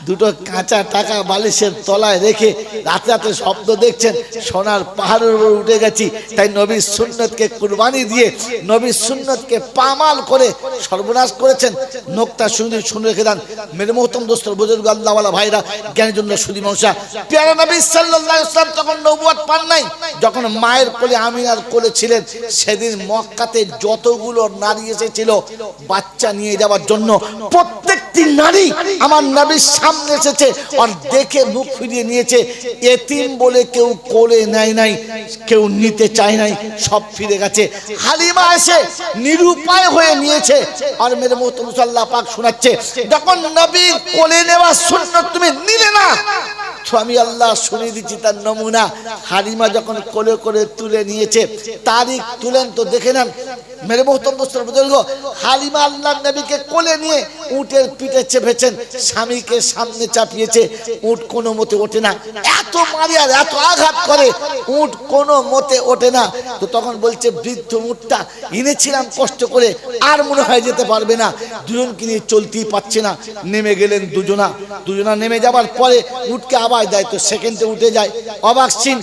Speaker 1: দুটো কাঁচা টাকা বালিশের তলায় রেখে রাতে রাতে স্বপ্ন দেখছেন সোনার পাহাড়ের উপর উঠে গেছি। তাই নবীর সুন্নতকে কুরবানি দিয়ে নবীর সুন্নতকে পামাল করে সর্বনাশ করেছেন। নোকতা শুনে রেখে দেন মেরে মোহতম দোস্তর বুজুর্গ আল্লাহওয়ালা ভাইরা, জ্ঞানের জন্য সুদী মানুষরা। প্যারা নবী সাল্লাল্লাহু আলাইহি ওয়াসাল্লাম তখন নবুয়ত পান নাই। যখন মায়ের কোলে আমিনার কোলে ছিলেন, সেদিন মক্কাতে যতগুলো নারী এসেছিল বাচ্চা নিয়ে যাওয়ার জন্য, প্রত্যেকটি নারী আমার নবীর সামনে এসেছে আর দেখে মুখ ফিরিয়ে নিয়েছে। এতিম বলে কেউ কোলে নেয় নাই, কেউ নিতে চায় নাই, সব ফিরে গেছে। হালিমা এসে নিরুপায় হয়ে নিয়েছে। আর মেরে মুহাম্মদ আল্লাহ পাক শোনাচ্ছে, যখন নবী কোলে নেওয়া সুন্নাত তুমি নিলে না, আমি আল্লাহ শুনিয়ে দিচ্ছি তার নমুনা। হালিমা যখন কোলে করে তুলে নিয়েছে, তারিখ তুলেন তো দেখে নেন মেরে মোহতরম দোস্তর বুজুর্গ। হালিমা আল্লাহর নবীকে কোলে নিয়ে উটের পিঠে চেপেছেন, স্বামীকে সামনে চাপিয়েছে, উট কোনো মতে ওঠে না, এত মারে আর এত আঘাত করে, উট কোনো মতে ওঠে না। তো তখন বলছে বৃদ্ধ উটটা এনেছিলাম কষ্ট করে, আর মনে হয় যেতে পারবে না, দুজনকে নিয়ে চলতেই পারছে না। নেমে গেলেন দুজনা নেমে যাবার পরে উটকে আবার দেয়, তো সেকেন্ডে উঠে যায়। অবাক সিন,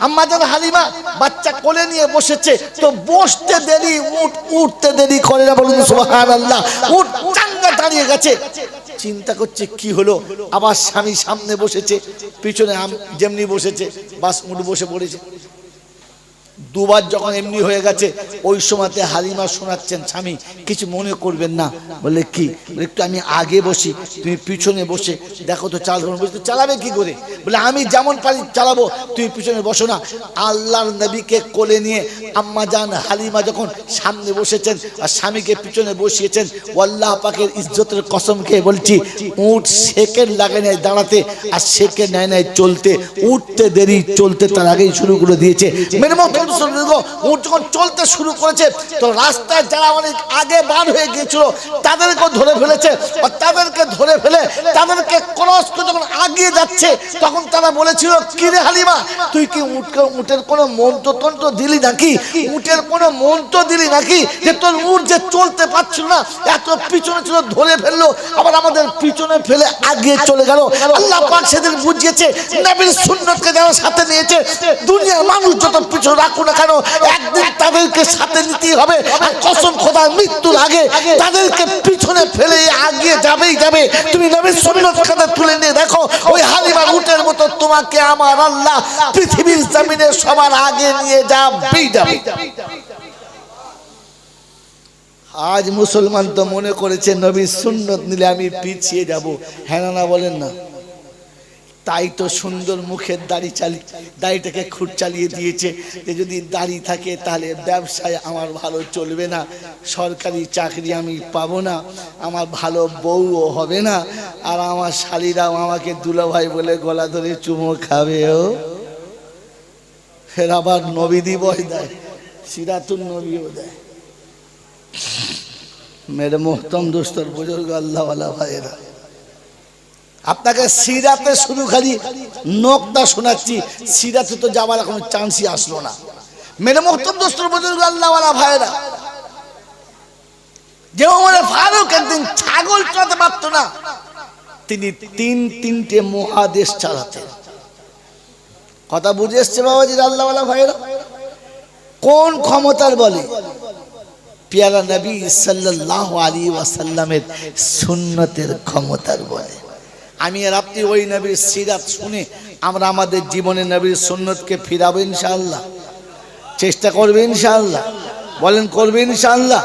Speaker 1: আম্মাজান হালিমা বাচ্চা কোলে নিয়ে বসেছে, তো বসতে দেরি উট উঠতে দেরি করে না, বলুন সুবহানাল্লাহ। উট চাঙ্গা দাঁড়িয়ে গেছে, চিন্তা করছে কি হলো, আবার স্বামী সামনে বসেছে, পিছনে যেমনি বসেছে বাস উট বসে পড়েছে। দুবার যখন এমনি হয়ে গেছে, ওই সময়তে হালিমা শোনাচ্ছেন, স্বামী কিছু মনে করবেন না। বলে কি, একটু আমি আগে বসি, তুমি পিছনে বসে দেখো তো চালাবো। বলছে চালাবে কি করে? বলে আমি যেমন পারি চালাবো, তুমি পিছনে বসো না। আল্লাহর নবীকে কোলে নিয়ে আম্মাজান হালিমা যখন সামনে বসেছেন আর স্বামীকে পিছনে বসিয়েছেন, আল্লাহ পাকের ইজ্জতের কসম খেয়ে বলছি, উট সেকেন্ড লাগে নাই দাঁড়াতে, আর সেকেন্ড নেয় নাই চলতে, উঠতে দেরি, চলতে তার আগেই শুরু করে দিয়েছে। মেরে মত উট যখন চলতে শুরু করেছে, তো রাস্তায় যারা অনেক আগে বার হয়ে গিয়েছিল তাদেরকে ধরে ফেলেছে, আর তাদেরকে ধরে ফেলে তাদেরকে ক্রস করে যখন আগিয়ে যাচ্ছে, তখন তারা বলেছিল কি রে হালিমা, তুই কি উটের কোনো মন্ত্রতন্ত্র দিলি নাকি? উটের কোনো মন্ত্র দিলি নাকি যে তোর উট যে চলতে পারছিল না, এত পিছনে ছিল, ধরে ফেললো, আবার আমাদের পিছনে ফেলে আগিয়ে চলে গেল। আল্লাহ পাক সেদিন বুঝিয়েছে, নবীর সুন্নতকে যারা সাথে নিয়েছে, দুনিয়ার মানুষ যত পিছনে রাখো না কেন, একদিন তাদেরকে সাথে নিতেই হবে। আর কসম খোদার মৃত্যুর আগে তাদেরকে পিছনে ফেলে আগিয়ে যাবেই যাবে। তুমি নবীর সুন্নত খাতে তুলে নিয়ে দেখো, ওই হালিমার উটের মতো তোমাকে আমার আল্লাহ পৃথিবীর জমিনে সবার আগে নিয়ে যাবেই যাবে। আজ মুসলমান তো মনে করেছে নবীর সুন্নত নিলে আমি পিছিয়ে যাব। হ্যাঁ না বলেন না? তাই তো সুন্দর মুখের দাড়িটাকে খুঁট চালিয়ে দিয়েছে যে যদি দাড়ি থাকে তাহলে ব্যবসায় আমার ভালো চলবে না, সরকারি চাকরি আমি পাবো না, আমার ভালো বউও হবে না, আর আমার শালীরাও আমাকে দুলাভাই বলে গলা ধরে চুমো খাবে। ও ফের আবার নবী দিবস দেয়, সিরাতুন নবীও দেয়। মেরে মোহতরম দোস্তর বুজুর্গ আল্লাহওয়ালা ভাইয়েরা, আপনাকে সিরাতে শুধু খালি নোকটা শোনাচ্ছি, সিরাতে তো যাওয়ার কোনো চান্সই আসলো না। মেরে মোহতরম দোস্তর বুজুর্গ আল্লাহওয়ালা ভাইয়েরা, যে ওমর ফারুক একদিন ছাগল চড়াতে পারত না, তিনি তিনটে মহাদেশ চালাতেন। কথা বুঝে এসছে বাবাজির আল্লাহওয়ালা ভাইয়েরা? কোন ক্ষমতার বলে? পিয়ারা নবী সাল্লাল্লাহু আলাইহি ওয়াসাল্লামের সুন্নতের ক্ষমতার বলে। আমি আর আপনি ওই নবীর সিরাত শুনে আমরা আমাদের জীবনে নবীর সুন্নতকে ফিরাবো ইনশাআল্লাহ, চেষ্টা করবে ইনশাআল্লাহ। বলেন করবে ইনশাআল্লাহ?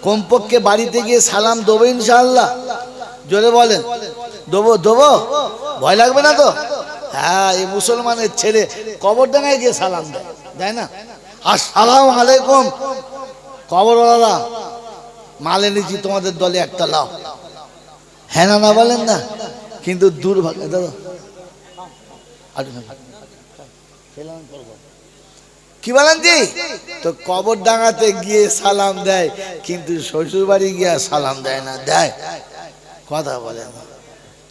Speaker 1: কমপক্ষে বাড়িতে গিয়ে সালাম দেবো ইনশাআল্লাহ। জোরে বলেন, দেবো? ভয় লাগবে না তো? হ্যাঁ, এই মুসলমানের ছেলে কবরডাঙ্গায় গিয়ে সালাম দেয় না? আসসালামু আলাইকুম কবরওয়ালা, মালে নিচ্ছি তোমাদের দলে একটা লাও। হ্যাঁ না বলেন না? কিন্তু দুর্ভাগ্য দাদা, কি বলেন জি? তো কবর ডাঙাতে গিয়ে সালাম দেয়, কিন্তু শ্বশুর বাড়ি গিয়ে সালাম দেয় না। দেয়? কথা বলে না।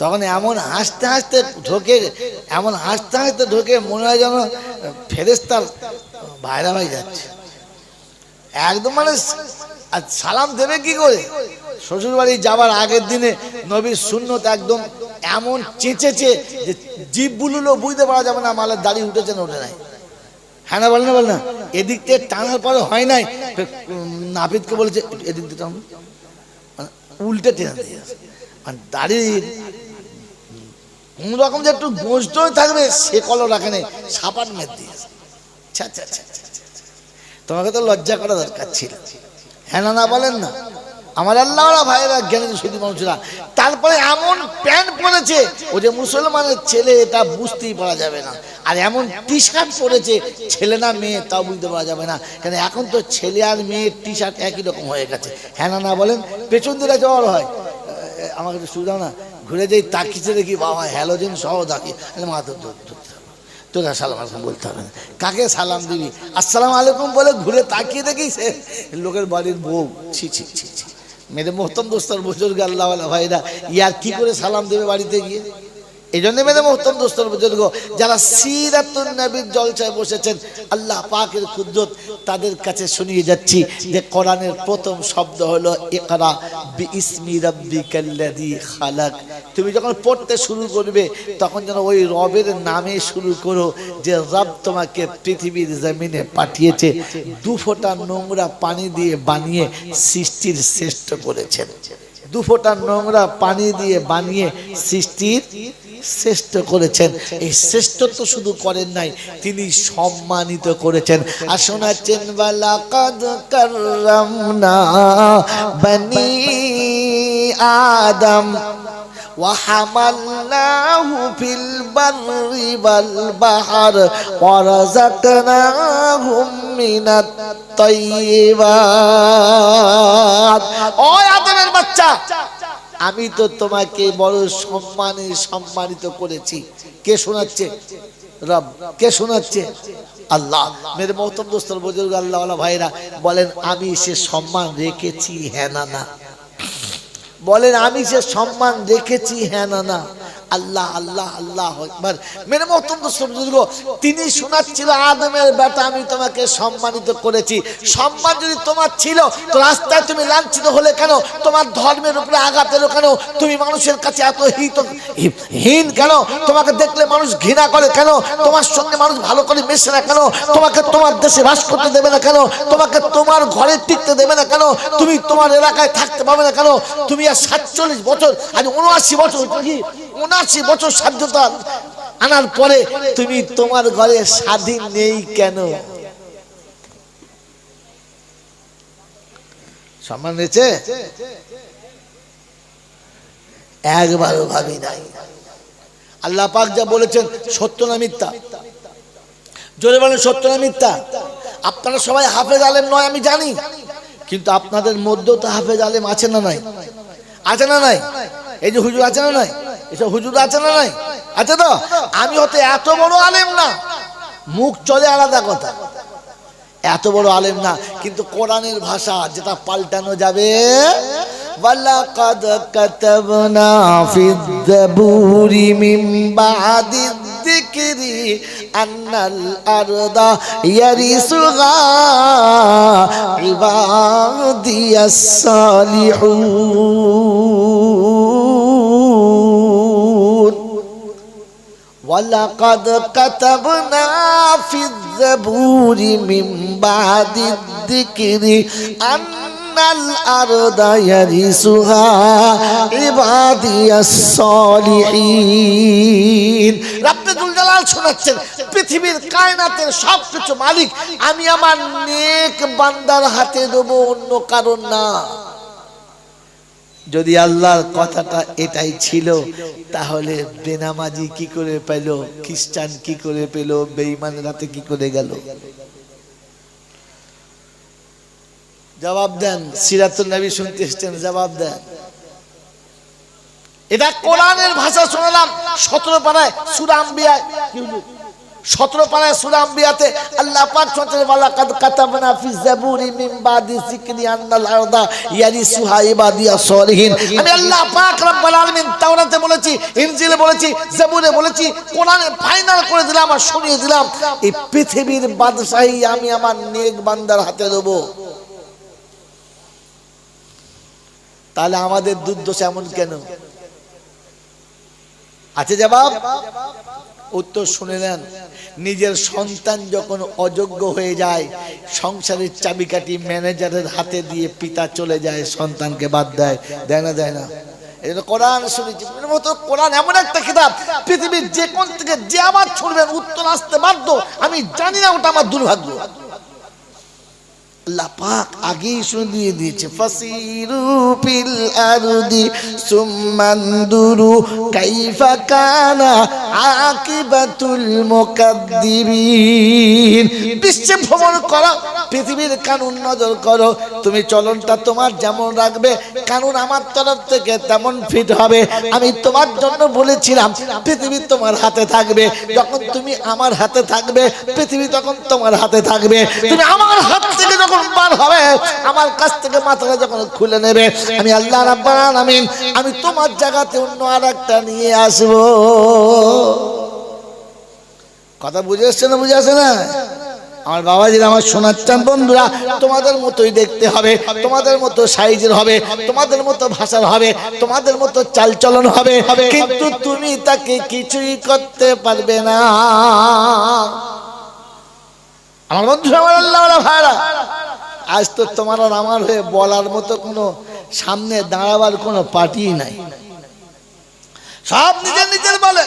Speaker 1: তখন এমন হাসতে হাসতে ঢোকে, মনে হয় যেন ফেরেশতার বাইরে হয়ে যাচ্ছে একদম। মানে সালাম দেবে কি করে? শ্বশুর বাড়ি যাবার আগের দিনে নবীর সুন্নত একদম এমন চেঁচেছে যে জিভ বুলুলো বুঝতে পারা যাবে না মালের দাড়ি উঠেছে না উঠে নাই। হ্যাঁ না বলেন না? বল না, এদিক থেকে টানার পরে হয় নাই, নাপিতকে বলেছে এদিক থেকে মানে উল্টে টেনে দিয়েছে, মানে দাড়ির কোন রকম যে একটু গোঁজটোই থাকবে সে কলও রাখে নেই, সাপাট মেরে দিয়েছে। তোমাকে তো লজ্জা করা দরকার ছিল। হ্যাঁ না বলেন না? আমার আল্লাহওয়ালা ভাইয়েরা, জ্ঞানী শুধু মানুষরা, তারপরে এমন প্যান্ট পরেছে ও যে মুসলমানের ছেলে এটা বুঝতেই পারা যাবে না, আর এমন টি শার্ট পরেছে ছেলে না মেয়ে তাও বুঝতে পারা যাবে না, কেন এখন তো ছেলে আর মেয়ের টি শার্ট একই রকম হয়ে গেছে। হ্যাঁ না বলেন? পেছন দিকে জ্বর হয়, আমাকে একটু সুবিধা না, ঘুরে যেই তাকিয়েছে দেখি বাবা হ্যালোজেন সহ তাকিয়ে মা তোরা সালাম আলাইকুম বলতে হবে না। কাকে সালাম দিবি? আসসালামু আলাইকুম বলে ঘুরে তাকিয়ে দেখি সে লোকের বাড়ির বউ। ছি ছি ছি ছি, মেরে মোহতম দোস্তর বুজুর্গ আল্লাহওয়ালা ভাইরা, ইয়ার কি করে সালাম দেবে বাড়িতে গিয়ে? এই জন্য মেরে মোহতম দোস্তর বুজুর্গ যারা সিরাতুন নবীর জলসায় বসেছেন, আল্লাহ পাকের কুদরত তাদের কাছে শুনিয়ে যাচ্ছি যে কোরআনের প্রথম শব্দ হলো ইকরা বিইসমি রাব্বিকাল্লাযী খালাক। তুমি যখন পড়তে শুরু করবে তখন যেন ওই রবের নামে শুরু করো যে রব তোমাকে পৃথিবীর জমিনে পাঠিয়েছে, 2 ফোঁটা নোংরা পানি দিয়ে বানিয়ে সৃষ্টির শ্রেষ্ঠ করেছেন। 2 ফোঁটা নোংরা পানি দিয়ে বানিয়ে সৃষ্টির শ্রেষ্ঠ করেছেন। এই শ্রেষ্ঠত্ব শুধু করেন নাই, তিনি সম্মানিত করেছেন। আর শোনাচ্ছেন ওয়ালাকাদ কাররামনা বনি আদম وحملناه في البر والبحر ورزقناهم من الطيبات। ও আদমের বাচ্চা, আমি তো তোমাকে বড় সম্মানিত করেছি। কে শোনাচ্ছে? রব। কে শোনাচ্ছে? আল্লাহ। মেরে মোহতরম দোস্তর বুজুর্গ আল্লাহওয়ালা ভাইরা বলেন, আমি সে সম্মান রেখেছি হ্যাঁ না না? বলেন আমি সে সম্মান রেখেছি হ্যাঁ না না? আল্লাহ আল্লাহ আল্লাহ আকবার। মেরে মোহতরম দোস্তর বুজুর্গ, তিনি শোনাচ্ছিল আদমের বেটা আমি তোমাকে সম্মানিত করেছি। সম্মান যদি তোমার ছিল তো রাস্তায় তুমি লাঞ্ছিত হলে কেন? তোমার ধর্মের উপরে আঘাত এলো কেন? তুমি মানুষের কাছে এত হীন কেন? তোমাকে দেখলে মানুষ ঘৃণা করে কেন? তোমার সঙ্গে মানুষ ভালো করে মেশে না কেন? তোমাকে তোমার দেশে বাস করতে দেবে না কেন? তোমাকে তোমার ঘরে টিকতে দেবে না কেন? তুমি তোমার এলাকায় থাকতে পারবে না কেন? তুমি আর 47 বছর আজ 79 বছর, 79 বছর স্বাধীনতা আনার পরে তুমি তোমার ঘরে স্বাধীন নেই কেন? সম্মান রয়েছে? একবারও ভাবি নাই। আল্লাহ পাক যা বলেছেন সত্য না মিথ্যা? জোরে বলেন সত্য না মিথ্যা? আপনারা সবাই হাফেজ আলেম নয় আমি জানি, কিন্তু আপনাদের মধ্যেও তো হাফেজ আলেম আছে না নাই? আছে না নাই? এই যে হুজুর আছে না নাই? এসব হুজুর আছে না নাই? আছে তো? আমি হতে এত বড় আলেম না, মুখ চলে আলাদা কথা, এত বড় আলেম না, কিন্তু কোরআনের ভাষা যেটা পাল্টানো যাবে। ওয়ালাকাদ কাতাবনা ফিজ জাবুরি মিন বাদিদ যিকরি আন্নাল আরদা ইয়ারিসুহা ইবাদিয়াস সালিহুন। ওয়ালাকাদ কাতাবনা ফিজ জাবুরি মিন বাদিদ যিকরি আন্নাল আরদা ইয়ারিসুহা ইবাদিয়াস সালিহিন। রাব্বুল জালাল শোনাচ্ছেন, পৃথিবীর কায়নাতের সবকিছু মালিক আমি আমার নেক বান্দার হাতে দেব, অন্য কারণ না। যদি আল্লাহর কথাটা এটাই ছিল তাহলে বেনামাজি কি করে পেল? খ্রিস্টান কি করে পেল? বেঈমানের হাতে কি করে গেল? জবাব দেন। সিরাতুন নবী শুনতে এসেছেন, জবাব দেন। এটা কোরআনের ভাষা শোনালাম। 17 পারায় সূরা আম্বিয়া, 17 পারায় সূরা আম্বিয়াতে আল্লাহ পাক বলেন ওয়ালাকাদ কাতাবনা ফিজ জাবুরি মিন বাদি যিকরি আন্নাল আরদা ইয়ারিসুহা ইবাদিয়াস সালিহিন। আমি আল্লাহ পাক রব্বুল আলামিন তাওরাতে বলেছি, ইনজিলে বলেছি, জাবুরে বলেছি, কোরআনে ফাইনাল করে দিলাম আর শুনিয়ে দিলাম, এই পৃথিবীর বাদশাহী আমি আমার নেক বান্দার হাতে দেব। তাহলে আমাদের দুর্দশা এমন কেন? আছে জবাব? উত্তর শুনে নেন। নিজের সন্তান যখন অযোগ্য হয়ে যায়, সংসারের চাবিকাঠি ম্যানেজারের হাতে দিয়ে পিতা চলে যায়, সন্তানকে বাদ দেয়, দেয় না? দেয় না? এই জন্য কোরআন শুনেছি। কোরআন এমন একটা কিতাব, পৃথিবীর যে কোন থেকে যে আবার ছুড়বেন উত্তর আসতে বাধ্য। আমি জানি না ওটা আমার দুর্ভাগ্য। আল্লাহ পাক আগেই শুনিয়ে দিয়েছে, ফাসিরু ফিল আরদি সুম্মানদুরু কাইফা কানা আকিবাতুল মুকাদ্দিবিন। বিশ্বে ভ্রমণ করো, পৃথিবীর কানুন নজর করো, তুমি চলনটা তোমার যেমন রাখবে কানুন আমার তরফ থেকে তেমন ফিট হবে। আমি তোমার জন্য বলেছিলাম পৃথিবী তোমার হাতে থাকবে, যখন তুমি আমার হাতে থাকবে পৃথিবী তখন তোমার হাতে থাকবে। তুমি আমার হাত থেকে যখন বার হবে, আমার কাছ থেকে মাথাটা যখন খুলে নেবে, আমি আল্লাহ রাব্বুল আলামিন আমি তোমার জায়গাতে অন্য আরেকটা নিয়ে আসবো। কথা বুঝে আসছে না? বুঝে আসে না? আমার বাবাজিরা, আমার সোনার চাঁদ বন্ধুরা, তোমাদের মতোই দেখতে হবে, তোমাদের মতো সাইজের হবে, তোমাদের মতো ভাষার হবে, তোমাদের মতো চালচলন হবে, কিন্তু তুমি তাকে কিছুই করতে পারবে না। আমার বন্ধুরা, আমার আল্লাহওয়ালা ভাইরা, আজ তো তোমার আর আমার হয়ে বলার মতো কোনো সামনে দাঁড়াবার কোনো পার্টি নাই, সব নিজের নিজের বলে।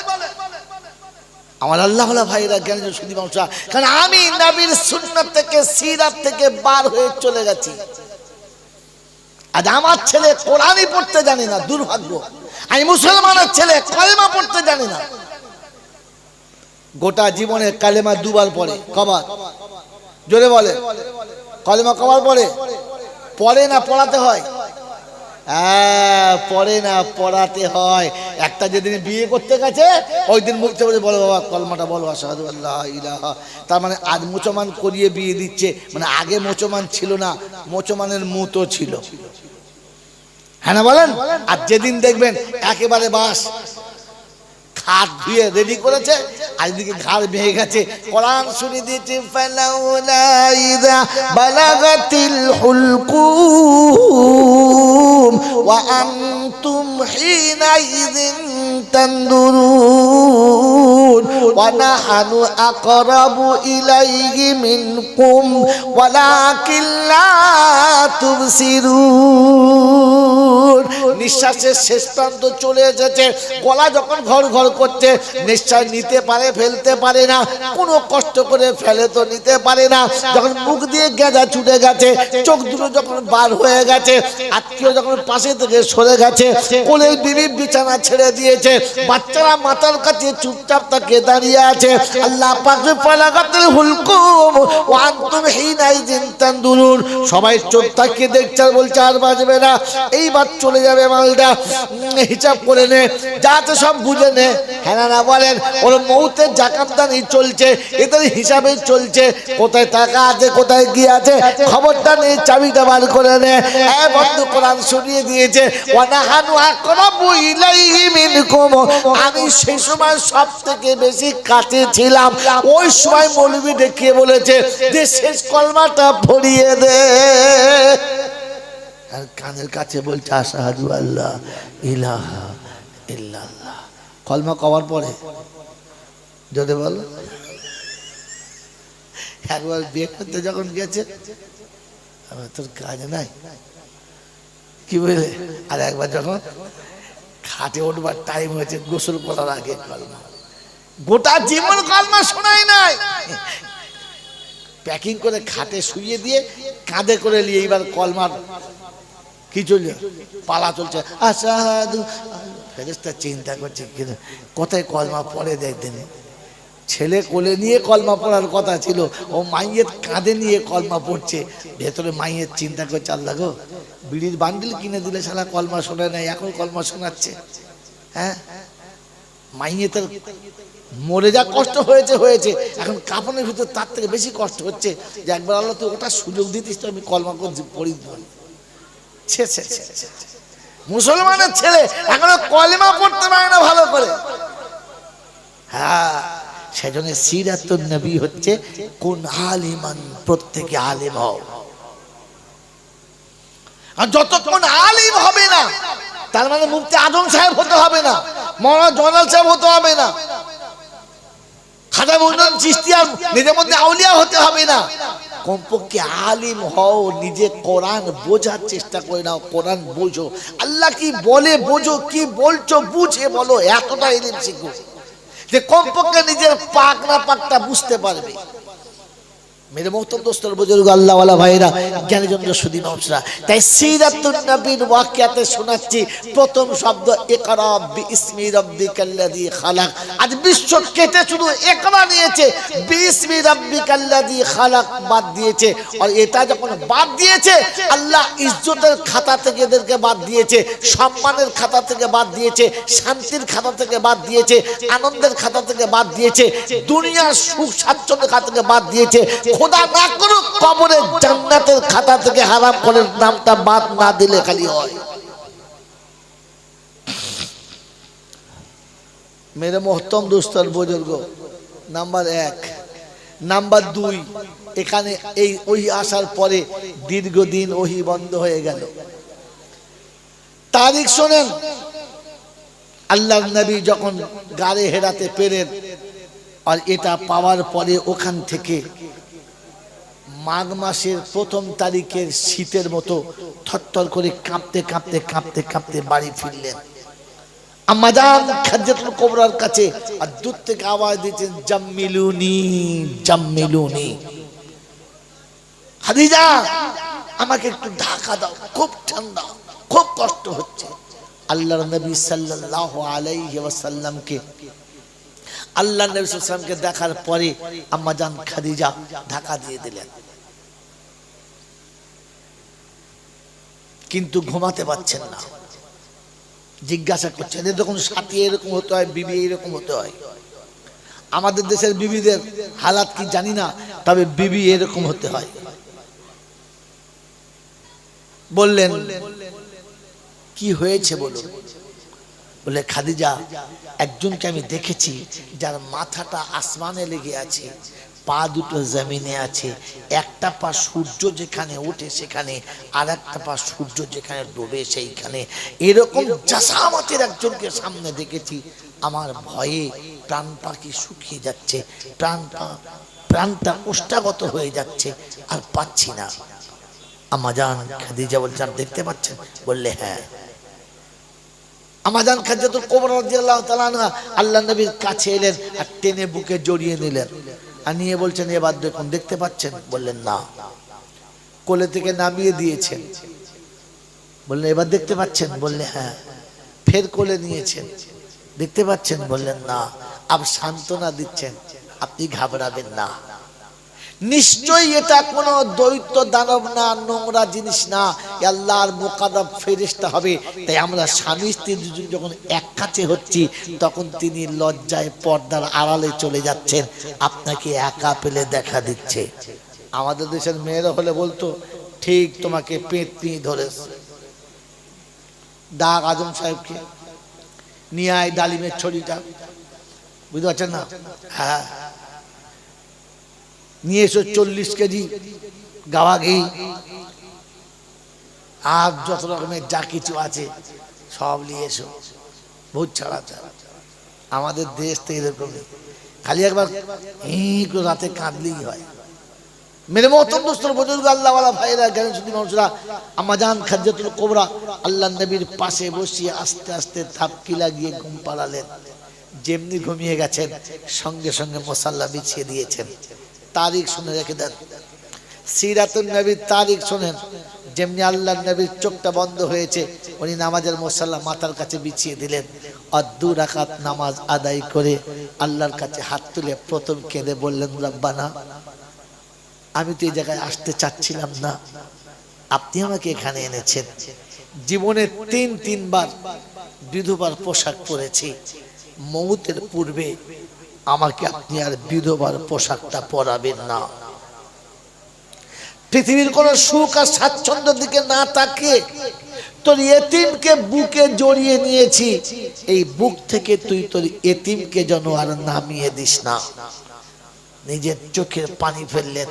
Speaker 1: আমার আল্লাহওয়ালা ভাইরা জ্ঞান শুধু মানুষ, কারণ আমি নবীর সুন্নাত থেকে সিরাত থেকে বার হয়ে চলে গেছি। আজ আমার ছেলে কোরআনই পড়তে জানে না, দুর্ভাগ্য। আমি মুসলমানের ছেলে কলেমা পড়তে জানে না। গোটা জীবনে কালেমা দুবার পড়ে, কবার? জোরে বলে, কলেমা কবার পড়ে? পড়ে না পড়াতে হয়? পড়ে না পড়াতে হয়। একটা যেদিন বিয়ে করতে গেছে ওই দিন মুখতে বলে, বলো বাবা কলমাটা বলো, আশহাদু আল্লা ইলাহা। তার মানে আজ মুসলমান করিয়ে বিয়ে দিচ্ছে, মানে আগে মুসলমান ছিল না, মুসলমানের মুতো ছিল। হ্যাঁ না বলেন? আর যেদিন দেখবেন একেবারে বাস খাট ধুয়ে রেডি করেছে, আর এদিকে ঘাড় ভেঙে গেছে, কোরআন শুনে দিয়েছে, ফালাউলা ইযা বালাগাতিল হুলকুম ওয়া আনতুম হিনাইযিন তানদুরুন ওয়া নাহনু আকরাবু ইলাইহি মিনকুম ওয়ালাকিন লা তুবসিরুন। নিঃশ্বাসের শেষ প্রান্ত চলে এসেছে, গলা যখন ঘর ঘর করছে, নিঃশ্বাস নিতে পারে ফেলতে পারে না, কোনো কষ্ট করে ফেলে তো নিতে পারে না। যখন মুখ দিয়ে গেঁজা ছুটে গেছে, চোখ দুটো যখন বার হয়ে গেছে, আত্মীয় যখন পাশে থেকে সরে গেছে, কোলের বিবি বিছানা ছেড়ে দিয়েছে, বাচ্চারা মাতার কাছে চুপচাপ তাকে দাঁড়িয়ে আছে, আল্লাহ পাক ফালাগাতিল হুলকুম ওয়া আনতুম হিনাইযিন তানদুরুন। সবাই চোখ তাকিয়ে দেখছে আর বলছে আর বাজবে না, এইবার চলে যাবে মালটা, হিসাব করে নে, যাতে সব বুঝে নে। হ্যাঁ না বলেন? ওর মৌতের জাকাতদানি চলছে, এদের হিসাবে চলছে, কোথায় টাকা আছে কোথায় কি আছে খবরটা নেই, চাবিটা বার করে নে। বন্ধু কোরআন শুনিয়ে দিয়েছে, ওয়া নাহানু আকরাবু ইলাইহি মিনকুম। আমি সেই সময় সব থেকে বেশি কাছে ছিলাম। ওই সময় মৌলবি দেখিয়ে বলেছে যে শেষ কলমাটা পড়িয়ে দে, আর কানের কাছে বলছে আশহাদু আল্লা ইলাহা ইল্লাল্লাহ। কলমা কবার পরে যদি বলো, একবার বিয়ে করতে যখন গেছে, তোর কাজ নাই কি বলে, আর একবার যখন খাটে উঠবার টাইম হয়েছে গোসল করার আগে কলমা। গোটা জীবন কলমা শোনাই নাই, প্যাকিং করে খাটে শুইয়ে দিয়ে কাঁধে করে নিয়ে এইবার কলমার কি চলছে, পালা চলছে, আশহাদু। ফেরেশতা চিন্তা করছে কোথায় কলমা পড়ে দেখতেন। ছেলে কোলে নিয়ে কলমা পড়ার কথা ছিল, ও মাইয়ের কাঁধে নিয়ে কলমা পড়ছে। ভেতরে মাইয়ের চিন্তা করছে, আল্লাহ গো, বিড়ির বান্ডিল কিনে দিলে শালা কলমা শোনে নাই, এখন কলমা শোনাচ্ছে। হ্যাঁ, মাইয়ে তার মরে যা কষ্ট হয়েছে হয়েছে, এখন কাপড়ের ভিতর তার থেকে বেশি কষ্ট হচ্ছে যে একবার আল্লাহ তুই ওটা সুযোগ দিতিস তো আমি কলমা করে পড়ি। মুসলমানের ছেলে এখনো কলেমা পড়তে পারে না ভালো করে। হ্যাঁ, সেজন্য সিরাতুন নবী হচ্ছে কোন আলিমান, প্রত্যেকে আলিম হও। আর যতক্ষণ আলিম হবে না, তার মানে মুফতি আজম সাহেব হতে হবে না, মাওলানা জয়নাল সাহেব হতে হবে না, খাজা মঈনুদ্দিন চিশতিয়া নিজের মধ্যে আউলিয়া হতে হবে না। কমপক্ষে আলিম হও, নিজে কোরআন বোঝার চেষ্টা করে নাও, কোরআন বোঝো, আল্লাহ কি বলে বোঝো, কি বলছো বুঝে বলো, এতটা ইলম শিখো যে কমপক্ষে নিজের পাক না পাকটা বুঝতে পারবে। मेरे मोहतरम दोस्तों बुजुर्ग अल्लाह वाला भाईरा জ্ঞানী জন সুদী নওশরা তাই সিরাতুন নবীর ওয়াকিয়াতে শোনাচ্ছি প্রথম শব্দ ইকরা বিইসমি রাব্বিকাল্লাযী খালাক। আজ বিশ্ব কেটে শুধু ইকরা নিয়েছে, বিইসমি রাব্বিকাল্লাযী খালাক বাদ দিয়েছে। আর এটা যখন বাদ দিয়েছে আল্লাহ ইজ্জতের খাতা থেকে এদেরকে বাদ দিয়েছে, সম্মানের খাতা থেকে বাদ দিয়েছে, শান্তির খাতা থেকে বাদ দিয়েছে, আনন্দের খাতা থেকে বাদ দিয়েছে, দুনিয়ার সুখ স্বাচ্ছন্দ্যের খাতা থেকে বাদ দিয়েছে। খোদা না করুক কবরের জান্নাতের খাতা থেকে হারাম করে নামটা বাদ না দিলে খালি হয়। मेरे मोहतरम दोस्तों बुजुर्ग নাম্বার 1। নাম্বার 2, এখানে এই ওহি আসার পরে দীর্ঘদিন ওহি বন্ধ হয়ে গেল। তারিখ শুনেন, আল্লাহর নবী যখন গারে হেরাতে পেরেন আর এটা পাওয়ার পরে ওখান থেকে মাঘ মাসের প্রথম তারিখের শীতের মতো থরথর করে কাঁপতে কাঁপতে কাঁপতে কাঁপতে বাড়ি ফিরলেন। আম্মা জান খাদিজাতুল কুবরার কাছে আর দূর থেকে আওয়াজ দিয়েছেন জাম্মিলুনি জাম্মিলুনি, খাদিজা আমাকে একটু ঢাকা দাও, খুব ঠান্ডা, খুব কষ্ট হচ্ছে। আল্লাহর নবী সাল্লাল্লাহু আলাইহি ওয়াসাল্লামকে আল্লাহর নবী সাল্লাল্লাহু আলাইহি ওয়াসাল্লামকে দেখার পরে আম্মা জান খাদিজা ঢাকা দিয়ে দিলেন, কিন্তু ঘুমাতে পারছেন না। জিজ্ঞাসা করছেন এরকম সাথী এরকম হতে হয়, বিবি এরকম হতে হয়। আমাদের দেশের বিবিদের হালাত কি জানি না, তবে বিবি এরকম হতে হয়। বললেন কি হয়েছে বলুন। বলে খাদিজা একজনকে আমি দেখেছি যার মাথাটা আসমানে লেগে আছে, পা দুটো জমিনে আছে, একটা পা সূর্য যেখানে ওঠে সেখানে, আর একটা পা সূর্য যেখানে ডোবে সেইখানে। এরকম জাসামতের একজনকে সামনে দেখেছি, আমার ভয়ে প্রাণ পাখি শুকিয়ে যাচ্ছে, প্রাণটা ওষ্ঠাগত হয়ে যাচ্ছে, আর পাচ্ছি না। আম্মা জান খাদিজা বলছেন দেখতে পাচ্ছেন? বললে হ্যাঁ। আম্মা জান খাদিজাতুল কুবরা রাদিয়াল্লাহু তাআলা আনহা আল্লাহর নবীর কাছে এলেন আর টেনে বুকে জড়িয়ে নিলেন, আর নিয়ে বলছেন এবার দেখুন দেখতে পাচ্ছেন? বললেন না। কোলে থেকে নামিয়ে দিয়েছেন, বললেন এবার দেখতে পাচ্ছেন? বললে হ্যাঁ। ফের কোলে নিয়েছেন, দেখতে পাচ্ছেন? বললেন না। আব সান্ত্বনা দিচ্ছেন, আপনি ঘাবড়াবেন না, নিশ্চয়ই এটা কোনো দৈত্য দানব না, নোংরা জিনিস না, আল্লাহর মুকাররব ফেরেশতা হবে। তাই আমরা স্বামী স্ত্রী দুজন যখন এক কাছে হচ্ছি তখন তিনি লজ্জায় পর্দার আড়ালে চলে যাচ্ছেন, আপনাকে একা পেলে দেখা দিচ্ছে। আমাদের দেশের মেয়েরা হলে বলতো ঠিক তোমাকে পেতনি ধরেছে। ডাক আজম সাহেবকে নিয়ে আয় ডালিমের ছড়িটা, বুঝতে পারছেন না? হ্যাঁ, নিয়ে এসো 40 কেজি গাওয়া ঘি আর যত রকমের যা কিছু আছে সব নিয়ে এসো, ভূত ছাড়াতে। আমাদের দেশ তো এরকমই, খালি একবার রাতে কাঁদলেই হয়। मेरे मोहतरम दोस्तों बुजुर्ग अल्लाह वाला भाईरा জ্ঞানী সুদী মানুষরা, আম্মা জান খাদিজাতুল কুবরা আল্লাহর নবীর পাশে বসিয়ে আস্তে আস্তে থাপকি লাগিয়ে ঘুম পাড়ালেন। যেমনি ঘুমিয়ে গেছেন সঙ্গে সঙ্গে মুসাল্লা বিছিয়ে দিয়েছেন। তারিখ শুনে রেখে দেন, সিরাতুন নবীর তারিখ শুনেন। যেমনি আল্লাহর নবীর চোখটা বন্ধ হয়েছে উনি নামাজের মুসাল্লা মাথার কাছে বিছিয়ে দিলেন, আর 2 রাকাত নামাজ আদায় করে আল্লাহর কাছে হাত তুলে প্রথম কেঁদে বললেন রব্বানা, আমি তো এই জায়গায় আসতে চাচ্ছিলাম না, আপনি আমাকে এখানে এনেছেন। জীবনে 3 বার বিধবার পোশাক পরেছি, মৌতের পূর্বে আমাকে আপনি আর বিধবার পোশাকটা পরাবেন না। পৃথিবীর কোন সুখ আর স্বাচ্ছন্দ্যের দিকে না তাকিয়ে তোর এতিমকে বুকে জড়িয়ে নিয়েছি, এই বুক থেকে তুই তোর এতিমকে যেন আর নামিয়ে দিস না। নিজের চোখের পানি ফেললেন,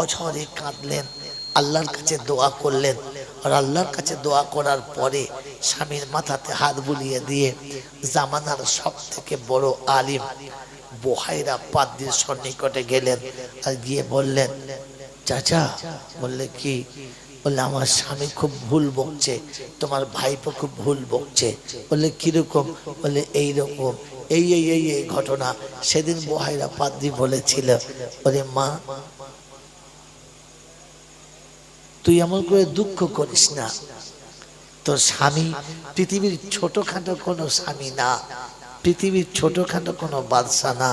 Speaker 1: অঝরে কাঁদলেন, আল্লাহর কাছে দোয়া করলেন। আর আল্লাহর কাছে দোয়া করার পরে স্বামীর মাথাতে হাত বুলিয়ে দিয়ে জামানার সব থেকে বড় আলিম বুহাইরা পাদ্রীর সন্নিকটে গেলেন আর গিয়ে বললেন চাচা। বললে কি? বললে আমার স্বামী খুব ভুল বকছে, তোমার ভাইপো খুব ভুল বকছে। বললে কিরকম? বললে এইরকম, এই এই এই এই ঘটনা। সেদিন বুহাইরা পাদ্রী বলেছিল, বলে মা তুই এমন করে দুঃখ করিস না, তোর স্বামী পৃথিবীর ছোটখাটো কোনো স্বামী না, পৃথিবীর ছোটখাটো কোনো বাদশা না,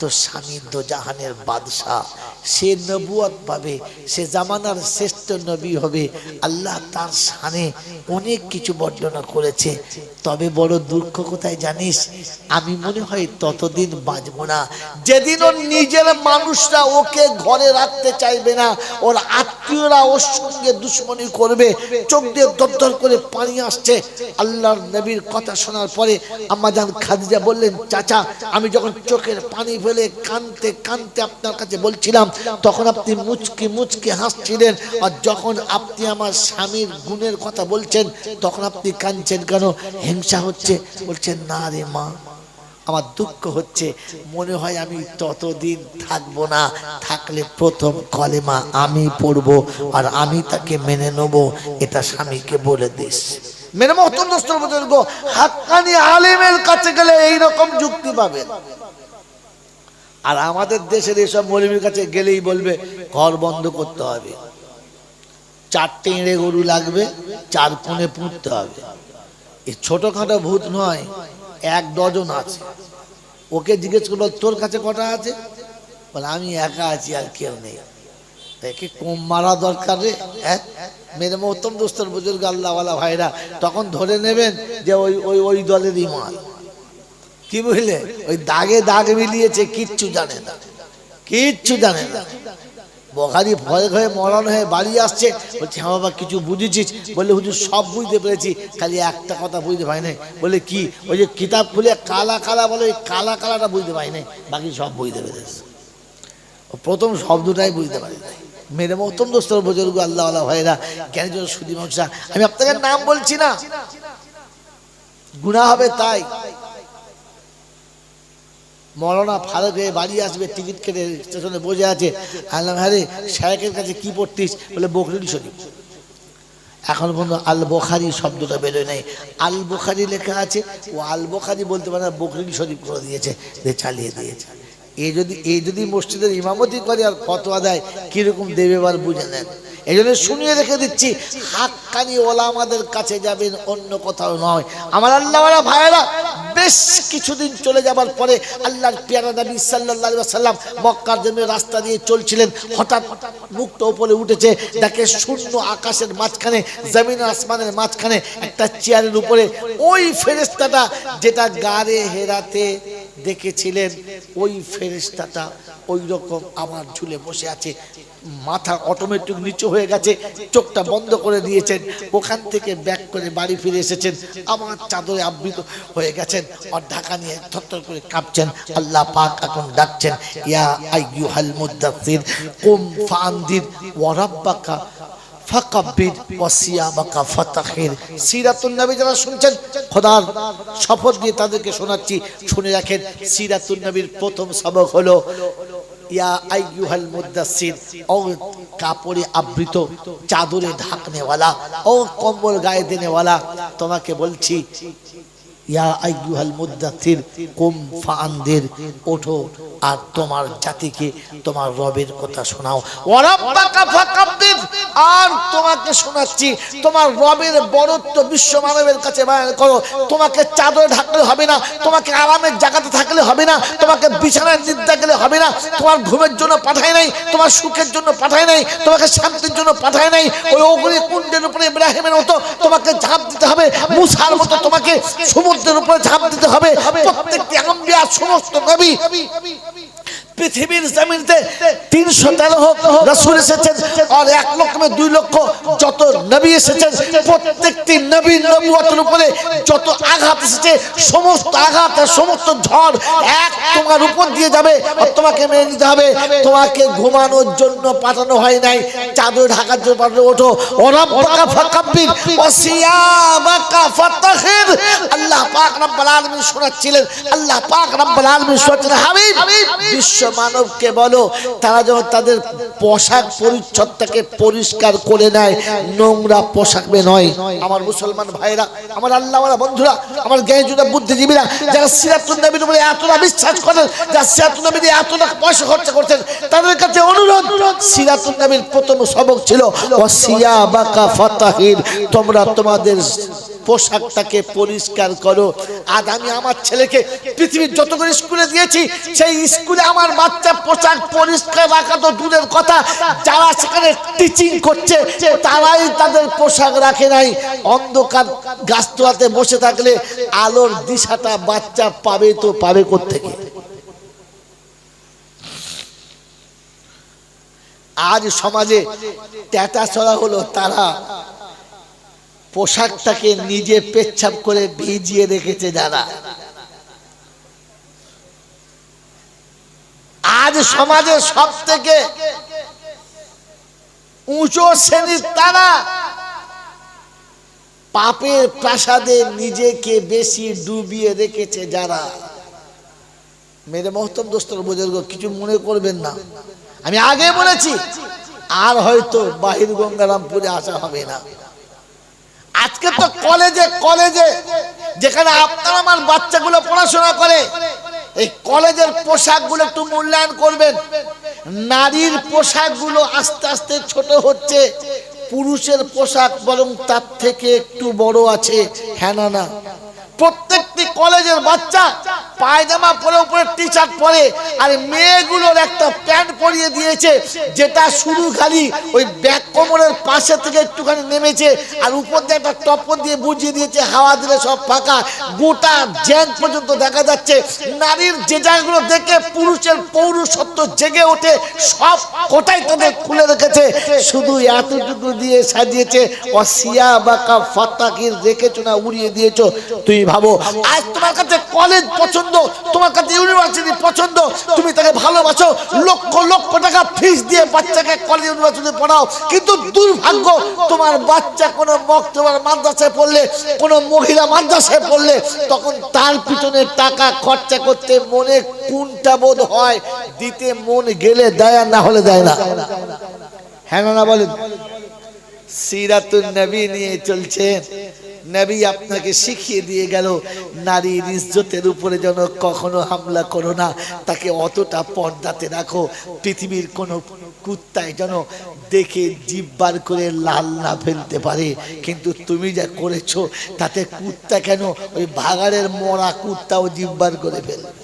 Speaker 1: তোর স্বামী দোজাহানের বাদশাহ। সে নবুয়ত পাবে, সে জামানার শ্রেষ্ঠ নবী হবে। আল্লাহ তার শানে অনেক কিছু বর্ণনা করেছে। তবে বড় দুঃখ কোথায় জানিস? আমি মনে হয় ততদিন বাঁচবো না যেদিন ওর নিজের মানুষরা ওকে ঘরে রাখতে চাইবে না, ওর আত্মীয়রা ওর সঙ্গে দুশ্মনী করবে। চোখ দিয়ে দরদর করে পানি আসছে। আল্লাহর নবীর কথা শোনার পরে আম্মাজান খাদিজা বললেন, চাচা আমি যখন চোখের পানি ফেলে কাঁদতে কাঁদতে আপনার কাছে বলছিলাম, তখন আপনি মুচকি মুচকি হাসছিলেন, আর যখন আপনি আমার স্বামীর গুণের কথা বলছেন তখন আপনি কাঁদছেন কেন? হিংসা হচ্ছে? বলছেন না রে মা, আমার দুঃখ হচ্ছে, মনে হয় আমি ততদিন থাকবো না, থাকলে প্রথম কলেমা আমি পড়বো আর আমি তাকে মেনে নেব, এটা স্বামীকে বলে দিস। মেনে মহতম বুজুর্গ, হাক্কানি আলেমের কাছে গেলে এইরকম যুক্তি পাবেন। আর আমাদের দেশের এসব মৌলবীর কাছে গেলেই বলবে ঘর বন্ধ করতে হবে, 4টে এঁড়ে গরু লাগবে, 4 কোণে পুঁততে হবে। এই ছোটখাটো ভূত নয়, 1 ডজন আছে। ওকে জিজ্ঞেস করবো তোর কাছে কটা আছে? বলে আমি একা আছি আর কেউ নেই। একে কম মারা দরকার রে। হ্যাঁ, মেরে মহতম দোস্তর বুজুর্গ আল্লাহওয়ালা ভাইরা তখন ধরে নেবেন যে ওই ওই ওই দলেরই মাল। কি বুঝলে? ওই দাগে দাগ মিলিয়েছে, কিচ্ছু জানে না, কিচ্ছু জানে না। বখারি ভয় হয়ে মরণ হয়ে বাড়ি আসছে, বলছে হ্যাঁ বাবা কিছু বুঝেছিস? বলে হুজুর সব বুঝতে পেরেছি, খালি একটা কথা বুঝতে পারি নাই। বলে কি? ওই যে কিতাব খুলে কালা কালা বলে, ওই কালা কালাটা বুঝতে পারি নাই, বাকি সব বুঝতে পেরেছে। প্রথম শব্দটাই বুঝতে পারি নাই। মেরে মহতম দোস্তর বুজুর্গ আল্লাহওয়ালা ভাইরা, জ্ঞানী জন সুদী মানুষরা, আমি আপনাদের নাম বলছি না, গুনাহ হবে তাই। মৌলানা ফারুক হয়ে বাড়ি আসবে, টিকিট কেটে স্টেশনে বসে আছে। আল্লাহ হ্যাঁ রে, শায়েখের কাছে কি পড়তিস? বলে বখরি শরীফ। এখন পর্যন্ত আল বুখারী শব্দটা বেরোয় নাই। আল বুখারী লেখা আছে, ও আল বুখারী বলতে পারে না, বখরি শরীফ করে দিয়েছে, চালিয়ে দিয়েছে। এই যদি মসজিদের ইমামতি করে আর ফতোয়া দেয়, কিরকম দেবে এবার বুঝে নেন। এই জন্য শুনিয়ে রেখে দিচ্ছি, হাক্কানি ওলামাদের কাছে যাবেন, অন্য কোথাও নয়। আমার আল্লাহওয়ালা ভাইয়েরা, বেশ কিছুদিন চলে যাবার পরে আল্লাহর পেয়ারা নবী সাল্লাল্লাহু আলাইহি ওয়াসাল্লাম মক্কার জন্য রাস্তা দিয়ে চলছিলেন। হঠাৎ মুখটা উপরে উঠেছে, দেখে শূন্য আকাশের মাঝখানে, জমিন আসমানের মাঝখানে একটা চেয়ারের উপরে ওই ফেরেশতাটা যেটা গারে হেরাতে দেখেছিলেন, ওই ফেরেশতাটা ওই রকম আমার ঝুলে বসে আছে। মাথা অটোমেটিক নিচু হয়ে গেছে, চোখটা বন্ধ করে দিয়েছেন। ওখান থেকে ব্যাক করে বাড়ি ফিরে এসেছেন, আমার চাদরে আবৃত হয়ে গেছেন, আর ঢাকা নিয়ে থরথর করে কাঁপছেন। আল্লাহ পাক এখন ডাকছেন, ইয়া আইয়ুহাল মুদাথ্থির কুম ফাআনদির ওয়া রাব্বাকা ফাকাব্বির ওয়া সিয়াবাকা ফাতাখির। সিরাতুন নবী যারা শুনছেন, খোদার শপথ দিয়ে তাদেরকে শোনাচ্ছি, শুনে রাখেন। সিরাতুন নবীর প্রথম সবক হলো ইয়া আইয়ুহাল মুদাসসির, ও কাপড়ে আবৃত, চাদরে ঢাকনেওয়ালা, ও কম্বল গায়ে দেনেওয়ালা, তোমাকে বলছি ইয়া আইয়ুহাল মুদাসসির কুম ফাআনদির, ওঠো আর তোমার জাতিকে তোমার রবের কথা শোনাও। ওয়া রাব্বাকা ফাকাব্বির, আর তোমাকে শোনাচ্ছি তোমার রবের বড়ত্ব বিশ্ব মানবের কাছে বয়ান করো। তোমাকে চাদরে ঢাকলে হবে না, তোমাকে আরামের জায়গাতে থাকলে হবে না, তোমাকে বিছানায় নিদ্রা গেলে হবে না। তোমার ঘুমের জন্য পাঠায় নাই, তোমার সুখের জন্য পাঠায় নাই, তোমাকে শান্তির জন্য পাঠায় নাই। ওই অগ্নি কুণ্ডের উপরে ইব্রাহিমের মতো তোমাকে ঝাঁপ দিতে হবে, মুসার মতো তোমাকে সমুদ্রের উপরে ঝাঁপ দিতে হবে। প্রত্যেকটি আম্বিয়া, সমস্ত নবী পৃথিবীর জমিনে 313 রাসূল এসেছেন, আর 1 লক্ষ 2 লক্ষ যত নবী এসেছেন, প্রত্যেকটি নবীর নবুয়তের উপরে যত আঘাত এসেছে, সমস্ত আঘাত আর সমস্ত ঝড় এক তোমার উপর দিয়ে যাবে, আর তোমাকে মেনে নিতে হবে। তোমাকে ঘুমানোর জন্য পাঠানো হয় নাই, চাদর ঢাকার জন্য পাঠানো। ওঠো, ওয়া রাব্বাকা ফাকাব্বির ওয়া সিয়াবাকা ফাতাখির। আল্লাহ পাক রব্বুল আলামিন শোনাচ্ছিলেন, আল্লাহ পাক রব্বুল আলামিন শোনাচ্ছিলেন, হাবিব বিশ্ব মানবকে বলো তারা যেন তাদের পোশাক পরিচ্ছদটাকে পরিষ্কার করে নেয়, নোংরা পোশাকে নয়। আমার মুসলমান ভাইরা, আমার আল্লাহওয়ালা বন্ধুরা, আমার জ্ঞানীজুরা, বুদ্ধিজীবীরা, যারা সিরাতুন নবীর উপরে এতটা বিশ্বাস করেন, যারা সিরাতুন নবীর এত টাকা পয়সা খরচা করছেন, তাদের কাছে অনুরোধ, সিরাতুন নবীর প্রথম সবক ছিল ওয়াসিয়াবাকা ফাতাহির, তোমরা তোমাদের পোশাকটাকে পরিষ্কার করো। আজ আমি আমার ছেলেকে পৃথিবীর যতগুলো স্কুলে দিয়েছি, সেই স্কুলে আমার বাচ্চা পোশাক পরিষ্কার রাখা তো দূরের কথা, যারা সেখানে টিচিং করছে তারাই তাদের পোশাক রাখে নাই। অন্ধকার গাছতলাতে বসে থাকলে আলোর দিশাটা বাচ্চা পাবে তো পাবে কোত্থেকে? আজ সমাজে ট্যাটা ছড়া হলো, তারা পোশাকটাকে নিজে পেচ্ছাপ করে ভিজিয়ে রেখেছে যারা। আজ সমাজের সব থেকে উঁচু শ্রেণীর তারা পাপের প্রাসাদে নিজেকে বেশি ডুবিয়ে রেখেছে যারা। মেরে মহতম দোস্তর বুজুর্গ, কিছু মনে করবেন না, আমি আগে বলেছি আর হয়তো বাহির গঙ্গারামপুরে আসা হবে না। আজকে তো কলেজে কলেজে যেখানে আপনার আমার বাচ্চাগুলো পড়াশোনা করে, এই কলেজের পোশাকগুলো একটু মূল্যায়ন করবেন। নারীর পোশাকগুলো আস্তে আস্তে ছোট হচ্ছে, পুরুষের পোশাক বরং তার থেকে একটু বড় আছে। হ্যাঁ না না, প্রত্যেকটি কলেজের বাচ্চা পায়জামা পরে উপরে টি শার্ট পরে, আর মেয়েগুলোর একটা প্যান্ট পরিয়ে দিয়েছে যেটা শুধু খালি ওই ব্যাক কোমরের পাশে থেকে একটুখানি নেমেছে, আর উপর দিয়ে একটা টপর দিয়ে বুঝিয়ে দিয়েছে, হাওয়া দিলে সব ফাঁকা, গোটা জ্যাং পর্যন্ত দেখা যাচ্ছে। নারীর যে জায়গাগুলো দেখে পুরুষের পৌরুষত্ব জেগে ওঠে সব কোটাই তাদের খুলে রেখেছে, শুধু এতটুকু দিয়ে সাজিয়েছে। ওয়াসিয়া বাকা ফাতাকির রেখেছো না উড়িয়ে দিয়েছো। তুই ভাবো, আজ তোমার কাছে কলেজ পছন্দ, তোমার কাছে ইউনিভার্সিটি পছন্দ, তুমি তাকে ভালোবাসো, লক্ষ লক্ষ টাকা ফিস দিয়ে বাচ্চাকে কলেজ ইউনিভার্সিটি পড়াও, কিন্তু দুর্ভাগ্য তোমার বাচ্চা কোনো মক্তবার মাদ্রাসায় পড়লে, কোনো মহিলা মাদ্রাসায় পড়লে, তখন তার পিছনে টাকা খরচা করতে মনে কোনটা বোধ হয়, দিতে মন গেলে দেয়, না হলে দেয় না। হ্যাঁ না বলেন? সিরাতুন নবী নিয়ে চলছেন। নবী আপনাকে শিখিয়ে দিয়ে গেল নারীর ইজ্জতের উপরে যেন কখনো হামলা করো না, তাকে অতটা পর্দাতে রাখো, পৃথিবীর কোনো কুত্তায় যেন দেখে জিভ বার করে লাল না ফেলতে পারে। কিন্তু তুমি যা করেছো তাতে কুত্তা কেন, ওই ভাগাড়ের মরা কুত্তাও জিভ বার করে ফেলবে।